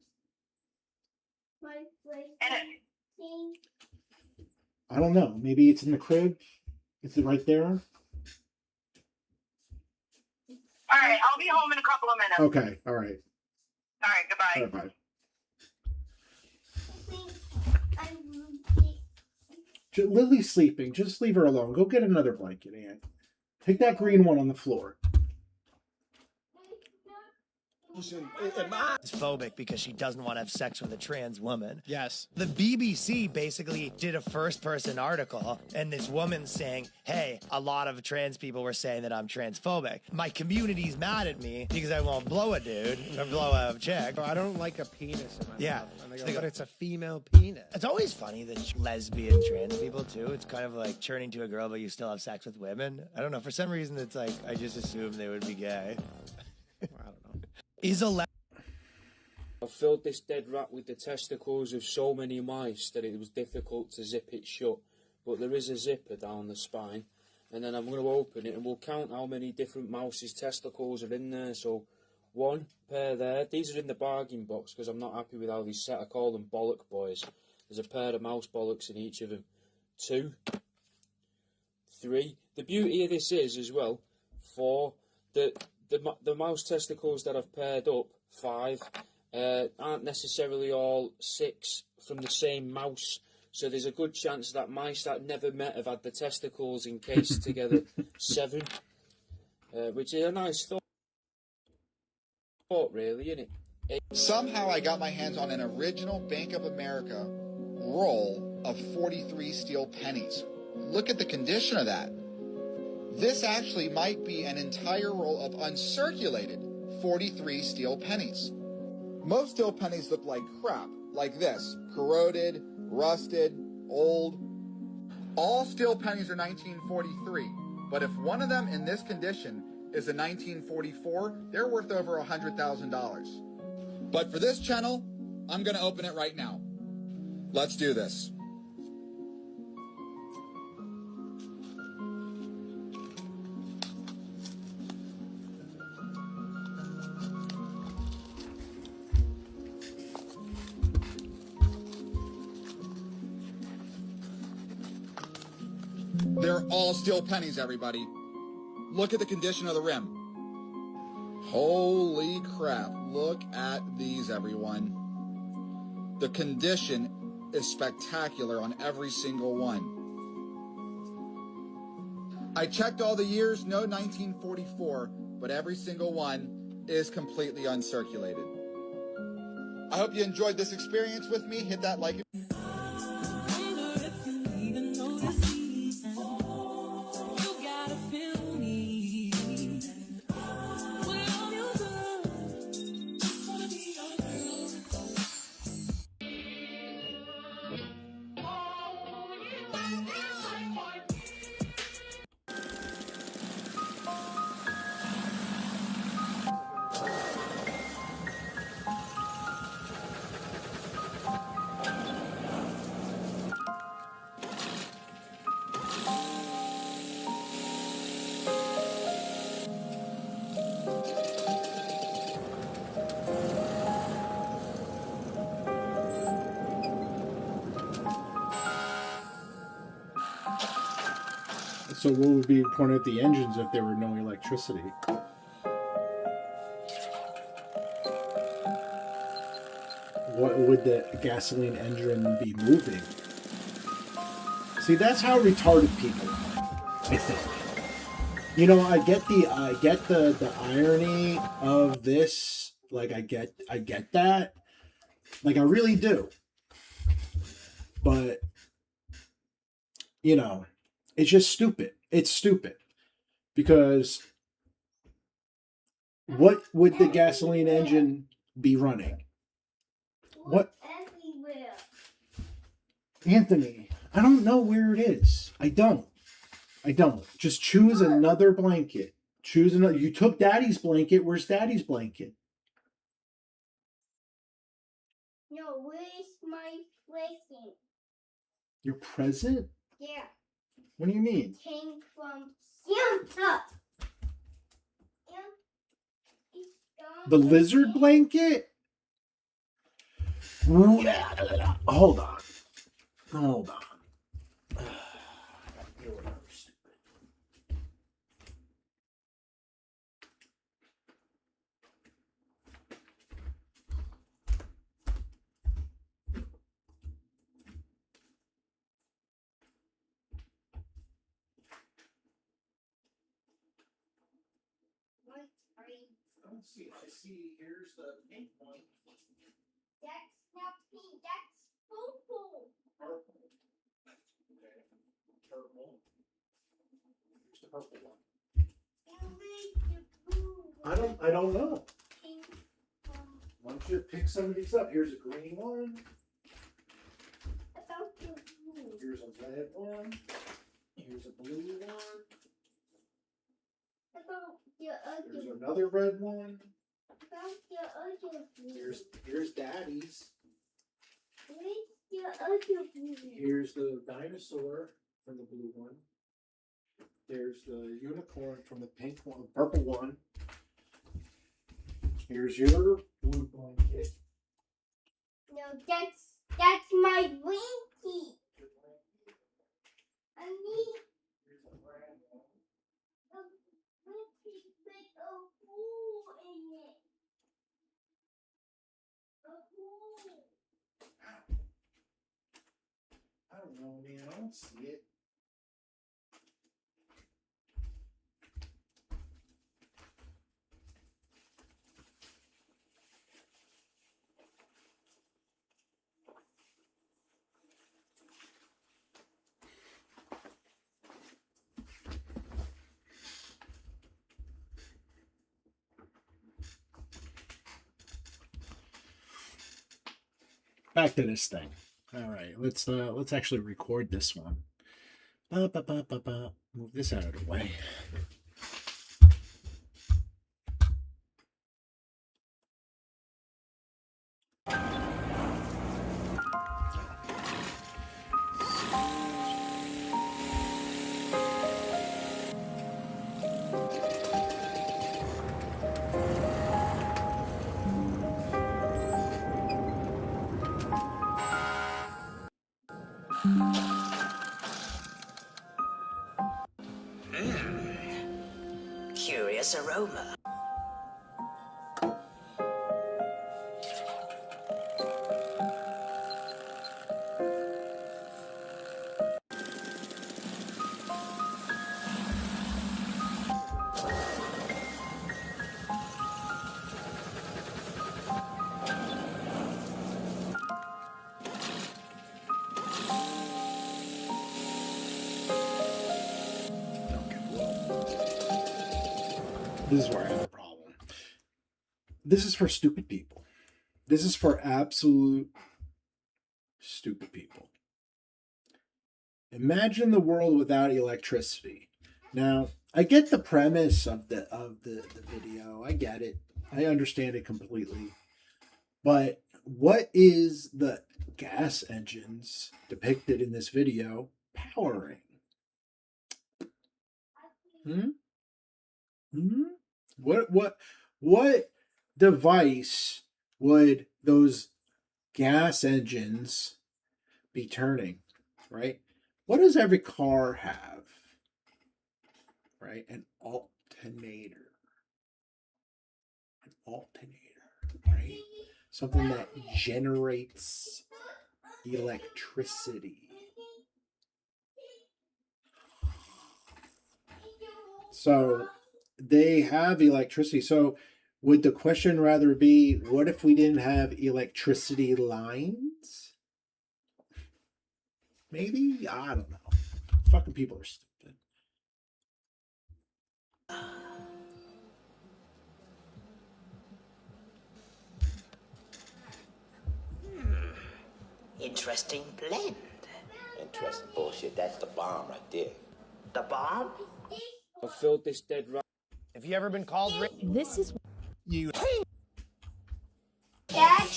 I don't know. Maybe it's in the crib. Is it right there? All right, I'll be home in a couple of minutes. Okay, all right. All right, goodbye. All right, bye. Lily's sleeping. Just leave her alone. Go get another blanket, Ann. Take that green one on the floor. Phobic because she doesn't want to have sex with a trans woman. Yes. The BBC basically did a first-person article, and this woman's saying, hey, a lot of trans people were saying that I'm transphobic. My community's mad at me because I won't blow a dude or blow a chick. I don't like a penis in my mouth. And they So go, they go, but it's a female penis. It's always funny that lesbian trans people, too. It's kind of like turning to a girl, but you still have sex with women. I don't know. For some reason, it's like, I just assumed they would be gay. I don't know. Is a I filled this dead rat with the testicles of so many mice that it was difficult to zip it shut. But there is a zipper down the spine, and then I'm going to open it and we'll count how many different mouses' testicles are in there. So, 1 pair there. These are in the bargain box because I'm not happy with how these set. I call them bollock boys. There's a pair of mouse bollocks in each of them. 2, 3. The beauty of this is as well, 4. The mouse testicles that I've paired up, 5. Aren't necessarily all 6 from the same mouse, so there's a good chance that mice that never met have had the testicles encased together. 7, which is a nice thought really, isn't it? 8. Somehow I got my hands on an original Bank of America roll of 43 steel pennies. Look at the condition of that. This actually might be an entire roll of uncirculated 43 steel pennies. Most steel pennies look like crap, like this, corroded, rusted, old. All steel pennies are 1943, but if one of them in this condition is a 1944, they're worth over $100,000. But for this channel, I'm going to open it right now. Let's do this. They're all steel pennies, everybody. Look at the condition of the rim. Holy crap. Look at these, everyone. The condition is spectacular on every single one. I checked all the years, no 1944, but every single one is completely uncirculated. I hope you enjoyed this experience with me. Hit that like. So what would be pointed at the engines if there were no electricity? What would the gasoline engine be moving? See, that's how retarded people are, I think. You know, I get the irony of this. Like, I get that. Like, I really do. But, you know, it's just stupid. It's stupid. Because what would the gasoline engine be running? What? Anthony, I don't know where it is. I don't. Just choose another blanket. Choose another. You took Daddy's blanket. Where's Daddy's blanket? No, where's my present? Your present? Yeah. What do you mean? Came from Santa. The lizard blanket? Hold on. don't see it. I see here's the pink one. That's not pink. That's purple. Purple. Okay. Purple. Here's the purple one. I don't know. Why don't you pick some of these up? Here's a green one. Here's a red one. Here's a blue one. There's another red one. Here's Daddy's. Here's the dinosaur from the blue one. There's the unicorn from the pink one, purple one. Here's your blue blanket. No, that's my blanket. I need a blanket with a hole in it. A hole. I don't know, man. I don't see it. Back to this thing. All right, let's actually record this one. Move this out of the way. Curious aroma. This is where I have a problem. This is for stupid people. This is for absolute stupid people. Imagine the world without electricity. Now, I get the premise of the video. I get it. I understand it completely. But what is the gas engines depicted in this video powering? What device would those gas engines be turning, right? What does every car have? Right? An alternator. An alternator, right? Something that generates electricity. So they have electricity. So would the question rather be, what if we didn't have electricity lines? Maybe? I don't know. Fucking people are stupid. Interesting blend. Interesting bullshit. That's the bomb right there. The bomb? I filled this dead rat. Have you ever been called? This is You. Dad.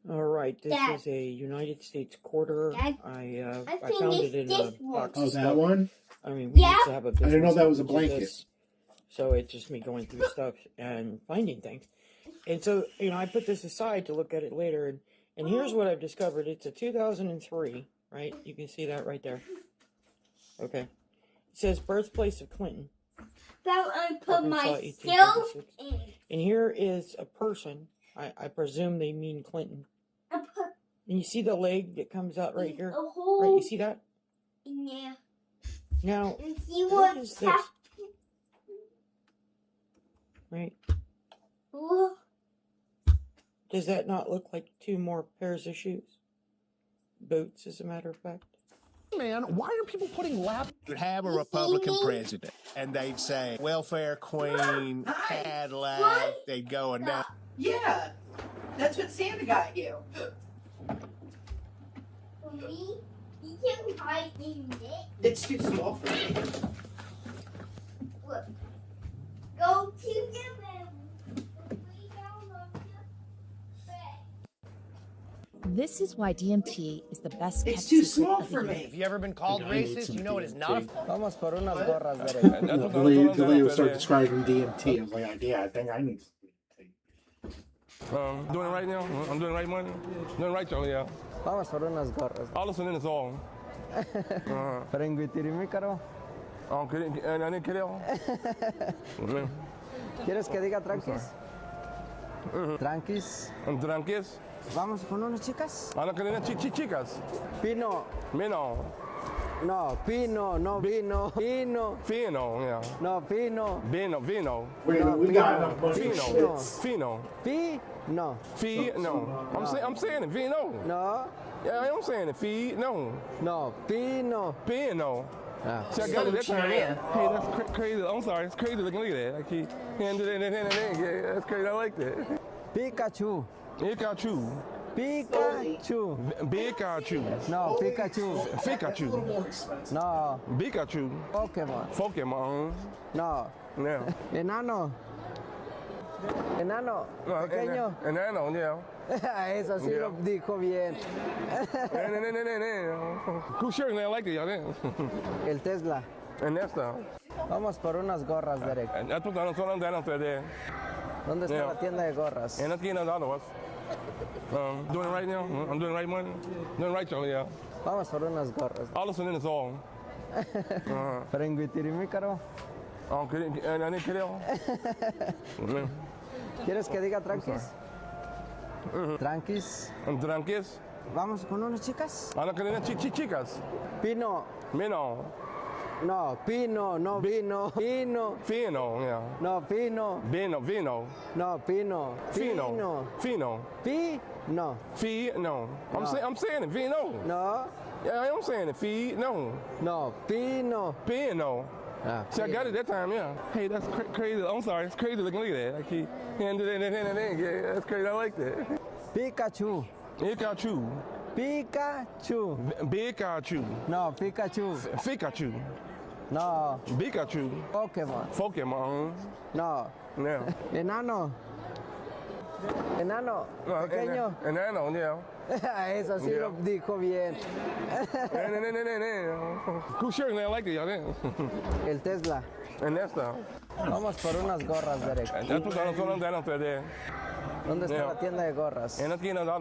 All right, this Dad. is a United States quarter. Dad, I think found it's it in this a one. box. Oh, of that stuff. one? I mean, we Yeah. used to have a business. I didn't know that was a did blanket. this, so it's just me going through stuff and finding things. And so, I put this aside to look at it later. And here's what I've discovered. It's a 2003, right? You can see that right there. Okay. It says birthplace of Clinton. So I put Arkansas, my 1836. skills in. And here is a person. I presume they mean Clinton. I put And you see the leg that comes out right here? a hole Right, you see that? in there. Now, And see what what is this? happened. Right? Does that not look like 2 more pairs of shoes? Boots, as a matter of fact. Man, why are people putting lap? You'd have a Republican president, and they'd say, welfare queen, Cadillac, they'd go and down. Yeah, that's what Santa got you. For me, you can hide in it. It's too small for me. Look, go to the room. Way down on the bed. This is why DMT is the best kept It's too secret small of the for universe. me. Have you ever been called racist? You know it is not a... Vamos por unas gorras de The lady would start describing DMT. I was like, yeah, I think I need some DMT. Doing it right now? I'm doing it right money? Doing it right, Joe, yeah. Vamos por unas gorras. I'll listen in the song. Prenguitirimícaro. ¿Quieres que diga tranquis? Tranquis. Tranquis. Vamos con unas chicas. Chicas. Pino. Mino. No, Pino, no vino. Pino. Fino, yeah. No, Pino. Vino. Wait, No, we got enough Pino. money. Fino. Fino. Fino. Fino. I'm saying it, Vino. No. Yeah, I'm saying it, Fino. No, Pino. Pino. Ah. See, I got it that time. Hey, that's crazy. I'm sorry, it's crazy looking. Look at that. Like he hand it in. Yeah, that's crazy. I like that. Pikachu. Pikachu. Pikachu. Pikachu. No, Pikachu. Pikachu. No. Pikachu. Pokemon. No. Yeah. Enano. Enano. Pequeño. Enano, yeah. Eso sí lo dijo bien. Cool shirt, man. I like it, y'all. El Tesla. And that's the. Vamos por unas gorras, Derek. That's what I'm there. ¿Dónde está la tienda de gorras? And that's the other ones. Doing it right now? I'm doing it right money? Doing it right, Joe, yeah. Vamos por unas gorras. I'll listen in the song. Prenguitirimícaro. ¿Quieres que diga tranquis? Tranquis. Tranquis. Vamos con unas chicas. Chicas. Pino. Mino. No, Pino, no vino. Pino. Fino, yeah. No, Pino. Vino. No, Pino. Fino. Pino. No. I'm saying it, Vino. No. Yeah, I'm saying it, Fino. No, Pino. Ah, See, I got it that time, yeah. Hey, that's crazy. I'm sorry, it's crazy looking. Look at that. Like he hand it in. Yeah, that's crazy. I like that. Pikachu. Pikachu. No, Pikachu. No. Pikachu. Pokemon. No. Yeah. Enano. Pequeño. Enano, yeah. Eso sí lo dijo bien. Cool shirt, man. I like it, y'all. El Tesla. And that's the. Vamos por unas gorras, Derek. That's what I'm there. ¿Dónde está la tienda de gorras? And that's the other